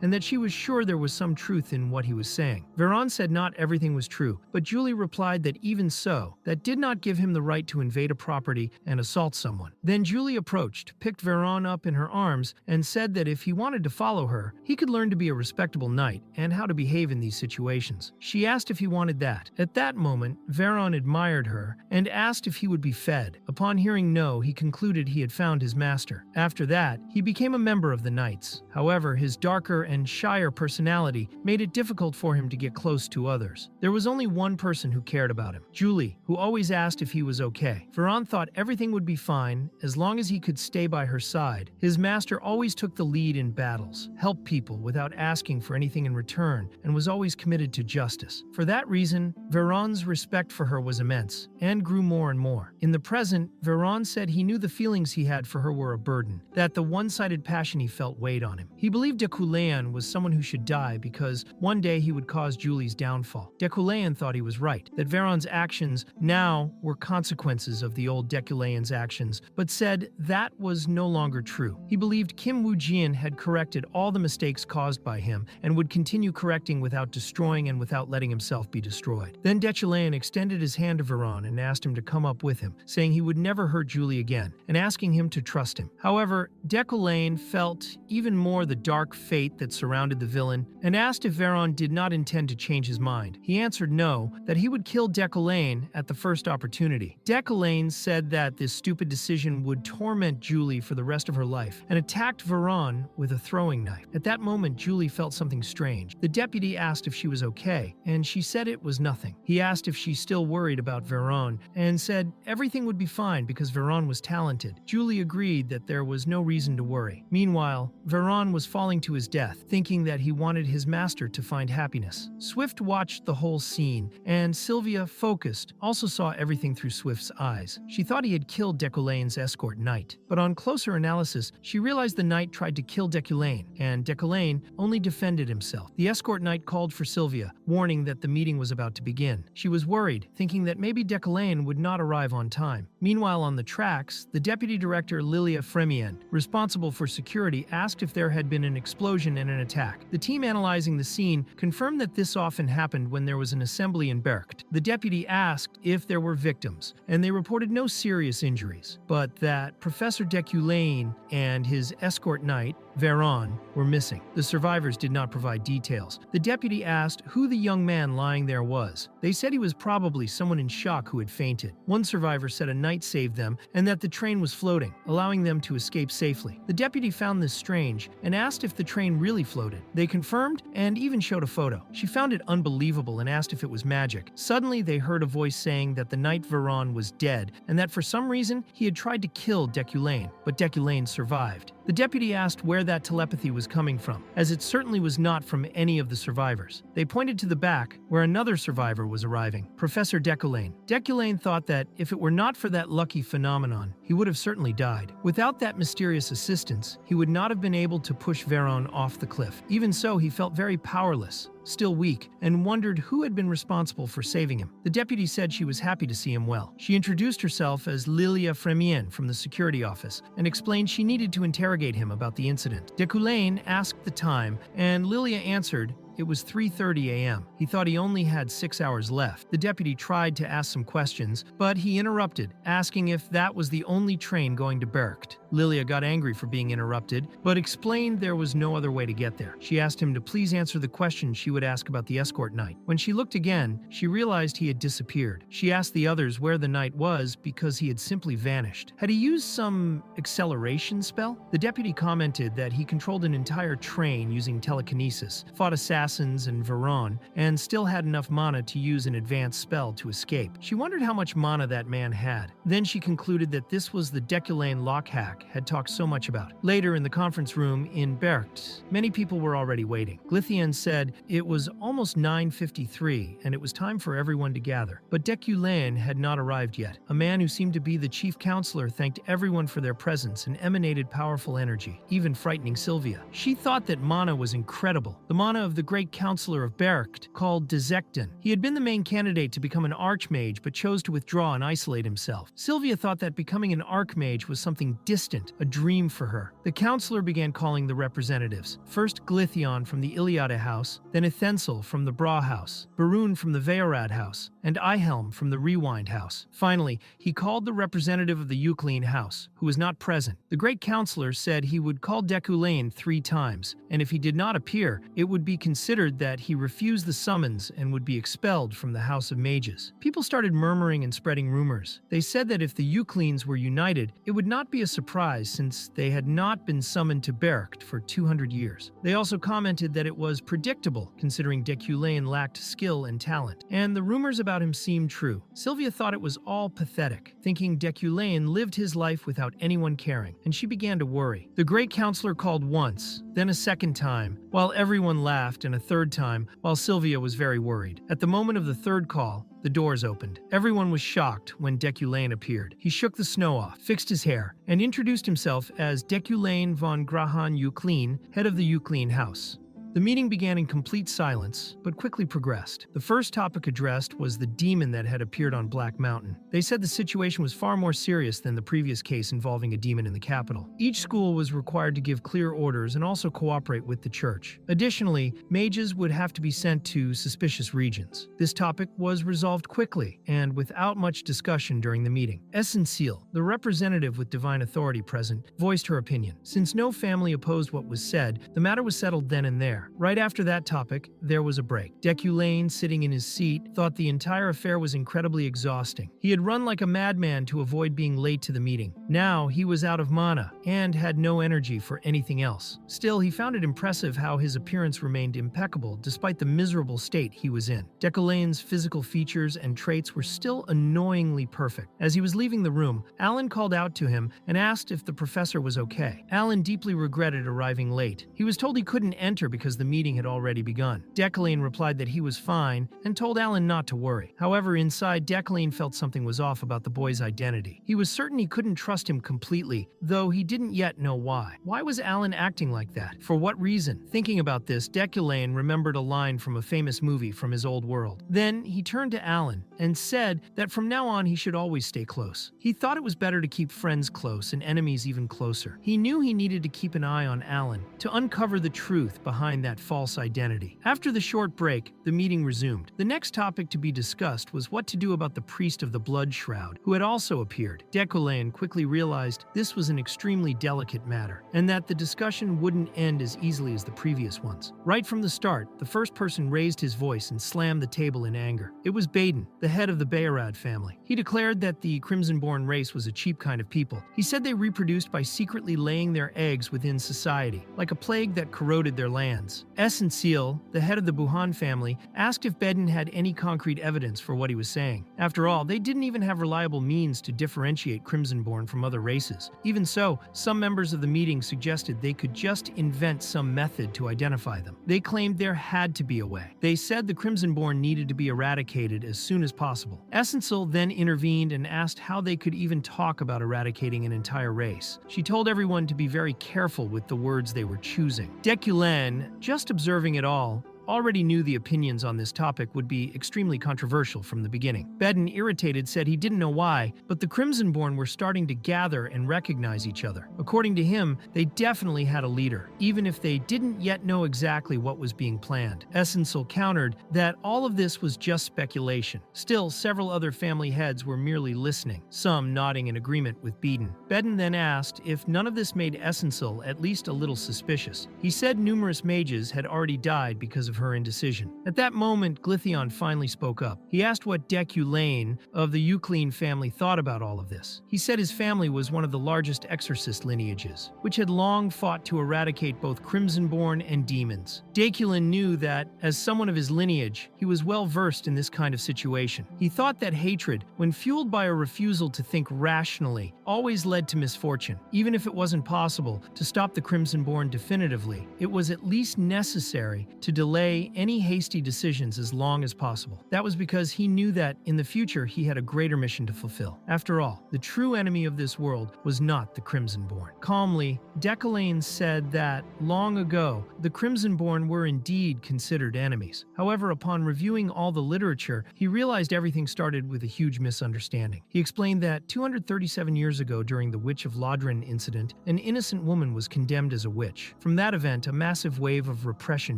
and that she was sure there was some truth in what he was saying. Veyron said not everything was true, but Julie replied that even so, that did not give him the right to invade a property and assault someone. Then Julie approached, picked Veyron up in her arms, and said that if he wanted to follow her, he could learn to be a respectable knight and how to behave in these situations. She asked if he wanted that. At that moment, Veyron admired her and asked if he would be fed. Upon hearing no, he concluded he had found his master. After that, he became a member of the Knights. However, his darker and shyer personality made it difficult for him to get close to others. There was only one person who cared about him, Julie, who always asked if he was okay. Veyron thought everything would be fine as long as he could stay by her side. His master always took the lead in battles, helped people without asking for anything in return, and was always committed to justice. For that reason, Veyron's respect for her was immense, and grew more and more. In the present, Veyron said he knew the feelings he had for her were a burden, that the one-sided passion he felt weighed on him. He believed Deculaeon was someone who should die because one day he would cause Julie's downfall. Deculaeon thought he was right, that Veyron's actions now were consequences of the old Deculaeon's actions, but said that was no longer true. He believed Kim Woo-jian had corrected all the mistakes caused by him and would continue correcting without destroying and without letting himself be destroyed. Then Deculaeon extended his hand to Veyron and asked him to come up with him, saying he would never hurt Julie again, and asking him to trust him. However, Deculaeon felt even more the dark fate that surrounded the villain and asked if Veyron did not intend to change his mind. He answered no, that he would kill Deculaeon at the first opportunity. Deculaeon said that this stupid decision would torment Julie for the rest of her life and attacked Veyron with a throwing knife. At that moment, Julie felt something strange. The deputy asked if she was okay, and she said it was nothing. He asked if she still worried about Veyron and said everything would be fine because Veyron was talented. Julie agreed that there was no reason to worry. Meanwhile, Veyron was falling to his death, thinking that he wanted his master to find happiness. Swift watched the whole scene, and Sylvia, focused, also saw everything through Swift's eyes. She thought he had killed Deculaeon's escort knight, but on closer analysis, she realized the knight tried to kill Deculaeon, and Deculaeon only defended himself. The escort knight called for Sylvia, warning that the meeting was about to begin. She was worried, thinking that maybe Deculaeon would not arrive on time. Meanwhile, on the tracks, the deputy director Lilia Fremien, responsible for security, asked if there had been an explosion and an attack. The team analyzing the scene confirmed that this often happened when there was an assembly in Bercht. The deputy asked if there were victims, and they reported no serious injuries, but that Professor Deculaeon and his escort knight, Veyron, were missing. The survivors did not provide details. The deputy asked who the young man lying there was. They said he was probably someone in shock who had fainted. One survivor said a knight saved them and that the train was floating, allowing them to escape safely. The deputy found this strange and asked if the train really floated. They confirmed and even showed a photo. She found it unbelievable and asked if it was magic. Suddenly, they heard a voice saying that the knight Veyron was dead and that for some reason he had tried to kill Deculaeon, but Deculaeon survived. The deputy asked where that telepathy was coming from, as it certainly was not from any of the survivors. They pointed to the back, where another survivor was arriving, Professor Deculaeon. Deculaeon thought that if it were not for that lucky phenomenon, he would have certainly died. Without that mysterious assistance, he would not have been able to push Veyron off the cliff. Even so, he felt very powerless, still weak, and wondered who had been responsible for saving him. The deputy said she was happy to see him well. She introduced herself as Lilia Fremien from the security office and explained she needed to interrogate him about the incident. Deculaeon asked the time, and Lilia answered it was 3:30 a.m. He thought he only had 6 hours left. The deputy tried to ask some questions, but he interrupted, asking if that was the only train going to Bercht. Lilia got angry for being interrupted, but explained there was no other way to get there. She asked him to please answer the question she would ask about the escort knight. When she looked again, she realized he had disappeared. She asked the others where the knight was because he had simply vanished. Had he used some acceleration spell? The deputy commented that he controlled an entire train using telekinesis, fought assassins and Veyron, and still had enough mana to use an advanced spell to escape. She wondered how much mana that man had. Then she concluded that this was the Deculaeon lockhack had talked so much about. Later in the conference room in Bercht, many people were already waiting. Glythian said it was almost 9:53 and it was time for everyone to gather. But Deculaeon had not arrived yet. A man who seemed to be the chief counselor thanked everyone for their presence and emanated powerful energy, even frightening Sylvia. She thought that mana was incredible. The mana of the great counselor of Bercht, called Dezekton. He had been the main candidate to become an archmage but chose to withdraw and isolate himself. Sylvia thought that becoming an archmage was something distant, a dream for her. The counselor began calling the representatives. First Glythion from the Iliade house, then Ethensel from the Bra house, Barun from the Veorad house, and Ihelm from the Rewind house. Finally, he called the representative of the Euclean house, who was not present. The great counselor said he would call Deculaeon 3 times, and if he did not appear, it would be considered that he refused the summons and would be expelled from the House of Mages. People started murmuring and spreading rumors. They said that if the Eucleans were united, it would not be a surprise since they had not been summoned to Bercht for 200 years. They also commented that it was predictable, considering Deculaeon lacked skill and talent, and the rumors about him seemed true. Sylvia thought it was all pathetic, thinking Deculaeon lived his life without anyone caring, and she began to worry. The great counselor called once, then a second time, while everyone laughed and a third time, while Sylvia was very worried. At the moment of the third call, the doors opened. Everyone was shocked when Deculain appeared. He shook the snow off, fixed his hair, and introduced himself as Deculain von Grahan Euclean, head of the Euclean house. The meeting began in complete silence, but quickly progressed. The first topic addressed was the demon that had appeared on Black Mountain. They said the situation was far more serious than the previous case involving a demon in the capital. Each school was required to give clear orders and also cooperate with the church. Additionally, mages would have to be sent to suspicious regions. This topic was resolved quickly and without much discussion during the meeting. Essentiel, the representative with divine authority present, voiced her opinion. Since no family opposed what was said, the matter was settled then and there. Right after that topic, there was a break. Deculain, sitting in his seat, thought the entire affair was incredibly exhausting. He had run like a madman to avoid being late to the meeting. Now he was out of mana and had no energy for anything else. Still, he found it impressive how his appearance remained impeccable despite the miserable state he was in. Deculain's physical features and traits were still annoyingly perfect. As he was leaving the room, Alan called out to him and asked if the professor was okay. Alan deeply regretted arriving late. He was told he couldn't enter because the meeting had already begun. Deculain replied that he was fine and told Alan not to worry. However, inside, Deculain felt something was off about the boy's identity. He was certain he couldn't trust him completely, though he didn't yet know why. Why was Alan acting like that? For what reason? Thinking about this, Deculain remembered a line from a famous movie from his old world. Then he turned to Alan and said that from now on he should always stay close. He thought it was better to keep friends close and enemies even closer. He knew he needed to keep an eye on Alan to uncover the truth behind that false identity. After the short break, the meeting resumed. The next topic to be discussed was what to do about the priest of the Blood Shroud, who had also appeared. Deculain quickly realized this was an extremely delicate matter, and that the discussion wouldn't end as easily as the previous ones. Right from the start, the first person raised his voice and slammed the table in anger. It was Baden, the head of the Bayarad family. He declared that the Crimson-born race was a cheap kind of people. He said they reproduced by secretly laying their eggs within society, like a plague that corroded their lands. Essentiel, the head of the Buhan family, asked if Baden had any concrete evidence for what he was saying. After all, they didn't even have reliable means to differentiate Crimson-born from other races. Even so, some members of the meeting suggested they could just invent some method to identify them. They claimed there had to be a way. They said the Crimson-born needed to be eradicated as soon as possible. Essentiel then intervened and asked how they could even talk about eradicating an entire race. She told everyone to be very careful with the words they were choosing. Deculain, just observing it all, already knew the opinions on this topic would be extremely controversial from the beginning. Baden, irritated, said he didn't know why, but the Crimson-born were starting to gather and recognize each other. According to him, they definitely had a leader, even if they didn't yet know exactly what was being planned. Essentiel countered that all of this was just speculation. Still, several other family heads were merely listening, some nodding in agreement with Baden. Baden then asked if none of this made Essentiel at least a little suspicious. He said numerous mages had already died because of her indecision. At that moment, Glythion finally spoke up. He asked what Deculain of the Euclean family thought about all of this. He said his family was one of the largest exorcist lineages, which had long fought to eradicate both Crimson-born and demons. Deculain knew that, as someone of his lineage, he was well versed in this kind of situation. He thought that hatred, when fueled by a refusal to think rationally, always led to misfortune. Even if it wasn't possible to stop the Crimson-born definitively, it was at least necessary to delay any hasty decisions as long as possible. That was because he knew that, in the future, he had a greater mission to fulfill. After all, the true enemy of this world was not the Crimson-born. Calmly, Deculain said that, long ago, the Crimson-born were indeed considered enemies. However, upon reviewing all the literature, he realized everything started with a huge misunderstanding. He explained that 237 years ago, during the Witch of Lodrin incident, an innocent woman was condemned as a witch. From that event, a massive wave of repression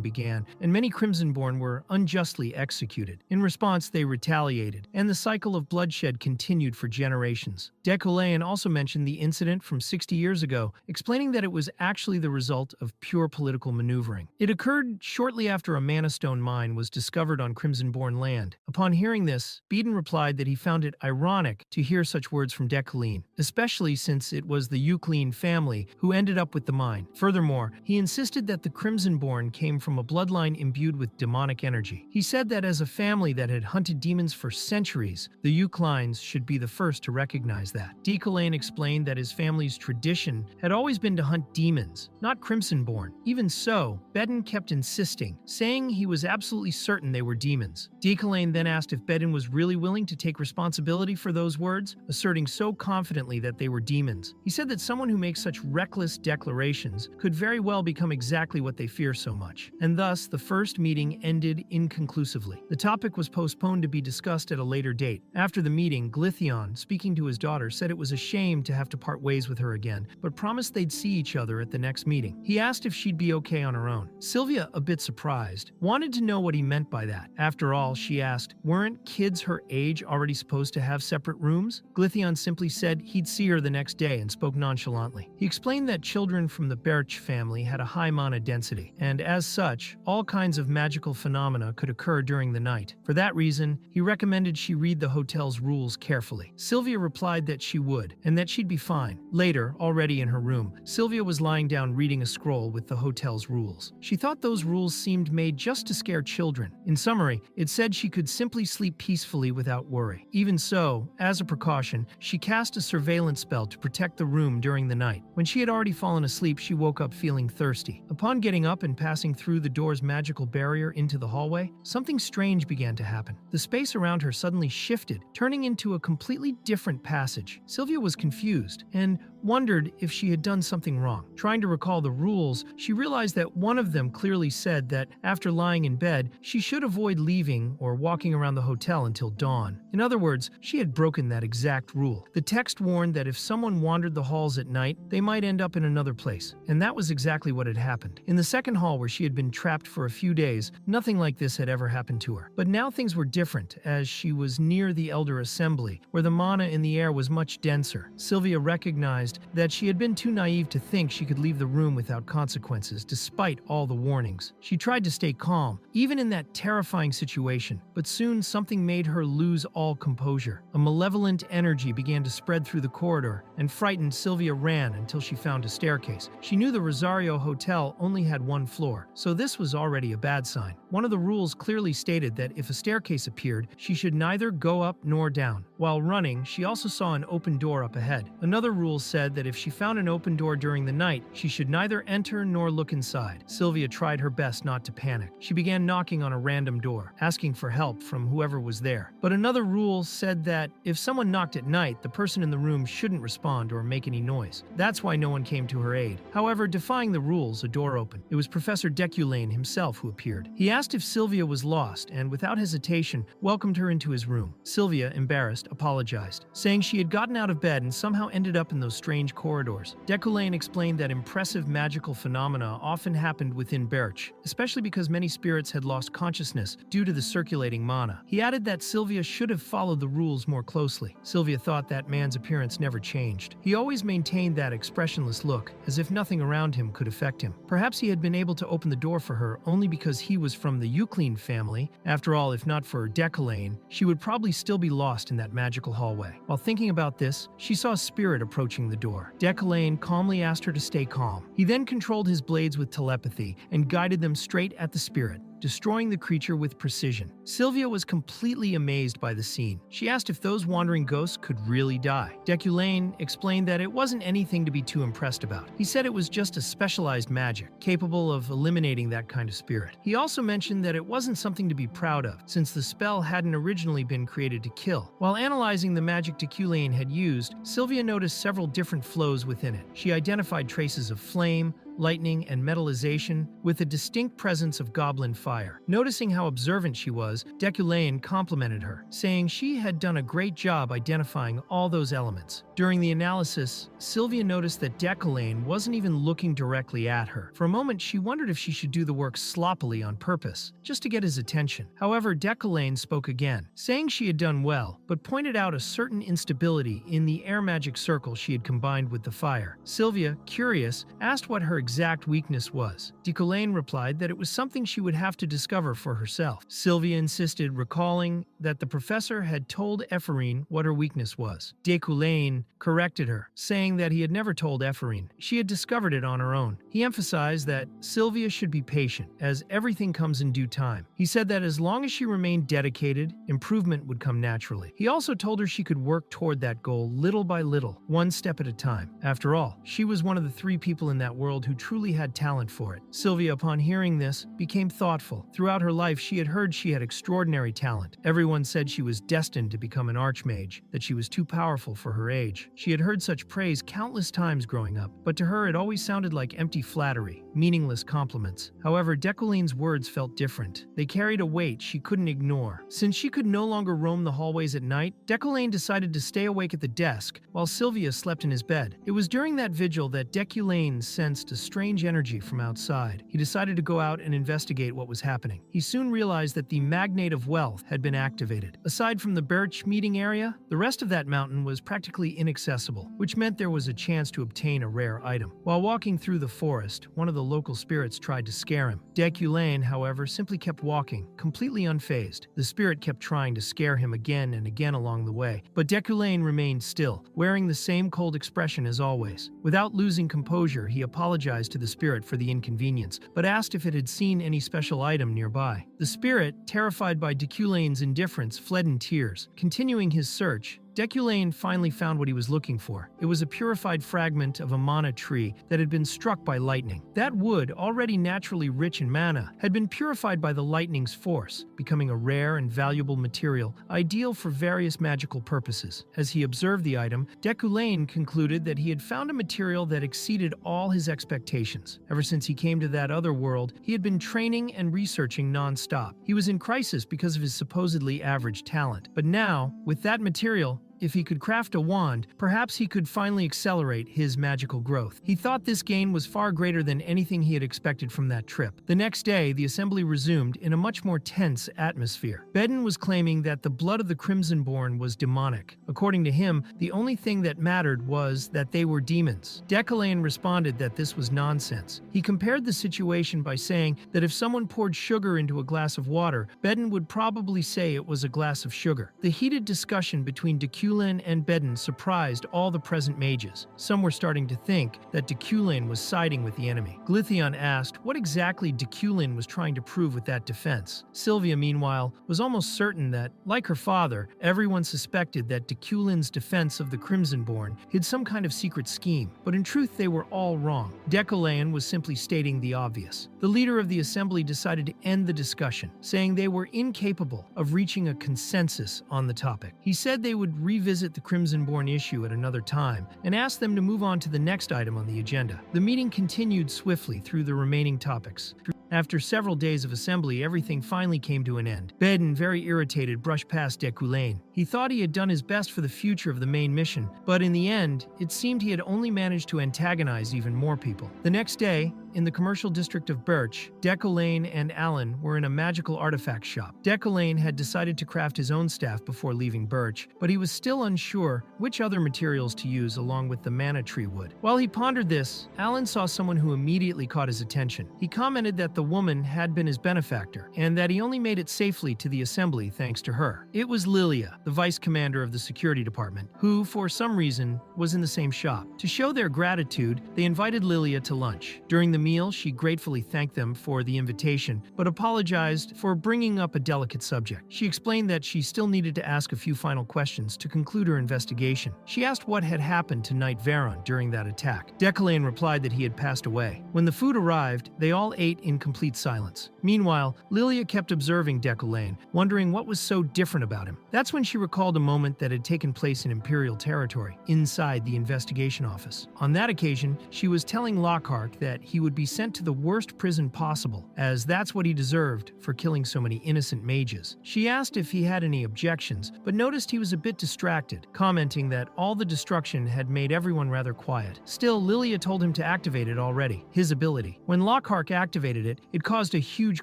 began, and many Crimson-born were unjustly executed. In response, they retaliated, and the cycle of bloodshed continued for generations. Deculain also mentioned the incident from 60 years ago, explaining that it was actually the result of pure political maneuvering. It occurred shortly after a mana stone mine was discovered on Crimson-born land. Upon hearing this, Baden replied that he found it ironic to hear such words from Deculain, especially since it was the Euclean family who ended up with the mine. Furthermore, he insisted that the Crimson-born came from a bloodline imbued with demonic energy. He said that as a family that had hunted demons for centuries, the Uclines should be the first to recognize that. Decolain explained that his family's tradition had always been to hunt demons, not Crimsonborn. Even so, Bedin kept insisting, saying he was absolutely certain they were demons. Decolain then asked if Bedin was really willing to take responsibility for those words, asserting so confidently that they were demons. He said that someone who makes such reckless declarations could very well become exactly what they fear so much. And thus, the first meeting ended inconclusively. The topic was postponed to be discussed at a later date. After the meeting, Glythion, speaking to his daughter, said it was a shame to have to part ways with her again, but promised they'd see each other at the next meeting. He asked if she'd be okay on her own. Sylvia, a bit surprised, wanted to know what he meant by that. After all, she asked, weren't kids her age already supposed to have separate rooms? Glythion simply said he'd see her the next day and spoke nonchalantly. He explained that children from the Birch family had a high mana density, and as such, all kinds of magical phenomena could occur during the night. For that reason, he recommended she read the hotel's rules carefully. Sylvia replied that she would, and that she'd be fine. Later, already in her room, Sylvia was lying down reading a scroll with the hotel's rules. She thought those rules seemed made just to scare children. In summary, it said she could simply sleep peacefully without worry. Even so, as a precaution, she cast a surveillance spell to protect the room during the night. When she had already fallen asleep, she woke up feeling thirsty. Upon getting up and passing through the door's magical barrier into the hallway, something strange began to happen. The space around her suddenly shifted, turning into a completely different passage. Sylvia was confused and wondered if she had done something wrong. Trying to recall the rules, she realized that one of them clearly said that after lying in bed, she should avoid leaving or walking around the hotel until dawn. In other words, she had broken that exact rule. The text warned that if someone wandered the halls at night, they might end up in another place, and that was exactly what had happened. In the second hall where she had been trapped for a few days, nothing like this had ever happened to her. But now things were different, as she was near the Elder Assembly, where the mana in the air was much denser. Sylvia recognized that she had been too naive to think she could leave the room without consequences, despite all the warnings. She tried to stay calm, even in that terrifying situation, but soon something made her lose all composure. A malevolent energy began to spread through the corridor, and frightened, Sylvia ran until she found a staircase. She knew the Rosario Hotel only had one floor, so this was already a bad sign. One of the rules clearly stated that if a staircase appeared, she should neither go up nor down. While running, she also saw an open door up ahead. Another rule said that if she found an open door during the night, she should neither enter nor look inside. Sylvia tried her best not to panic. She began knocking on a random door, asking for help from whoever was there. But another rule said that if someone knocked at night, the person in the room shouldn't respond or make any noise. That's why no one came to her aid. However, defying the rules, a door opened. It was Professor Deculain himself who appeared. He asked if Sylvia was lost and, without hesitation, welcomed her into his room. Sylvia, embarrassed, apologized, saying she had gotten out of bed and somehow ended up in those strange corridors. Deculain explained that impressive magical phenomena often happened within Birch, especially because many spirits had lost consciousness due to the circulating mana. He added that Sylvia should have followed the rules more closely. Sylvia thought that man's appearance never changed. He always maintained that expressionless look, as if nothing around him could affect him. Perhaps he had been able to open the door for her only because he was from the Ucline family. After all, if not for Deculain, she would probably still be lost in that magical hallway. While thinking about this, she saw a spirit approaching the door. Deculain calmly asked her to stay calm. He then controlled his blades with telepathy and guided them straight at the spirit, destroying the creature with precision. Sylvia was completely amazed by the scene. She asked if those wandering ghosts could really die. Deculain explained that it wasn't anything to be too impressed about. He said it was just a specialized magic, capable of eliminating that kind of spirit. He also mentioned that it wasn't something to be proud of, since the spell hadn't originally been created to kill. While analyzing the magic Deculain had used, Sylvia noticed several different flows within it. She identified traces of flame, lightning, and metallization, with a distinct presence of goblin fire. Noticing how observant she was, Deculain complimented her, saying she had done a great job identifying all those elements. During the analysis, Sylvia noticed that Deculain wasn't even looking directly at her. For a moment, she wondered if she should do the work sloppily on purpose, just to get his attention. However, Deculain spoke again, saying she had done well, but pointed out a certain instability in the air magic circle she had combined with the fire. Sylvia, curious, asked what her exact weakness was. Deculain replied that it was something she would have to discover for herself. Sylvia insisted, recalling that the professor had told Epherene what her weakness was. Deculain corrected her, saying that he had never told Epherene. She had discovered it on her own. He emphasized that Sylvia should be patient, as everything comes in due time. He said that as long as she remained dedicated, improvement would come naturally. He also told her she could work toward that goal little by little, one step at a time. After all, she was one of the 3 people in that world who truly had talent for it. Sylvia, upon hearing this, became thoughtful. Throughout her life, she had heard she had extraordinary talent. Everyone said she was destined to become an archmage, that she was too powerful for her age. She had heard such praise countless times growing up, but to her it always sounded like empty flattery, meaningless compliments. However, Deculain's words felt different. They carried a weight she couldn't ignore. Since she could no longer roam the hallways at night, Deculain decided to stay awake at the desk while Sylvia slept in his bed. It was during that vigil that Deculain sensed a strange energy from outside. He decided to go out and investigate what was happening. He soon realized that the Magnate of Wealth had been activated. Aside from the Birch meeting area, the rest of that mountain was practically inaccessible, which meant there was a chance to obtain a rare item. While walking through the forest, one of the local spirits tried to scare him. Deculain, however, simply kept walking, completely unfazed. The spirit kept trying to scare him again and again along the way, but Deculain remained still, wearing the same cold expression as always. Without losing composure, he apologized to the spirit for the inconvenience, but asked if it had seen any special item nearby. The spirit, terrified by Deculain's indifference, fled in tears. Continuing his search, Deculain finally found what he was looking for. It was a purified fragment of a mana tree that had been struck by lightning. That wood, already naturally rich in mana, had been purified by the lightning's force, becoming a rare and valuable material, ideal for various magical purposes. As he observed the item, Deculain concluded that he had found a material that exceeded all his expectations. Ever since he came to that other world, he had been training and researching non-stop. He was in crisis because of his supposedly average talent. But now, with that material, if he could craft a wand, perhaps he could finally accelerate his magical growth. He thought this gain was far greater than anything he had expected from that trip. The next day, the assembly resumed in a much more tense atmosphere. Bedin was claiming that the blood of the Crimsonborn was demonic. According to him, the only thing that mattered was that they were demons. Deculain responded that this was nonsense. He compared the situation by saying that if someone poured sugar into a glass of water, Bedin would probably say it was a glass of sugar. The heated discussion between Deculain and Bedin surprised all the present mages. Some were starting to think that Deculain was siding with the enemy. Glythion asked what exactly Deculain was trying to prove with that defense. Sylvia, meanwhile, was almost certain that, like her father, everyone suspected that Deculain's defense of the Crimsonborn hid some kind of secret scheme, but in truth they were all wrong. Deculain was simply stating the obvious. The leader of the assembly decided to end the discussion, saying they were incapable of reaching a consensus on the topic. He said they would revisit the Crimsonborn issue at another time and asked them to move on to the next item on the agenda. The meeting continued swiftly through the remaining topics. After several days of assembly, everything finally came to an end. Bedin, very irritated, brushed past Deculain. He thought he had done his best for the future of the main mission, but in the end, it seemed he had only managed to antagonize even more people. The next day, in the commercial district of Birch, Deculain and Alan were in a magical artifact shop. Deculain had decided to craft his own staff before leaving Birch, but he was still unsure which other materials to use along with the mana tree wood. While he pondered this, Alan saw someone who immediately caught his attention. He commented that the woman had been his benefactor, and that he only made it safely to the assembly thanks to her. It was Lilia, the vice commander of the security department, who, for some reason, was in the same shop. To show their gratitude, they invited Lilia to lunch. During the meal, she gratefully thanked them for the invitation, but apologized for bringing up a delicate subject. She explained that she still needed to ask a few final questions to conclude her investigation. She asked what had happened to Knight Veyron during that attack. Deculain replied that he had passed away. When the food arrived, they all ate in complete silence. Meanwhile, Lilia kept observing Deculain, wondering what was so different about him. That's when she recalled a moment that had taken place in Imperial territory, inside the investigation office. On that occasion, she was telling Lockhart that he would be sent to the worst prison possible, as that's what he deserved for killing so many innocent mages. She asked if he had any objections, but noticed he was a bit distracted, commenting that all the destruction had made everyone rather quiet. Still, Lilia told him to activate it already, his ability. When Lockhart activated it, it caused a huge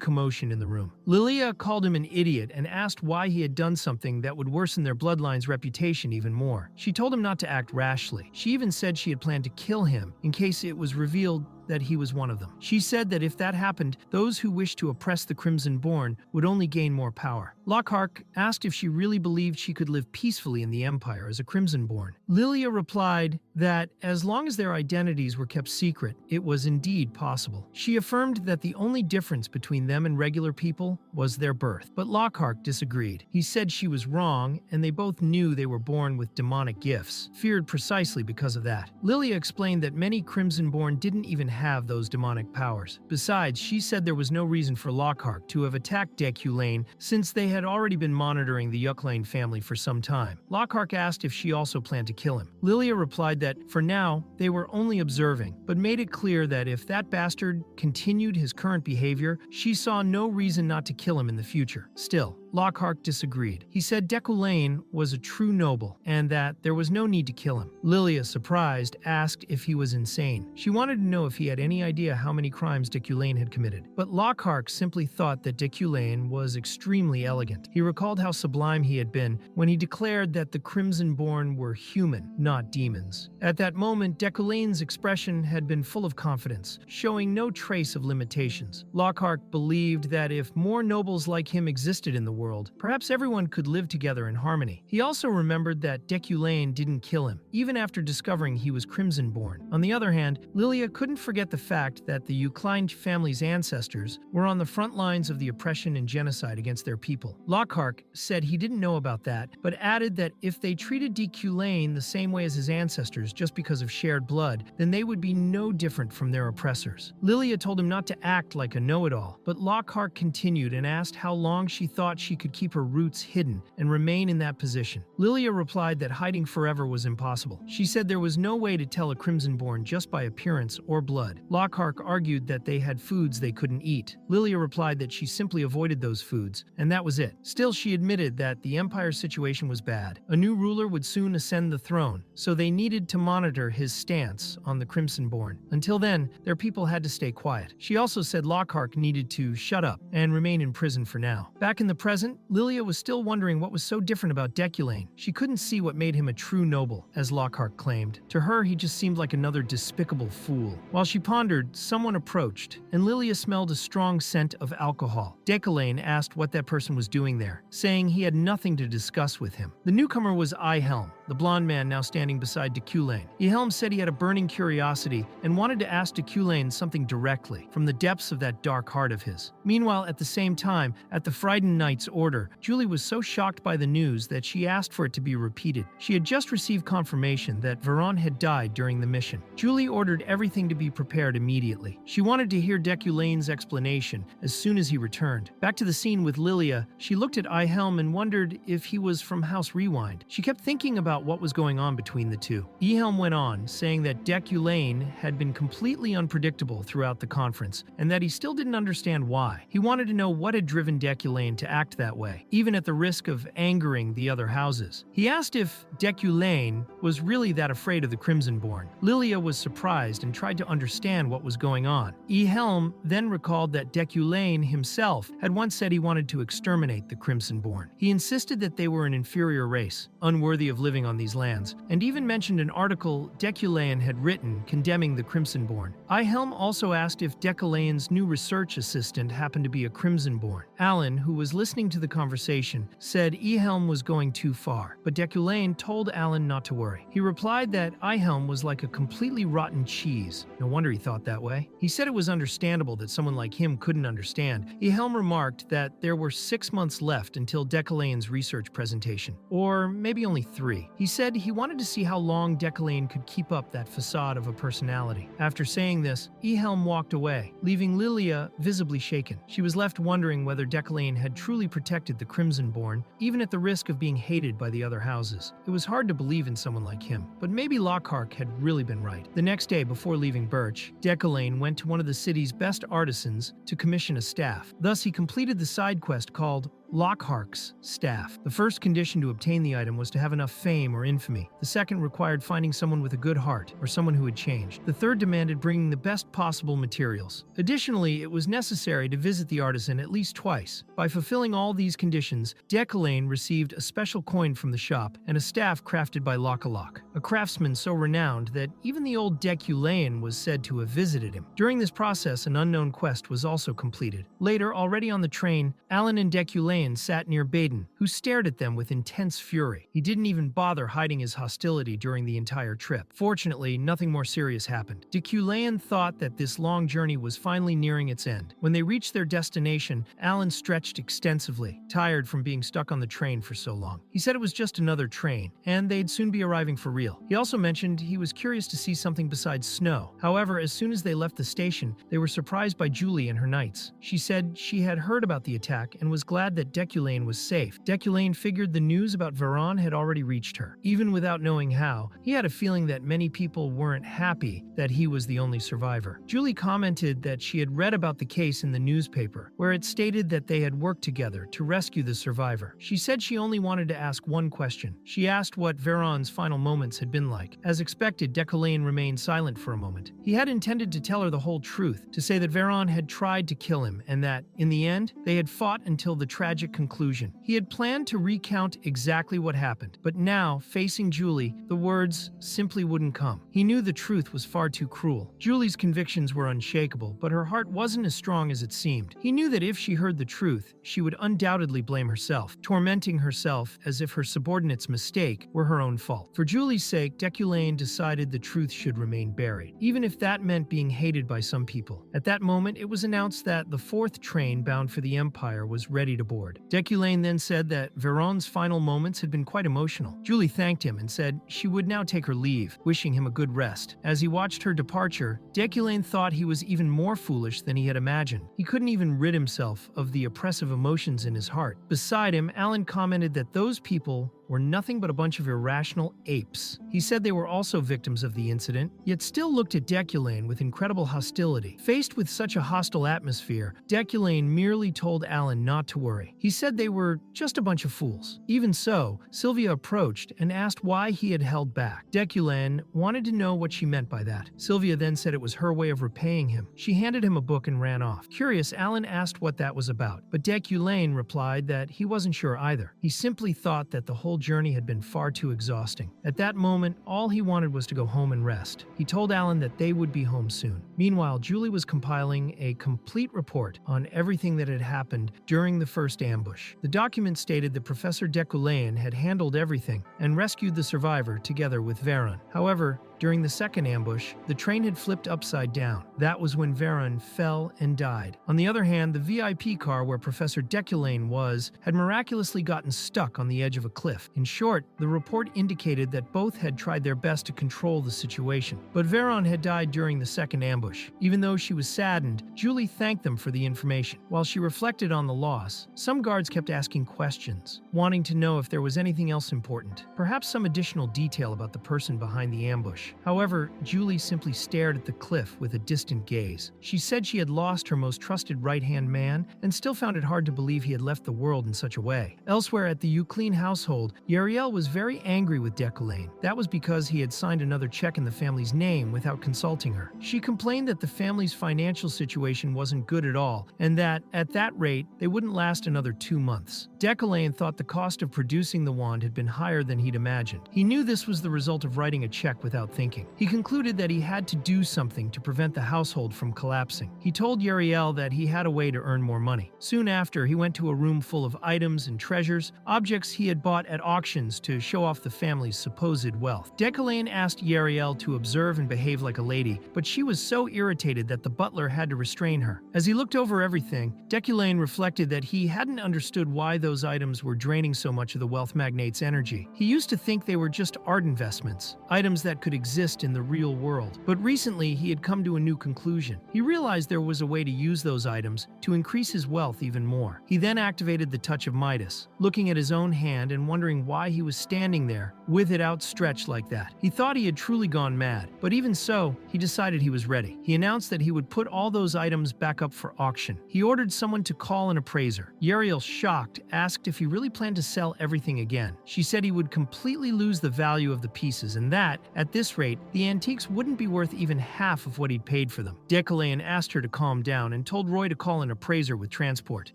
commotion in the room. Lilia called him an idiot and asked why he had done something that would worsen their bloodline's reputation even more. She told him not to act rashly. She even said she had planned to kill him in case it was revealed that he was one of them. She said that if that happened, those who wished to oppress the Crimson-Born would only gain more power. Lockhart asked if she really believed she could live peacefully in the Empire as a Crimson-Born. Lilia replied that as long as their identities were kept secret, it was indeed possible. She affirmed that the only difference between them and regular people was their birth. But Lockhart disagreed. He said she was wrong, and they both knew they were born with demonic gifts, feared precisely because of that. Lilia explained that many Crimson-Born didn't even have those demonic powers. Besides, she said there was no reason for Lockhart to have attacked Deculain since they had already been monitoring the Yucklane family for some time. Lockhart asked if she also planned to kill him. Lilia replied that, for now, they were only observing, but made it clear that if that bastard continued his current behavior, she saw no reason not to kill him in the future. Still, Lockhart disagreed. He said Deculain was a true noble and that there was no need to kill him. Lilia, surprised, asked if he was insane. She wanted to know if he had any idea how many crimes Deculain had committed. But Lockhart simply thought that Deculain was extremely elegant. He recalled how sublime he had been when he declared that the Crimson-Born were human, not demons. At that moment, Deculain's expression had been full of confidence, showing no trace of limitations. Lockhart believed that if more nobles like him existed in the world, perhaps everyone could live together in harmony. He also remembered that Deculain didn't kill him, even after discovering he was Crimson-Born. On the other hand, Lilia couldn't forget the fact that the Yucklane family's ancestors were on the front lines of the oppression and genocide against their people. Lockhart said he didn't know about that, but added that if they treated Deculain the same way as his ancestors just because of shared blood, then they would be no different from their oppressors. Lilia told him not to act like a know-it-all, but Lockhart continued and asked how long she thought she could keep her roots hidden and remain in that position. Lilia replied that hiding forever was impossible. She said there was no way to tell a Crimson-Born just by appearance or blood. Lockhart argued that they had foods they couldn't eat. Lilia replied that she simply avoided those foods, and that was it. Still, she admitted that the Empire's situation was bad. A new ruler would soon ascend the throne, so they needed to monitor his stance on the Crimson-Born. Until then, their people had to stay quiet. She also said Lockhart needed to shut up and remain in prison for now. Back in the present, Lilia was still wondering what was so different about Deculain. She couldn't see what made him a true noble, as Lockhart claimed. To her, he just seemed like another despicable fool. While she pondered, someone approached, and Lilia smelled a strong scent of alcohol. Deculain asked what that person was doing there, saying he had nothing to discuss with him. The newcomer was Yahello, the blonde man now standing beside Deculain. Yahello said he had a burning curiosity and wanted to ask Deculain something directly, from the depths of that dark heart of his. Meanwhile, at the same time, at the Frieden Knight's order, Julie was so shocked by the news that she asked for it to be repeated. She had just received confirmation that Veyron had died during the mission. Julie ordered everything to be prepared immediately. She wanted to hear Deculain's explanation as soon as he returned. Back to the scene with Lilia, she looked at Yahello and wondered if he was from House Rewind. She kept thinking about what was going on between the two. Yahello went on, saying that Deculain had been completely unpredictable throughout the conference, and that he still didn't understand why. He wanted to know what had driven Deculain to act that way, even at the risk of angering the other houses. He asked if Deculain was really that afraid of the Crimson-Born. Lilia was surprised and tried to understand what was going on. Yahello then recalled that Deculain himself had once said he wanted to exterminate the Crimson-Born. He insisted that they were an inferior race, unworthy of living on these lands, and even mentioned an article Deculain had written condemning the Crimson-Born. Yahello also asked if Deculain's new research assistant happened to be a Crimson-Born. Alan, who was listening to the conversation, said Yahello was going too far, but Deculain told Alan not to worry. He replied that Yahello was like a completely rotten cheese. No wonder he thought that way. He said it was understandable that someone like him couldn't understand. Yahello remarked that there were 6 months left until Deculain's research presentation, or maybe only 3. He said he wanted to see how long Deculain could keep up that facade of a personality. After saying this, Yahello walked away, leaving Lilia visibly shaken. She was left wondering whether Deculain had truly protected the Crimson-Born, even at the risk of being hated by the other houses. It was hard to believe in someone like him, but maybe Lockhart had really been right. The next day, before leaving Birch, Deculain went to one of the city's best artisans to commission a staff. Thus, he completed the side quest called Lockhart's staff. The first condition to obtain the item was to have enough fame or infamy. The second required finding someone with a good heart, or someone who had changed. The third demanded bringing the best possible materials. Additionally, it was necessary to visit the artisan at least twice. By fulfilling all these conditions, Deculain received a special coin from the shop and a staff crafted by Lockalok, a craftsman so renowned that even the old Deculain was said to have visited him. During this process, an unknown quest was also completed. Later, already on the train, Alan and Deculain sat near Baden, who stared at them with intense fury. He didn't even bother hiding his hostility during the entire trip. Fortunately, nothing more serious happened. Deculain thought that this long journey was finally nearing its end. When they reached their destination, Alan stretched extensively, tired from being stuck on the train for so long. He said it was just another train, and they'd soon be arriving for real. He also mentioned he was curious to see something besides snow. However, as soon as they left the station, they were surprised by Julie and her knights. She said she had heard about the attack and was glad that Deculain was safe. Deculain figured the news about Veyron had already reached her. Even without knowing how, he had a feeling that many people weren't happy that he was the only survivor. Julie commented that she had read about the case in the newspaper, where it stated that they had worked together to rescue the survivor. She said she only wanted to ask one question. She asked what Veyron's final moments had been like. As expected, Deculain remained silent for a moment. He had intended to tell her the whole truth, to say that Veyron had tried to kill him and that, in the end, they had fought until the tragic conclusion. He had planned to recount exactly what happened, but now, facing Julie, the words simply wouldn't come. He knew the truth was far too cruel. Julie's convictions were unshakable, but her heart wasn't as strong as it seemed. He knew that if she heard the truth, she would undoubtedly blame herself, tormenting herself as if her subordinate's mistake were her own fault. For Julie's sake, Deculain decided the truth should remain buried, even if that meant being hated by some people. At that moment, it was announced that the fourth train bound for the Empire was ready to board. Deculain then said that Veyron's final moments had been quite emotional. Julie thanked him and said she would now take her leave, wishing him a good rest. As he watched her departure, Deculain thought he was even more foolish than he had imagined. He couldn't even rid himself of the oppressive emotions in his heart. Beside him, Alan commented that those people were nothing but a bunch of irrational apes. He said they were also victims of the incident, yet still looked at Deculain with incredible hostility. Faced with such a hostile atmosphere, Deculain merely told Alan not to worry. He said they were just a bunch of fools. Even so, Sylvia approached and asked why he had held back. Deculain wanted to know what she meant by that. Sylvia then said it was her way of repaying him. She handed him a book and ran off. Curious, Alan asked what that was about, but Deculain replied that he wasn't sure either. He simply thought that the whole journey had been far too exhausting. At that moment, all he wanted was to go home and rest. He told Alan that they would be home soon. Meanwhile, Julie was compiling a complete report on everything that had happened during the first ambush. The document stated that Professor Deculain had handled everything and rescued the survivor together with Veyron. However, during the second ambush, the train had flipped upside down. That was when Veyron fell and died. On the other hand, the VIP car where Professor Deculain was had miraculously gotten stuck on the edge of a cliff. In short, the report indicated that both had tried their best to control the situation. But Veyron had died during the second ambush. Even though she was saddened, Julie thanked them for the information. While she reflected on the loss, some guards kept asking questions, wanting to know if there was anything else important, perhaps some additional detail about the person behind the ambush. However, Julie simply stared at the cliff with a distant gaze. She said she had lost her most trusted right-hand man and still found it hard to believe he had left the world in such a way. Elsewhere at the Euclid household, Yahello was very angry with Deculain. That was because he had signed another check in the family's name without consulting her. She complained that the family's financial situation wasn't good at all, and that, at that rate, they wouldn't last another 2 months. Deculain thought the cost of producing the wand had been higher than he'd imagined. He knew this was the result of writing a check without thinking. He concluded that he had to do something to prevent the household from collapsing. He told Yahello that he had a way to earn more money. Soon after, he went to a room full of items and treasures, objects he had bought at auctions to show off the family's supposed wealth. Deculain asked Yahello to observe and behave like a lady, but she was so irritated that the butler had to restrain her. As he looked over everything, Deculain reflected that he hadn't understood why those items were draining so much of the wealth magnate's energy. He used to think they were just art investments, items that could exist in the real world. But recently, he had come to a new conclusion. He realized there was a way to use those items to increase his wealth even more. He then activated the touch of Midas, looking at his own hand and wondering why he was standing there with it outstretched like that. He thought he had truly gone mad, but even so, he decided he was ready. He announced that he would put all those items back up for auction. He ordered someone to call an appraiser. Yahello, shocked, asked if he really planned to sell everything again. She said he would completely lose the value of the pieces and that, at this rate, the antiques wouldn't be worth even half of what he'd paid for them. Deculain asked her to calm down and told Roy to call an appraiser with transport.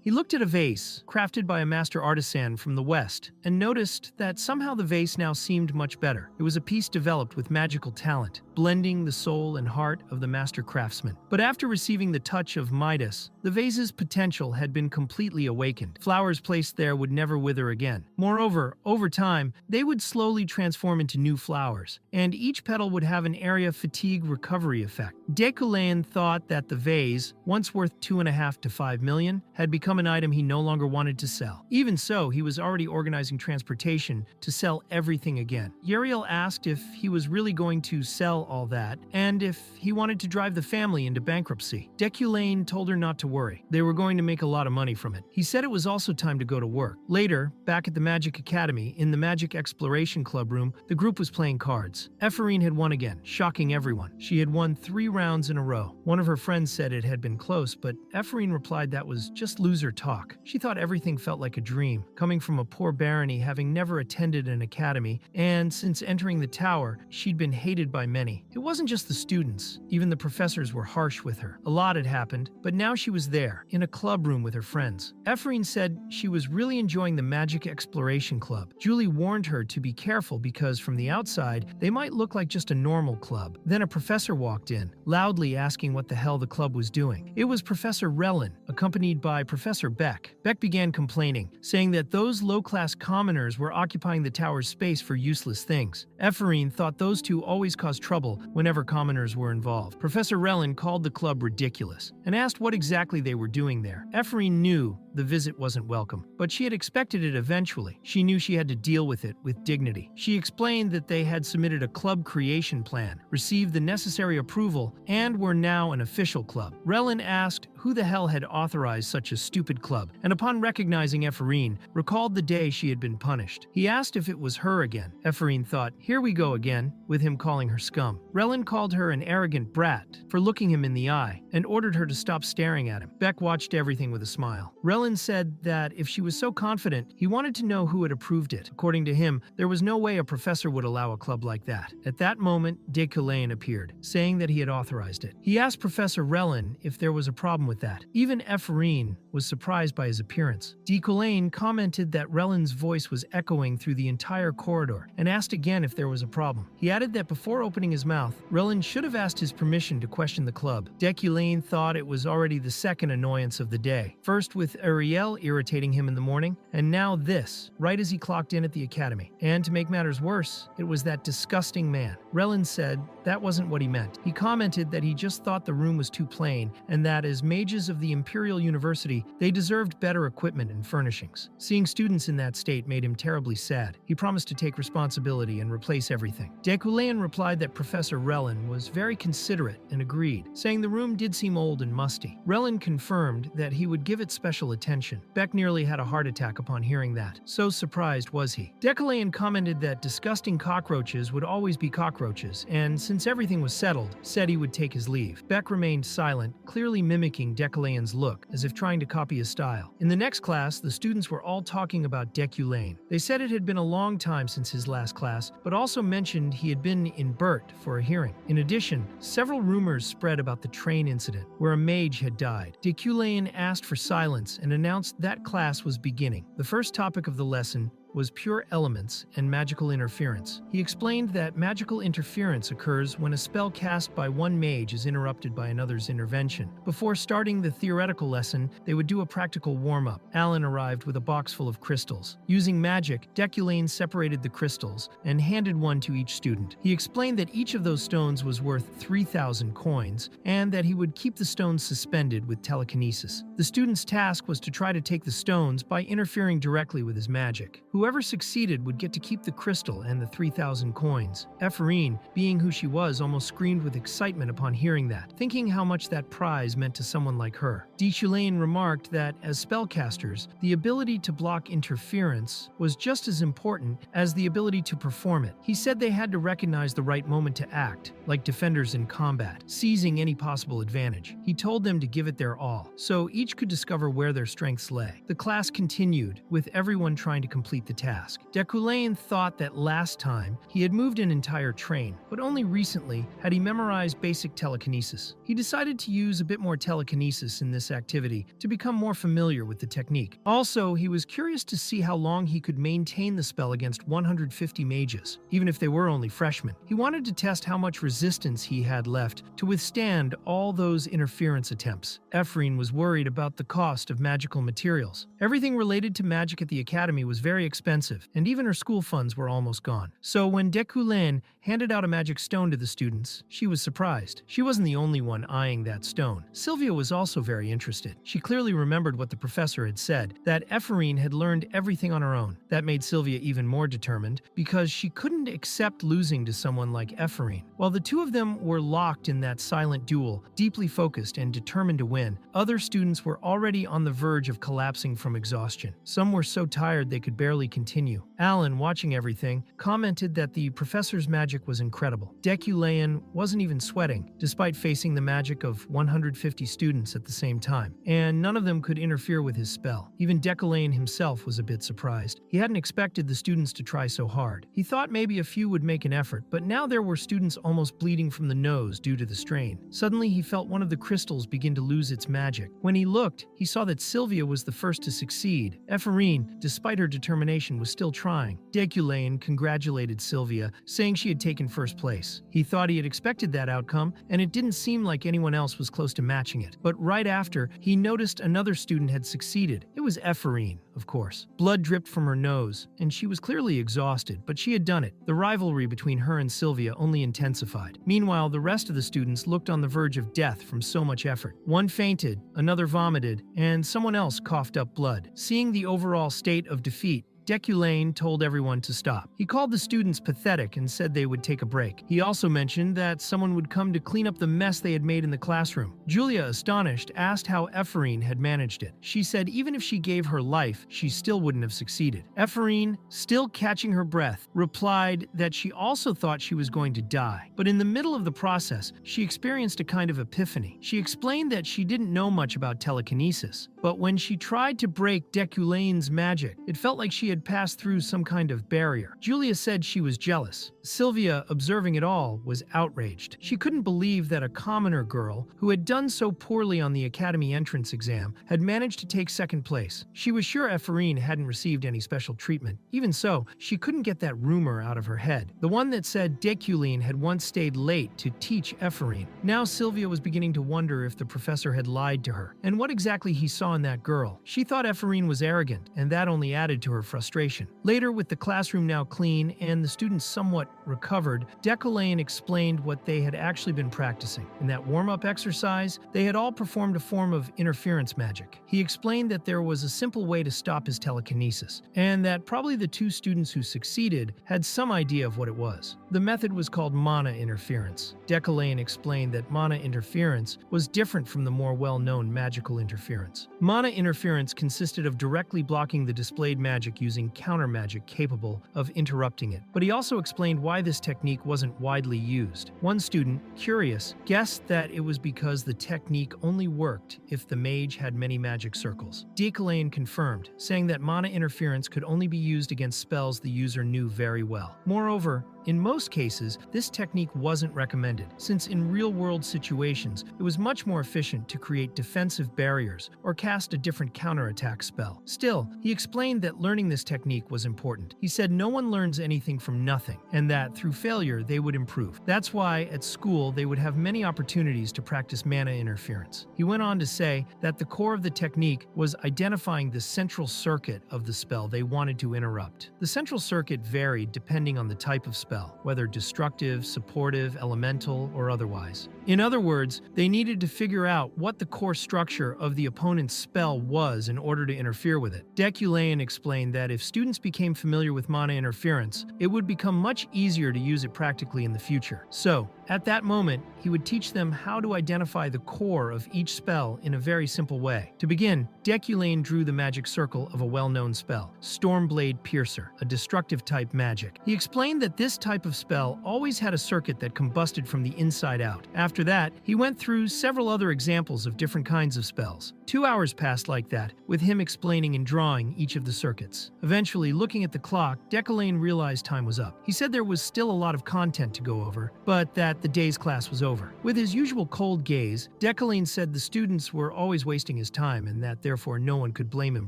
He looked at a vase, crafted by a master artisan from the West, and noticed that somehow the vase now seemed much better. It was a piece developed with magical talent, blending the soul and heart of the master craftsman. But after receiving the touch of Midas, the vase's potential had been completely awakened. Flowers placed there would never wither again. Moreover, over time, they would slowly transform into new flowers, and each petal would have an area fatigue recovery effect. Deculain thought that the vase, once worth 2.5 to 5 million, had become an item he no longer wanted to sell. Even so, he was already organizing transportation to sell everything again. Yahello asked if he was really going to sell all that, and if he wanted to drive the family into bankruptcy. Deculain told her not to worry. They were going to make a lot of money from it. He said it was also time to go to work. Later, back at the Magic Academy, in the Magic Exploration Club room, the group was playing cards. Epherene had won again, shocking everyone. She had won 3 rounds in a row. One of her friends said it had been close, but Epherene replied that was just loser talk. She thought everything felt like a dream, coming from a poor barony having never attended an academy, and since entering the tower, she'd been hated by many. It wasn't just the students, even the professors were harsh with her. A lot had happened, but now she was there, in a club room with her friends. Epherene said she was really enjoying the Magic Exploration Club. Julie warned her to be careful because from the outside, they might look like just a normal club. Then a professor walked in, loudly asking what the hell the club was doing. It was Professor Relin, accompanied by Professor Beck. Beck began complaining, saying that those low-class commoners were occupying the tower's space for useless things. Epherene thought those two always caused trouble whenever commoners were involved. Professor Relin called the club ridiculous and asked what exactly they were doing there. Epherene knew the visit wasn't welcome, but she had expected it eventually. She knew she had to deal with it with dignity. She explained that they had submitted a club creation plan, received the necessary approval, and were now an official club. Relin asked who the hell had authorized such a stupid club, and upon recognizing Epherene, recalled the day she had been punished. He asked if it was her again. Epherene thought, here we go again, with him calling her scum. Relin called her an arrogant brat for looking him in the eye, and ordered her to stop staring at him. Beck watched everything with a smile. Relin said that if she was so confident, he wanted to know who had approved it. According to him, there was no way a professor would allow a club like that. At that moment, Deculain appeared, saying that he had authorized it. He asked Professor Relin if there was a problem with that. Even Epherene was surprised by his appearance. Deculain commented that Relin's voice was echoing through the entire corridor, and asked again if there was a problem. He added that before opening his mouth, Relin should have asked his permission to question the club. Deculain thought it was already the second annoyance of the day. First with Ariel irritating him in the morning, and now this, right as he clocked in at the academy. And to make matters worse, it was that disgusting man. Relin said that wasn't what he meant. He commented that he just thought the room was too plain, and that as mages of the Imperial University, they deserved better equipment and furnishings. Seeing students in that state made him terribly sad. He promised to take responsibility and replace everything. Deculain replied that Professor Relin was very considerate and agreed, saying the room did seem old and musty. Relin confirmed that he would give it special attention. Beck nearly had a heart attack upon hearing that. So surprised was he. Deculain commented that disgusting cockroaches would always be cockroaches, and since everything was settled, said he would take his leave. Beck remained silent, clearly mimicking Deculain's look, as if trying to copy his style. In the next class, the students were all talking about Deculain. They said it had been a long time since his last class, but also mentioned he had been in Burt for a hearing. In addition, several rumors spread about the train incident, where a mage had died. Deculain asked for silence and announced that class was beginning. The first topic of the lesson was pure elements and magical interference. He explained that magical interference occurs when a spell cast by one mage is interrupted by another's intervention. Before starting the theoretical lesson, they would do a practical warm-up. Alan arrived with a box full of crystals. Using magic, Deculain separated the crystals and handed one to each student. He explained that each of those stones was worth 3,000 coins, and that he would keep the stones suspended with telekinesis. The student's task was to try to take the stones by interfering directly with his magic. Whoever succeeded would get to keep the crystal and the 3,000 coins. Epherene, being who she was, almost screamed with excitement upon hearing that, thinking how much that prize meant to someone like her. Deculain remarked that, as spellcasters, the ability to block interference was just as important as the ability to perform it. He said they had to recognize the right moment to act, like defenders in combat, seizing any possible advantage. He told them to give it their all, so each could discover where their strengths lay. The class continued, with everyone trying to complete the task. Deculain thought that last time he had moved an entire train, but only recently had he memorized basic telekinesis. He decided to use a bit more telekinesis in this activity to become more familiar with the technique. Also, he was curious to see how long he could maintain the spell against 150 mages, even if they were only freshmen. He wanted to test how much resistance he had left to withstand all those interference attempts. Epherene was worried about the cost of magical materials. Everything related to magic at the academy was very expensive, and even her school funds were almost gone. So when Deculain handed out a magic stone to the students, she was surprised. She wasn't the only one eyeing that stone. Sylvia was also very interested. She clearly remembered what the professor had said, that Epherene had learned everything on her own. That made Sylvia even more determined, because she couldn't accept losing to someone like Epherene. While the two of them were locked in that silent duel, deeply focused and determined to win, other students were already on the verge of collapsing from exhaustion. Some were so tired they could barely continue. Alan, watching everything, commented that the professor's magic was incredible. Deculain wasn't even sweating, despite facing the magic of 150 students at the same time, and none of them could interfere with his spell. Even Deculain himself was a bit surprised. He hadn't expected the students to try so hard. He thought maybe a few would make an effort, but now there were students almost bleeding from the nose due to the strain. Suddenly, he felt one of the crystals begin to lose its magic. When he looked, he saw that Sylvia was the first to succeed. Epherene, despite her determination, was still trying. Deculain congratulated Sylvia, saying she had taken first place. He thought he had expected that outcome, and it didn't seem like anyone else was close to matching it. But right after, he noticed another student had succeeded. It was Epherene, of course. Blood dripped from her nose, and she was clearly exhausted, but she had done it. The rivalry between her and Sylvia only intensified. Meanwhile, the rest of the students looked on the verge of death from so much effort. One fainted, another vomited, and someone else coughed up blood. Seeing the overall state of defeat, Deculain told everyone to stop. He called the students pathetic and said they would take a break. He also mentioned that someone would come to clean up the mess they had made in the classroom. Julia, astonished, asked how Epherene had managed it. She said even if she gave her life, she still wouldn't have succeeded. Epherene, still catching her breath, replied that she also thought she was going to die. But in the middle of the process, she experienced a kind of epiphany. She explained that she didn't know much about telekinesis, but when she tried to break Deculain's magic, it felt like she had passed through some kind of barrier. Julia said she was jealous. Sylvia, observing it all, was outraged. She couldn't believe that a commoner girl, who had done so poorly on the academy entrance exam, had managed to take second place. She was sure Epherene hadn't received any special treatment. Even so, she couldn't get that rumor out of her head. The one that said Deculain had once stayed late to teach Epherene. Now Sylvia was beginning to wonder if the professor had lied to her, and what exactly he saw in that girl. She thought Epherene was arrogant, and that only added to her frustration. Later, with the classroom now clean and the students somewhat recovered, Deculain explained what they had actually been practicing. In that warm-up exercise, they had all performed a form of interference magic. He explained that there was a simple way to stop his telekinesis, and that probably the two students who succeeded had some idea of what it was. The method was called mana interference. Deculain explained that mana interference was different from the more well-known magical interference. Mana interference consisted of directly blocking the displayed magic using counter magic capable of interrupting it. But he also explained why this technique wasn't widely used. One student, curious, guessed that it was because the technique only worked if the mage had many magic circles. Deculain confirmed, saying that mana interference could only be used against spells the user knew very well. Moreover, in most cases, this technique wasn't recommended, since in real-world situations, it was much more efficient to create defensive barriers or cast a different counterattack spell. Still, he explained that learning this technique was important. He said no one learns anything from nothing, and that through failure they would improve. That's why, at school, they would have many opportunities to practice mana interference. He went on to say that the core of the technique was identifying the central circuit of the spell they wanted to interrupt. The central circuit varied depending on the type of spell spell, whether destructive, supportive, elemental, or otherwise. In other words, they needed to figure out what the core structure of the opponent's spell was in order to interfere with it. Deculain explained that if students became familiar with mana interference, it would become much easier to use it practically in the future. So, at that moment, he would teach them how to identify the core of each spell in a very simple way. To begin, Deculain drew the magic circle of a well-known spell, Stormblade Piercer, a destructive type magic. He explained that this type of spell always had a circuit that combusted from the inside out. After that, he went through several other examples of different kinds of spells. 2 hours passed like that, with him explaining and drawing each of the circuits. Eventually, looking at the clock, Deculain realized time was up. He said there was still a lot of content to go over, but that the day's class was over. With his usual cold gaze, Deculain said the students were always wasting his time and that therefore no one could blame him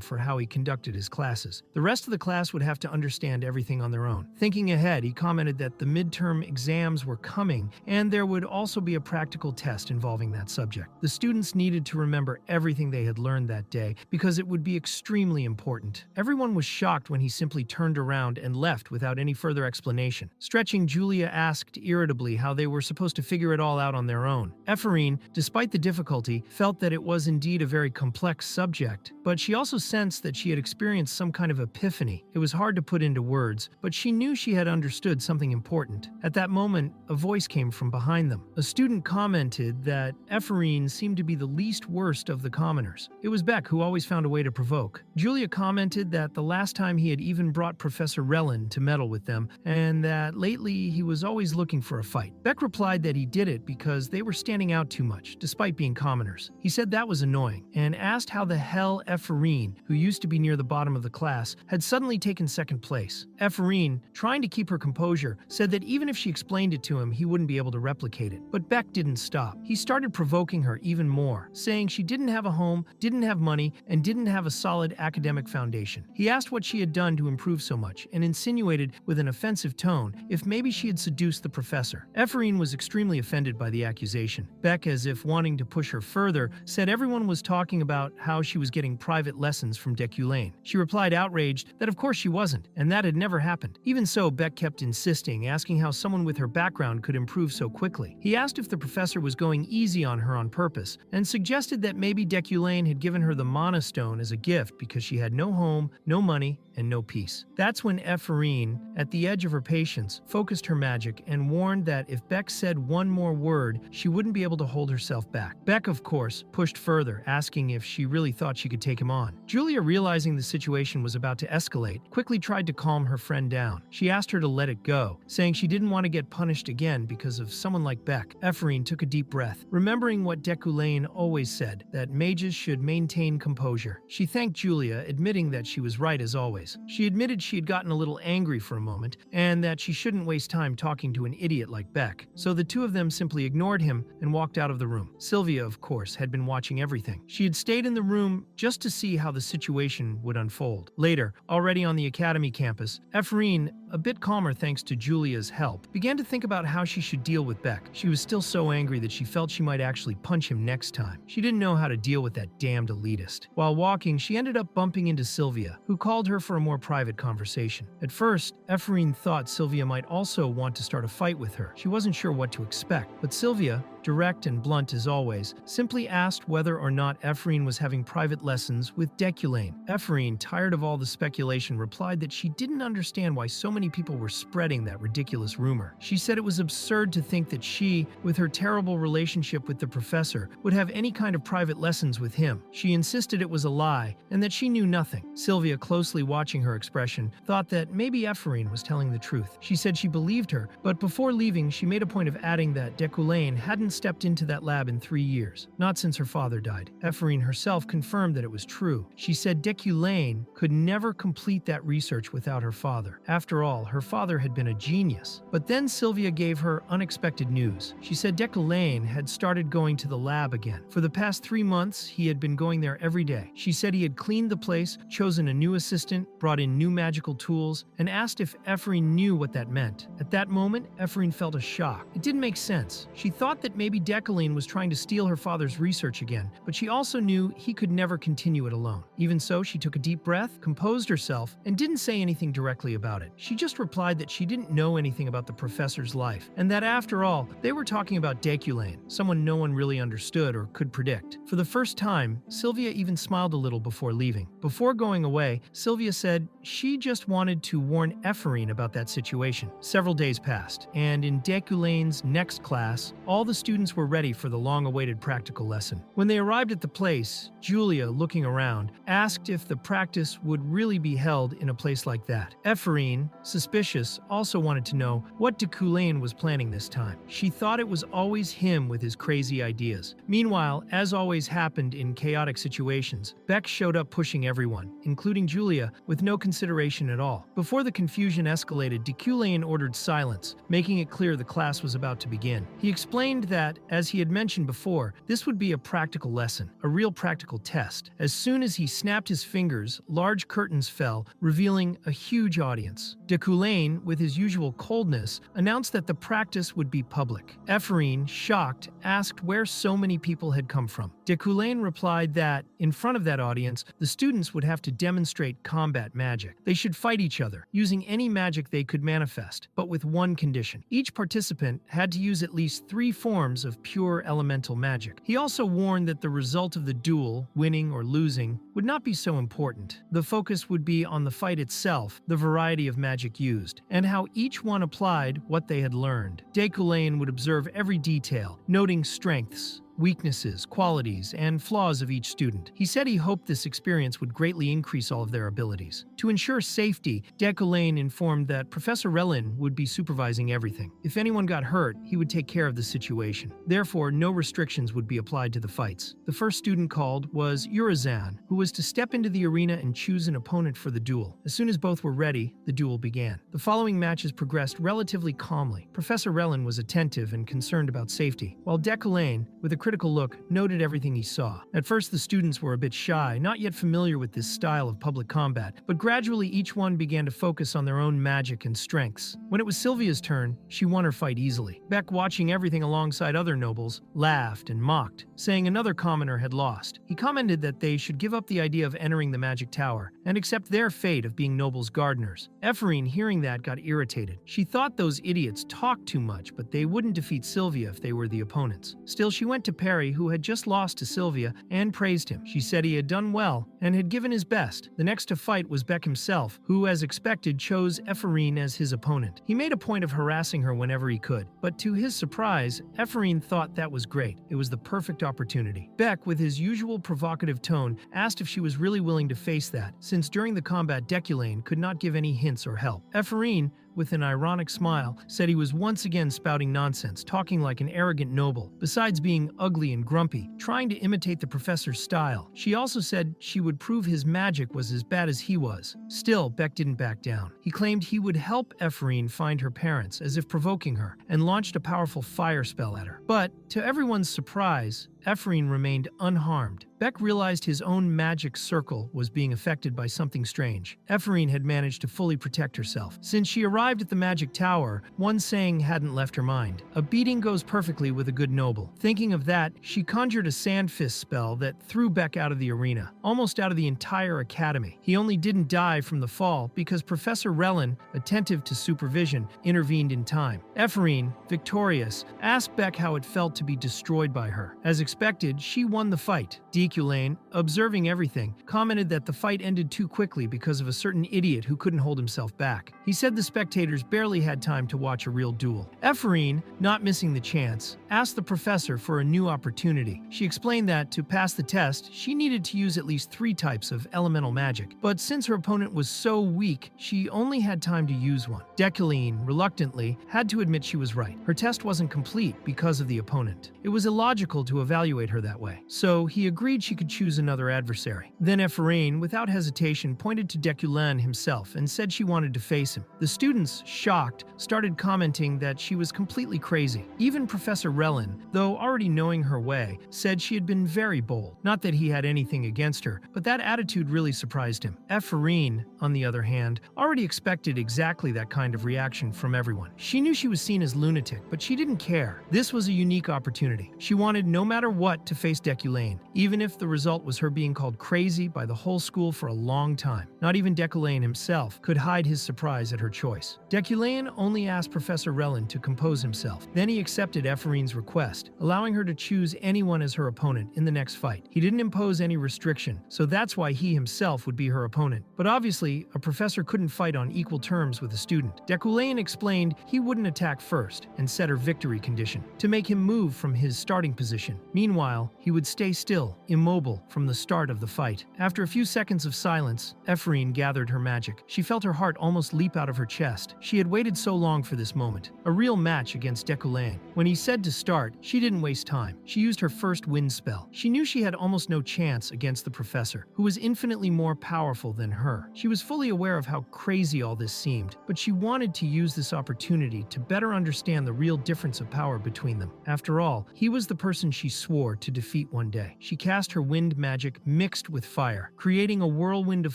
for how he conducted his classes. The rest of the class would have to understand everything on their own. Thinking ahead, he commented that the midterm exams were coming and there would also be a practical test involving that subject. The students needed to remember everything they had learned that day because it would be extremely important. Everyone was shocked when he simply turned around and left without any further explanation. Stretching, Julia asked irritably how they were supposed to figure it all out on their own. Epherene, despite the difficulty, felt that it was indeed a very complex subject, but she also sensed that she had experienced some kind of epiphany. It was hard to put into words, but she knew she had understood something important. At that moment, a voice came from behind them. A student commented that Epherene seemed to be the least worst of the commoners. It was Beck who always found a way to provoke. Julia commented that the last time he had even brought Professor Relin to meddle with them, and that lately he was always looking for a fight. Beck replied that he did it because they were standing out too much, despite being commoners. He said that was annoying, and asked how the hell Epherene, who used to be near the bottom of the class, had suddenly taken second place. Epherene, trying to keep her composure, said that even if she explained it to him, he wouldn't be able to replicate it. But Beck didn't stop. He started provoking her even more, saying she didn't have a home, didn't have money, and didn't have a solid academic foundation. He asked what she had done to improve so much, and insinuated with an offensive tone if maybe she had seduced the professor. Epherene was extremely offended by the accusation. Beck, as if wanting to push her further, said everyone was talking about how she was getting private lessons from Deculain. She replied outraged that of course she wasn't, and that had never happened. Even so, Beck kept insisting, asking how someone with her background could improve so quickly. He asked if the professor was going easy on her on purpose, and suggested that maybe Deculain had given her the Mana Stone as a gift because she had no home, no money, and no peace. That's when Epherene, at the edge of her patience, focused her magic and warned that if Beck said one more word, she wouldn't be able to hold herself back. Beck, of course, pushed further, asking if she really thought she could take him on. Julia, realizing the situation was about to escalate, quickly tried to calm her friend down. She asked her to let it go, saying she didn't want to get punished again because of someone like Beck. Epherene took a deep breath, remembering what Deculain always said, that mages should maintain composure. She thanked Julia, admitting that she was right as always. She admitted she had gotten a little angry for a moment, and that she shouldn't waste time talking to an idiot like Beck. So the two of them simply ignored him and walked out of the room. Sylvia, of course, had been watching everything. She had stayed in the room just to see how the situation would unfold. Later, already on the academy campus, Epherene, a bit calmer thanks to Julia's help, began to think about how she should deal with Beck. She was still so angry that she felt she might actually punch him next time. She didn't know how to deal with that damned elitist. While walking, she ended up bumping into Sylvia, who called her for a more private conversation. At first, Epherene thought Sylvia might also want to start a fight with her. She wasn't sure what to expect, but Sylvia, direct and blunt as always, simply asked whether or not Epherene was having private lessons with Deculain. Epherene, tired of all the speculation, replied that she didn't understand why so many people were spreading that ridiculous rumor. She said it was absurd to think that she, with her terrible relationship with the professor, would have any kind of private lessons with him. She insisted it was a lie and that she knew nothing. Sylvia, closely watching her expression, thought that maybe Epherene was telling the truth. She said she believed her, but before leaving, she made a point of adding that Deculain hadn't stepped into that lab in 3 years, not since her father died. Epherene herself confirmed that it was true. She said Deculain could never complete that research without her father. After all, her father had been a genius. But then Sylvia gave her unexpected news. She said Deculain had started going to the lab again. For the past 3 months, he had been going there every day. She said he had cleaned the place, chosen a new assistant, brought in new magical tools, and asked if Epherene knew what that meant. At that moment, Epherene felt a shock. It didn't make sense. She thought that maybe Decaline was trying to steal her father's research again, but she also knew he could never continue it alone. Even so, she took a deep breath, composed herself, and didn't say anything directly about it. She just replied that she didn't know anything about the professor's life, and that after all, they were talking about Decaline, someone no one really understood or could predict. For the first time, Sylvia even smiled a little before leaving. Before going away, Sylvia said she just wanted to warn Epherene about that situation. Several days passed, and in Deculane's next class, all the students were ready for the long-awaited practical lesson. When they arrived at the place, Julia, looking around, asked if the practice would really be held in a place like that. Epherene, suspicious, also wanted to know what Deculane was planning this time. She thought it was always him with his crazy ideas. Meanwhile, as always happened in chaotic situations, Beck showed up pushing everyone, including Julia, with no consideration at all. Before the confusion escalated, Deculane ordered silence, making it clear the class was about to begin. He explained that, as he had mentioned before, this would be a practical lesson, a real practical test. As soon as he snapped his fingers, large curtains fell, revealing a huge audience. Deculane, with his usual coldness, announced that the practice would be public. Epherene, shocked, asked where so many people had come from. Deculane replied that, in front of that audience, the students would have to demonstrate combat magic. They should fight each other, using any magic they could manifest, but with one condition. Each participant had to use at least 3 forms of pure elemental magic. He also warned that the result of the duel, winning or losing, would not be so important. The focus would be on the fight itself, the variety of magic used, and how each one applied what they had learned. Deculane would observe every detail, noting strengths, weaknesses, qualities, and flaws of each student. He said he hoped this experience would greatly increase all of their abilities. To ensure safety, Deculane informed that Professor Relin would be supervising everything. If anyone got hurt, he would take care of the situation. Therefore, no restrictions would be applied to the fights. The first student called was Urizan, who was to step into the arena and choose an opponent for the duel. As soon as both were ready, the duel began. The following matches progressed relatively calmly. Professor Relin was attentive and concerned about safety, while Deculane, with a critical look, noted everything he saw. At first, the students were a bit shy, not yet familiar with this style of public combat, but gradually each one began to focus on their own magic and strengths. When it was Sylvia's turn, she won her fight easily. Beck, watching everything alongside other nobles, laughed and mocked, saying another commoner had lost. He commented that they should give up the idea of entering the magic tower and accept their fate of being nobles' gardeners. Epherene, hearing that, got irritated. She thought those idiots talked too much, but they wouldn't defeat Sylvia if they were the opponents. Still, she went to Perry, who had just lost to Sylvia, and praised him. She said he had done well and had given his best. The next to fight was Beck himself, who, as expected, chose Epherene as his opponent. He made a point of harassing her whenever he could, but to his surprise, Epherene thought that was great. It was the perfect opportunity. Beck, with his usual provocative tone, asked if she was really willing to face that, since during the combat Deculane could not give any hints or help. Epherene, with an ironic smile, said he was once again spouting nonsense, talking like an arrogant noble, besides being ugly and grumpy, trying to imitate the professor's style. She also said she would prove his magic was as bad as he was. Still, Beck didn't back down. He claimed he would help Epherene find her parents, as if provoking her, and launched a powerful fire spell at her. But, to everyone's surprise, Epherene remained unharmed. Beck realized his own magic circle was being affected by something strange. Epherene had managed to fully protect herself. Since she arrived at the magic tower, one saying hadn't left her mind: a beating goes perfectly with a good noble. Thinking of that, she conjured a sand fist spell that threw Beck out of the arena, almost out of the entire academy. He only didn't die from the fall because Professor Relin, attentive to supervision, intervened in time. Epherene, victorious, asked Beck how it felt to be destroyed by her. As expected, she won the fight. Deculane, observing everything, commented that the fight ended too quickly because of a certain idiot who couldn't hold himself back. He said the spectators barely had time to watch a real duel. Epherene, not missing the chance, asked the professor for a new opportunity. She explained that, to pass the test, she needed to use at least 3 types of elemental magic, but since her opponent was so weak, she only had time to use one. Deculane, reluctantly, had to admit she was right. Her test wasn't complete because of the opponent. It was illogical to evaluate evaluate her that way. So he agreed she could choose another adversary. Then Epherene, without hesitation, pointed to Deculan himself and said she wanted to face him. The students, shocked, started commenting that she was completely crazy. Even Professor Relin, though already knowing her way, said she had been very bold. Not that he had anything against her, but that attitude really surprised him. Epherene, on the other hand, already expected exactly that kind of reaction from everyone. She knew she was seen as lunatic, but she didn't care. This was a unique opportunity. She wanted no matter what to face Deculan, even if the result was her being called crazy by the whole school for a long time. Not even Deculan himself could hide his surprise at her choice. Deculan only asked Professor Relin to compose himself. Then he accepted Epherene's request, allowing her to choose anyone as her opponent in the next fight. He didn't impose any restriction, so that's why he himself would be her opponent. But obviously, a professor couldn't fight on equal terms with a student. Deculan explained he wouldn't attack first and set her victory condition to make him move from his starting position. Meanwhile, he would stay still, immobile, from the start of the fight. After a few seconds of silence, Epherene gathered her magic. She felt her heart almost leap out of her chest. She had waited so long for this moment. A real match against Deculan. When he said to start, she didn't waste time. She used her first wind spell. She knew she had almost no chance against the professor, who was infinitely more powerful than her. She was fully aware of how crazy all this seemed, but she wanted to use this opportunity to better understand the real difference of power between them. After all, he was the person she swore to defeat one day. She cast her wind magic mixed with fire, creating a whirlwind of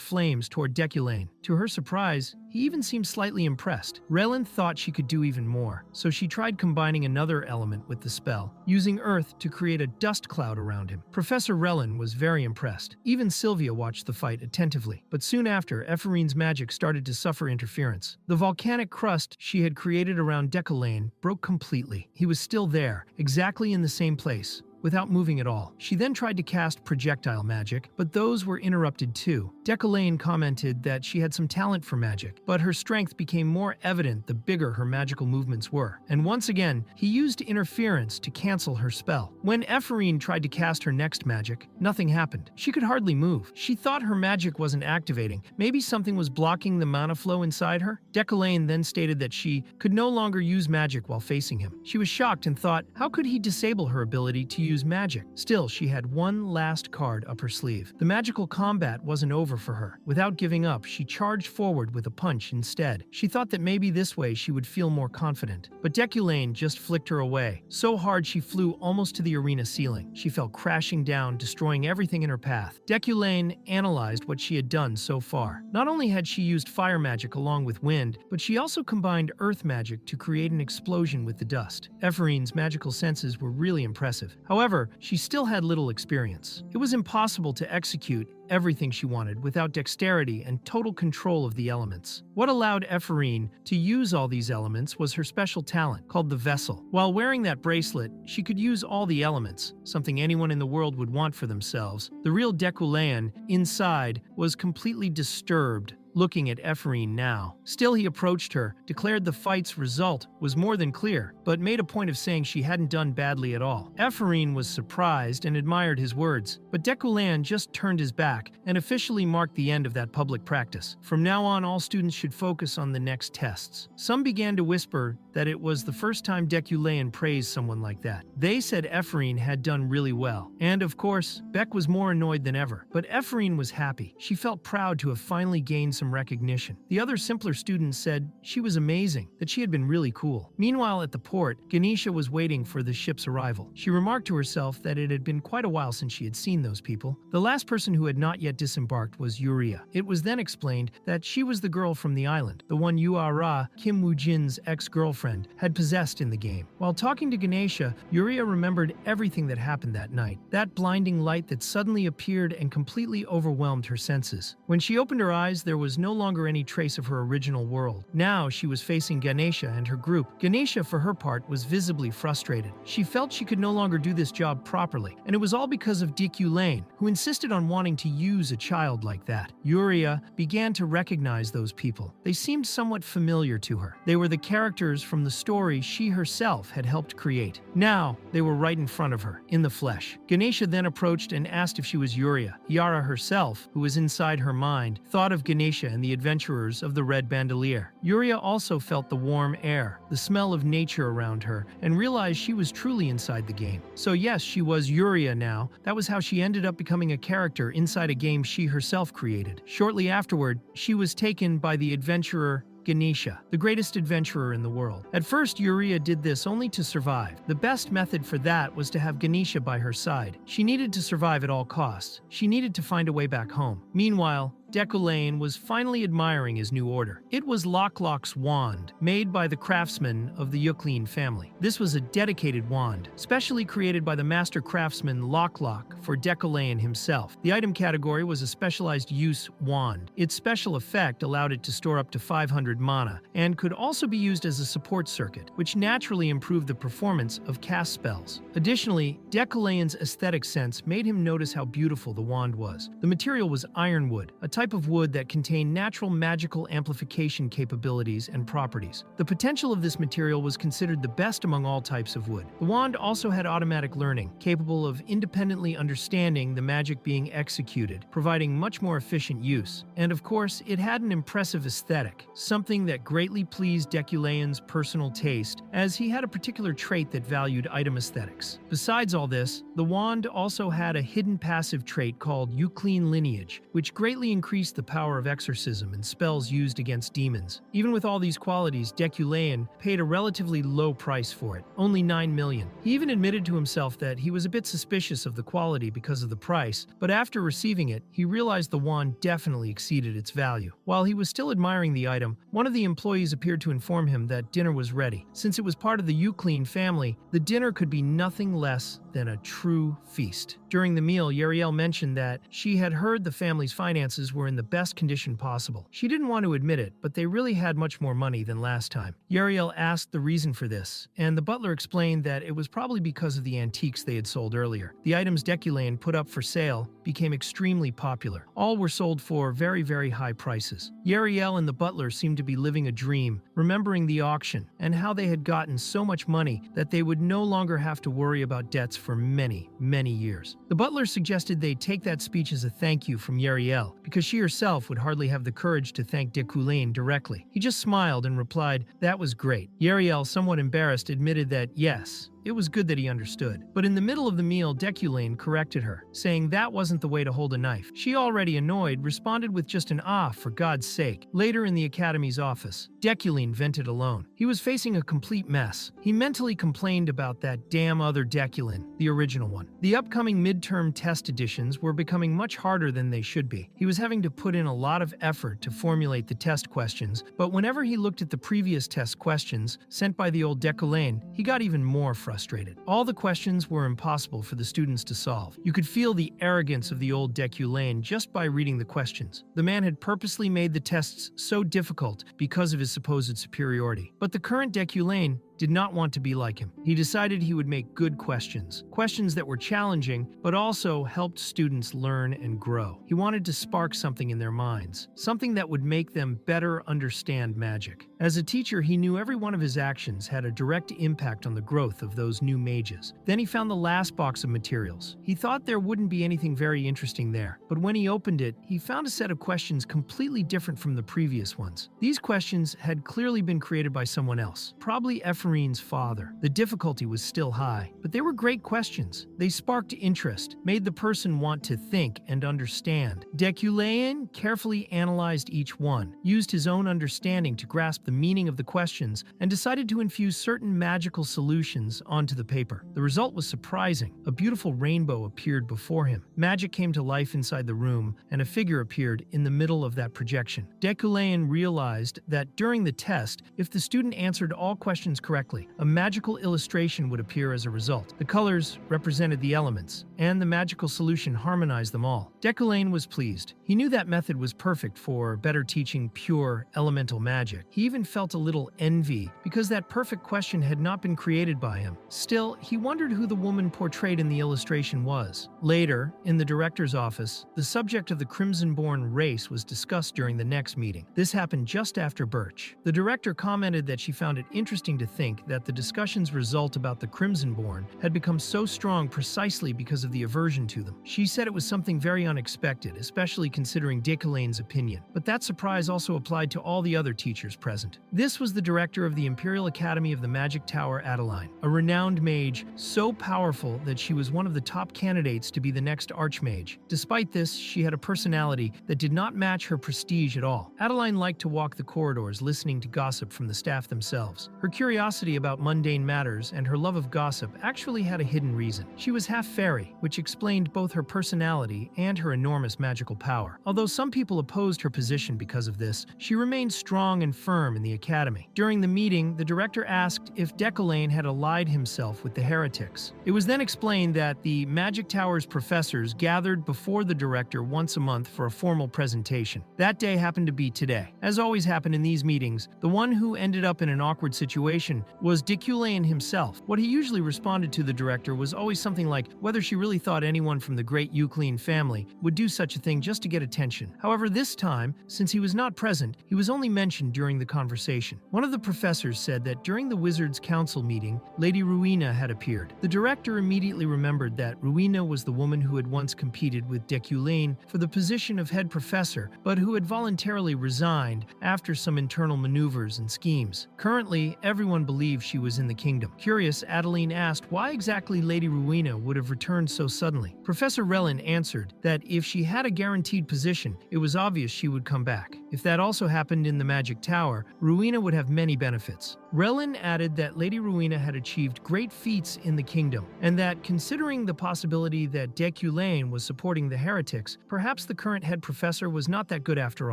flames toward Deculan. To her surprise, he even seemed slightly impressed. Relin thought she could do even more, so she tried combining another element with the spell, using earth to create a dust cloud around him. Professor Relin was very impressed. Even Sylvia watched the fight attentively, but soon after, Epherene's magic started to suffer interference. The volcanic crust she had created around Deculan broke completely. He was still there, exactly in the same place, without moving at all. She then tried to cast projectile magic, but those were interrupted too. Deculan commented that she had some talent for magic, but her strength became more evident the bigger her magical movements were. And once again, he used interference to cancel her spell. When Epherene tried to cast her next magic, nothing happened. She could hardly move. She thought her magic wasn't activating. Maybe something was blocking the mana flow inside her? Deculan then stated that she could no longer use magic while facing him. She was shocked and thought, how could he disable her ability to use magic? Still, she had one last card up her sleeve. The magical combat wasn't over for her. Without giving up, she charged forward with a punch instead. She thought that maybe this way she would feel more confident. But Deculan just flicked her away. So hard she flew almost to the arena ceiling. She fell crashing down, destroying everything in her path. Deculan analyzed what she had done so far. Not only had she used fire magic along with wind, but she also combined earth magic to create an explosion with the dust. Epherene's magical senses were really impressive. However, she still had little experience. It was impossible to execute everything she wanted without dexterity and total control of the elements. What allowed Epherene to use all these elements was her special talent, called the Vessel. While wearing that bracelet, she could use all the elements, something anyone in the world would want for themselves. The real Deculan, inside, was completely disturbed, looking at Epherene now. Still, he approached her, declared the fight's result was more than clear, but made a point of saying she hadn't done badly at all. Epherene was surprised and admired his words, but Deculan just turned his back and officially marked the end of that public practice. From now on, all students should focus on the next tests. Some began to whisper that it was the first time Deculan praised someone like that. They said Epherene had done really well. And of course, Beck was more annoyed than ever. But Epherene was happy. She felt proud to have finally gained some recognition. The other simpler students said she was amazing, that she had been really cool. Meanwhile, at the port, Ganesha was waiting for the ship's arrival. She remarked to herself that it had been quite a while since she had seen those people. The last person who had not yet disembarked was Yuria. It was then explained that she was the girl from the island, the one Yuara, Kim Woo-jin's ex-girlfriend, had possessed in the game. While talking to Ganesha, Yuria remembered everything that happened that night, that blinding light that suddenly appeared and completely overwhelmed her senses. When she opened her eyes, there was no longer any trace of her original world. Now she was facing Ganesha and her group. Ganesha, for her part, was visibly frustrated. She felt she could no longer do this job properly, and it was all because of Deculan, who insisted on wanting to use a child like that. Yuria began to recognize those people. They seemed somewhat familiar to her. They were the characters from the story she herself had helped create. Now, they were right in front of her, in the flesh. Ganesha then approached and asked if she was Yuria. Yara herself, who was inside her mind, thought of Ganesha Ganesha and the adventurers of the Red Bandolier. Yuria also felt the warm air, the smell of nature around her, and realized she was truly inside the game. So yes, she was Yuria now. That was how she ended up becoming a character inside a game she herself created. Shortly afterward, she was taken by the adventurer Ganesha, the greatest adventurer in the world. At first, Yuria did this only to survive. The best method for that was to have Ganesha by her side. She needed to survive at all costs. She needed to find a way back home. Meanwhile, Deculain was finally admiring his new order. It was Lockloc's wand, made by the craftsmen of the Yuklin family. This was a dedicated wand, specially created by the master craftsman Locklock for Deculain himself. The item category was a specialized use wand. Its special effect allowed it to store up to 500 mana, and could also be used as a support circuit, which naturally improved the performance of cast spells. Additionally, Deculain's aesthetic sense made him notice how beautiful the wand was. The material was ironwood, a type of wood that contained natural magical amplification capabilities and properties. The potential of this material was considered the best among all types of wood. The wand also had automatic learning, capable of independently understanding the magic being executed, providing much more efficient use. And of course, it had an impressive aesthetic, something that greatly pleased Deculain's personal taste, as he had a particular trait that valued item aesthetics. Besides all this, the wand also had a hidden passive trait called Yuklin Lineage, which greatly increased the power of exorcism and spells used against demons. Even with all these qualities, Deculain paid a relatively low price for it, only 9 million. He even admitted to himself that he was a bit suspicious of the quality because of the price, but after receiving it, he realized the wand definitely exceeded its value. While he was still admiring the item, one of the employees appeared to inform him that dinner was ready. Since it was part of the Yuklin family, the dinner could be nothing less than a true feast. During the meal, Yariel mentioned that she had heard the family's finances were in the best condition possible. She didn't want to admit it, but they really had much more money than last time. Yariel asked the reason for this, and the butler explained that it was probably because of the antiques they had sold earlier. The items Deculain put up for sale became extremely popular. All were sold for very, very high prices. Yariel and the butler seemed to be living a dream, remembering the auction and how they had gotten so much money that they would no longer have to worry about debts for many, many years. The butler suggested they take that speech as a thank you from Yariel, because she herself would hardly have the courage to thank Deculain directly. He just smiled and replied, "That was great." Yariel, somewhat embarrassed, admitted that yes, it was good that he understood. But in the middle of the meal, Deculain corrected her, saying that wasn't the way to hold a knife. She, already annoyed, responded with just an "ah, for God's sake." Later in the Academy's office, Deculain vented alone. He was facing a complete mess. He mentally complained about that damn other Deculain, the original one. The upcoming midterm test editions were becoming much harder than they should be. He was having to put in a lot of effort to formulate the test questions, but whenever he looked at the previous test questions sent by the old Deculain, he got even more frustrated. All the questions were impossible for the students to solve. You could feel the arrogance of the old Deculain just by reading the questions. The man had purposely made the tests so difficult because of his supposed superiority. But the current Deculain did not want to be like him. He decided he would make good questions, questions that were challenging, but also helped students learn and grow. He wanted to spark something in their minds, something that would make them better understand magic. As a teacher, he knew every one of his actions had a direct impact on the growth of those new mages. Then he found the last box of materials. He thought there wouldn't be anything very interesting there, but when he opened it, he found a set of questions completely different from the previous ones. These questions had clearly been created by someone else, probably Epherine's father. The difficulty was still high, but they were great questions. They sparked interest, made the person want to think and understand. Deculain carefully analyzed each one, used his own understanding to grasp the meaning of the questions, and decided to infuse certain magical solutions onto the paper. The result was surprising. A beautiful rainbow appeared before him. Magic came to life inside the room, and a figure appeared in the middle of that projection. Deculain realized that during the test, if the student answered all questions correctly, a magical illustration would appear as a result. The colors represented the elements, and the magical solution harmonized them all. Deculain was pleased. He knew that method was perfect for better teaching pure elemental magic. He even felt a little envy because that perfect question had not been created by him. Still, he wondered who the woman portrayed in the illustration was. Later, in the director's office, the subject of the Crimson-born race was discussed during the next meeting. This happened just after Birch. The director commented that she found it interesting to think think that the discussion's result about the Crimsonborn had become so strong precisely because of the aversion to them. She said it was something very unexpected, especially considering Deculane's opinion. But that surprise also applied to all the other teachers present. This was the director of the Imperial Academy of the Magic Tower, Adeline, a renowned mage so powerful that she was one of the top candidates to be the next Archmage. Despite this, she had a personality that did not match her prestige at all. Adeline liked to walk the corridors listening to gossip from the staff themselves. Her curiosity about mundane matters and her love of gossip actually had a hidden reason. She was half fairy, which explained both her personality and her enormous magical power. Although some people opposed her position because of this, she remained strong and firm in the academy. During the meeting, the director asked if Deculaine had allied himself with the heretics. It was then explained that the Magic Tower's professors gathered before the director once a month for a formal presentation. That day happened to be today. As always happened in these meetings, the one who ended up in an awkward situation was Deculaine himself. What he usually responded to the director was always something like whether she really thought anyone from the great Euclean family would do such a thing just to get attention. However, this time, since he was not present, he was only mentioned during the conversation. One of the professors said that during the Wizards' Council meeting, Lady Rowena had appeared. The director immediately remembered that Rowena was the woman who had once competed with Deculaine for the position of head professor, but who had voluntarily resigned after some internal maneuvers and schemes. Currently, everyone believed she was in the kingdom. Curious, Adeline asked why exactly Lady Rowena would have returned so suddenly. Professor Relin answered that if she had a guaranteed position, it was obvious she would come back. If that also happened in the Magic Tower, Rowena would have many benefits. Relin added that Lady Rowena had achieved great feats in the kingdom, and that considering the possibility that Deculaine was supporting the heretics, perhaps the current head professor was not that good after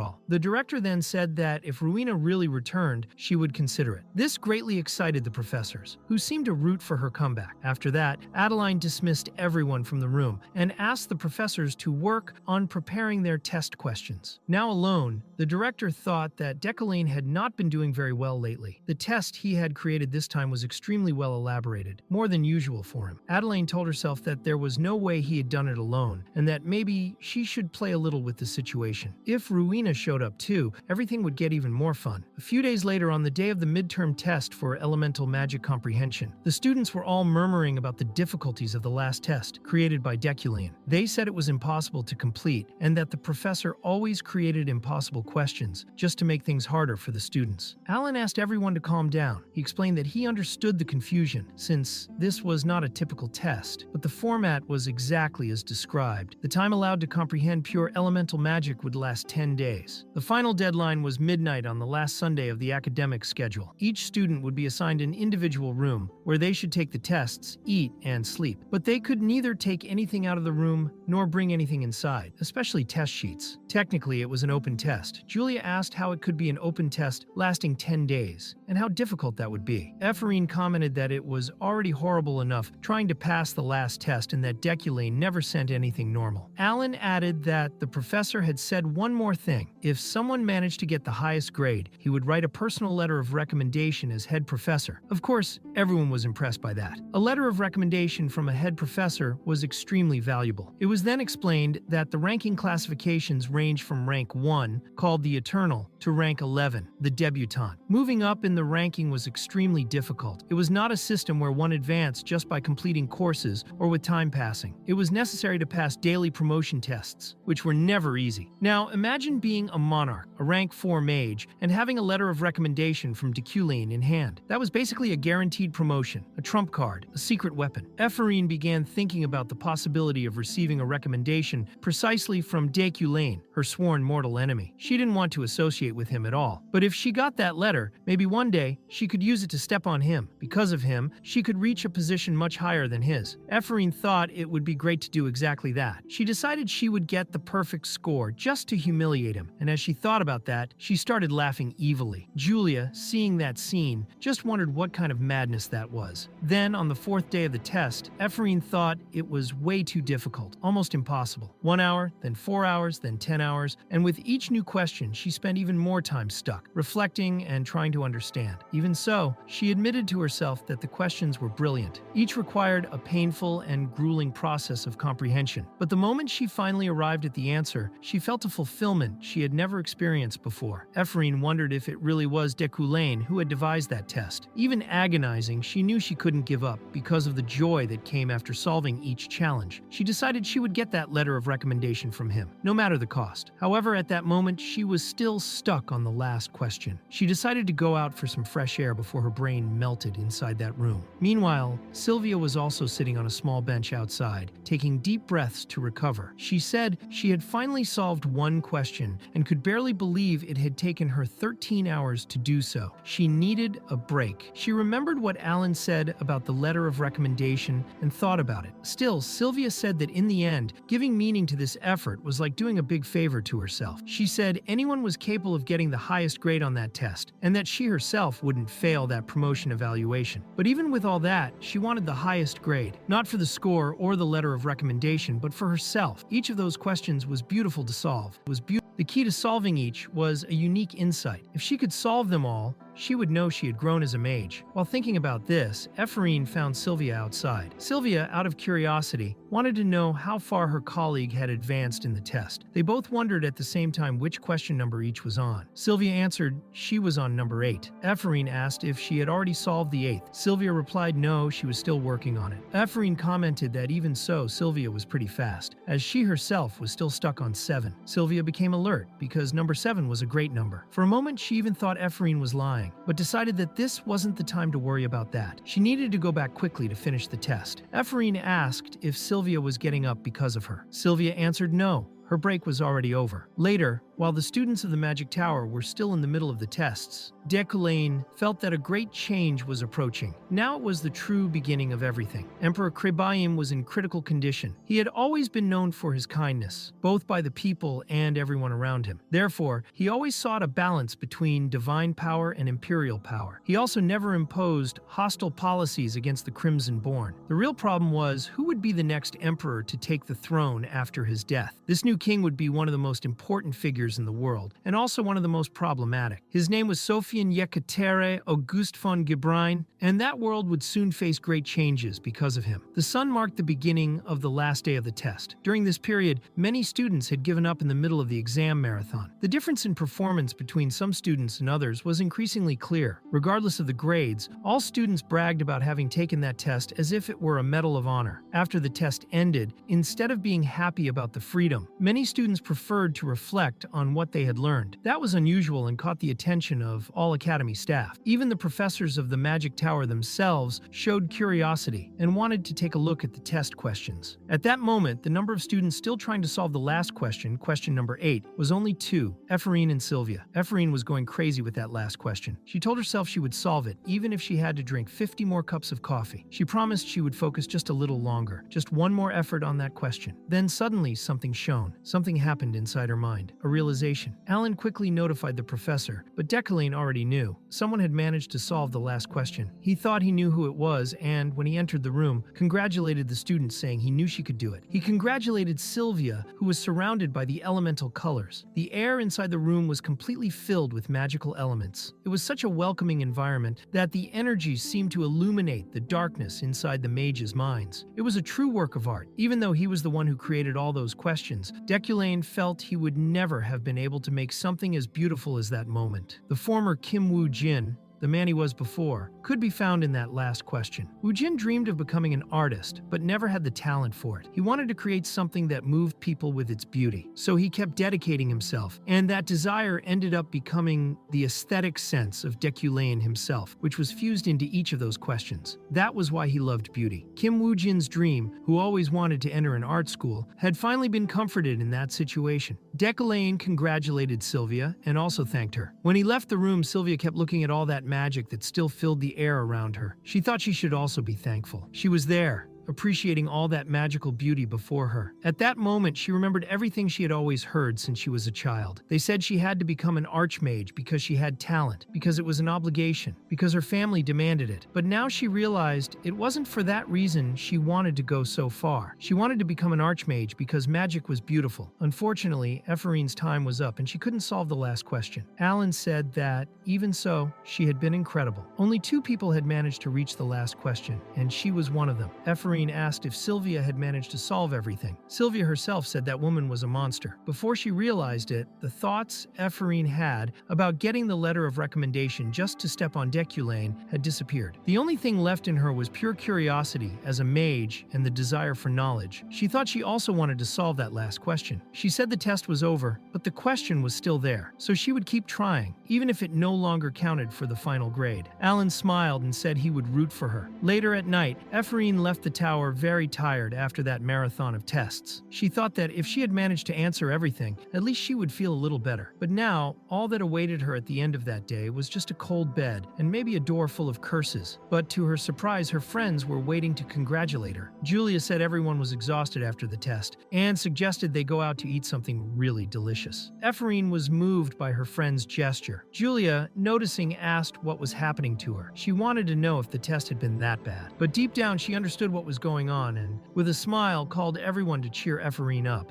all. The director then said that if Rowena really returned, she would consider it. This greatly excited the professors, who seemed to root for her comeback. After that, Adeline dismissed everyone from the room and asked the professors to work on preparing their test questions. Now alone, the director thought that Deculaine had not been doing very well lately. The test he had created this time was extremely well elaborated, more than usual for him. Adeline told herself that there was no way he had done it alone, and that maybe she should play a little with the situation. If Rowena showed up too, everything would get even more fun. A few days later, on the day of the midterm test for elemental magic comprehension, the students were all murmuring about the difficulties of the last test, created by Deculaine. They said it was impossible to complete, and that the professor always created impossible questions, just to make things harder for the students. Alan asked everyone to calm down. He explained that he understood the confusion, since this was not a typical test, but the format was exactly as described. The time allowed to comprehend pure elemental magic would last 10 days. The final deadline was midnight on the last Sunday of the academic schedule. Each student would be assigned an individual room, where they should take the tests, eat, and sleep. But they could neither take anything out of the room, nor bring anything inside, especially test sheets. Technically, it was an open test. Julia asked how it could be an open test lasting 10 days, and how difficult that would be. Epherene commented that it was already horrible enough trying to pass the last test and that Deculaine never sent anything normal. Alan added that the professor had said one more thing. If someone managed to get the highest grade, he would write a personal letter of recommendation as head professor. Of course, everyone was impressed by that. A letter of recommendation from a head professor was extremely valuable. It was then explained that the ranking classifications range from rank 1, called the Eternal, to rank 11, the Debutante. Moving up in the ranking was extremely difficult. It was not a system where one advanced just by completing courses or with time passing. It was necessary to pass daily promotion tests, which were never easy. Now, imagine being a monarch, a rank 4 mage, and having a letter of recommendation from Deculaine in hand. That was basically a guaranteed promotion, a trump card, a secret weapon. Epherene began thinking about the possibility of receiving a recommendation precisely from Deculaine, her sworn mortal enemy. She didn't want to associate with him at all. But if she got that letter, maybe one day she could use it to step on him. Because of him, she could reach a position much higher than his. Epherene thought it would be great to do exactly that. She decided she would get the perfect score just to humiliate him, and as she thought about that, she started laughing evilly. Julia, seeing that scene, just wondered what kind of madness that was. Then, on the 4th day of the test, Epherene thought it was way too difficult, almost impossible. 1 hour, then 4 hours, then 10 hours, and with each new question question, she spent even more time stuck, reflecting and trying to understand. Even so, she admitted to herself that the questions were brilliant. Each required a painful and grueling process of comprehension. But the moment she finally arrived at the answer, she felt a fulfillment she had never experienced before. Epherene wondered if it really was Deculain who had devised that test. Even agonizing, she knew she couldn't give up because of the joy that came after solving each challenge. She decided she would get that letter of recommendation from him, no matter the cost. However, at that moment, she was still stuck on the last question. She decided to go out for some fresh air before her brain melted inside that room. Meanwhile, Sylvia was also sitting on a small bench outside, taking deep breaths to recover. She said she had finally solved one question and could barely believe it had taken her 13 hours to do so. She needed a break. She remembered what Alan said about the letter of recommendation and thought about it. Still, Sylvia said that in the end, giving meaning to this effort was like doing a big favor to herself. She said anyone was capable of getting the highest grade on that test, and that she herself wouldn't fail that promotion evaluation. But even with all that, she wanted the highest grade, not for the score or the letter of recommendation, but for herself. Each of those questions was beautiful to solve. The key to solving each was a unique insight. If she could solve them all, she would know she had grown as a mage. While thinking about this, Epherene found Sylvia outside. Sylvia, out of curiosity, wanted to know how far her colleague had advanced in the test. They both wondered at the same time which question number each was on. Sylvia answered she was on number 8. Epherene asked if she had already solved the 8th. Sylvia replied no, she was still working on it. Epherene commented that even so, Sylvia was pretty fast, as she herself was still stuck on 7. Sylvia became alert because number 7 was a great number. For a moment, she even thought Epherene was lying, but decided that this wasn't the time to worry about that. She needed to go back quickly to finish the test. Epherene asked if Sylvia was getting up because of her. Sylvia answered no. Her break was already over. Later, while the students of the Magic Tower were still in the middle of the tests, Deculain felt that a great change was approaching. Now it was the true beginning of everything. Emperor Krebaim was in critical condition. He had always been known for his kindness, both by the people and everyone around him. Therefore, he always sought a balance between divine power and imperial power. He also never imposed hostile policies against the Crimson Born. The real problem was who would be the next emperor to take the throne after his death. This new king would be one of the most important figures in the world, and also one of the most problematic. His name was Sofian Yekatere Auguste von Gebrein, and that world would soon face great changes because of him. The sun marked the beginning of the last day of the test. During this period, many students had given up in the middle of the exam marathon. The difference in performance between some students and others was increasingly clear. Regardless of the grades, all students bragged about having taken that test as if it were a medal of honor. After the test ended, instead of being happy about the freedom, many students preferred to reflect on what they had learned. That was unusual and caught the attention of all Academy staff. Even the professors of the Magic Tower themselves showed curiosity and wanted to take a look at the test questions. At that moment, the number of students still trying to solve the last question, question number 8, was only 2, Epherene and Sylvia. Epherene was going crazy with that last question. She told herself she would solve it, even if she had to drink 50 more cups of coffee. She promised she would focus just a little longer, just one more effort on that question. Then suddenly something shone. Something happened inside her mind, a realization. Alan quickly notified the professor, but Deculain already knew. Someone had managed to solve the last question. He thought he knew who it was and, when he entered the room, congratulated the student, saying he knew she could do it. He congratulated Sylvia, who was surrounded by the elemental colors. The air inside the room was completely filled with magical elements. It was such a welcoming environment that the energies seemed to illuminate the darkness inside the mages' minds. It was a true work of art. Even though he was the one who created all those questions, Deculain felt he would never have been able to make something as beautiful as that moment. The former Kim Woo-jin, the man he was before, could be found in that last question. Woo-jin dreamed of becoming an artist, but never had the talent for it. He wanted to create something that moved people with its beauty. So he kept dedicating himself, and that desire ended up becoming the aesthetic sense of Deculain himself, which was fused into each of those questions. That was why he loved beauty. Kim Woo-jin's dream, who always wanted to enter an art school, had finally been comforted in that situation. Deculain congratulated Sylvia and also thanked her. When he left the room, Sylvia kept looking at all that magic that still filled the air around her. She thought she should also be thankful. She was there, appreciating all that magical beauty before her. At that moment, she remembered everything she had always heard since she was a child. They said she had to become an archmage because she had talent, because it was an obligation, because her family demanded it. But now she realized it wasn't for that reason she wanted to go so far. She wanted to become an archmage because magic was beautiful. Unfortunately, Epherene's time was up and she couldn't solve the last question. Alan said that, even so, she had been incredible. Only 2 people had managed to reach the last question, and she was one of them. Epherene asked if Sylvia had managed to solve everything. Sylvia herself said that woman was a monster. Before she realized it, the thoughts Epherene had about getting the letter of recommendation just to step on Deculane had disappeared. The only thing left in her was pure curiosity as a mage and the desire for knowledge. She thought she also wanted to solve that last question. She said the test was over, but the question was still there, so she would keep trying, even if it no longer counted for the final grade. Alan smiled and said he would root for her. Later at night, Epherene left the tower very tired after that marathon of tests. She thought that if she had managed to answer everything, at least she would feel a little better. But now, all that awaited her at the end of that day was just a cold bed and maybe a door full of curses. But to her surprise, her friends were waiting to congratulate her. Julia said everyone was exhausted after the test and suggested they go out to eat something really delicious. Epherene was moved by her friend's gesture. Julia, noticing, asked what was happening to her. She wanted to know if the test had been that bad. But deep down, she understood what was going on and, with a smile, called everyone to cheer Epherene up.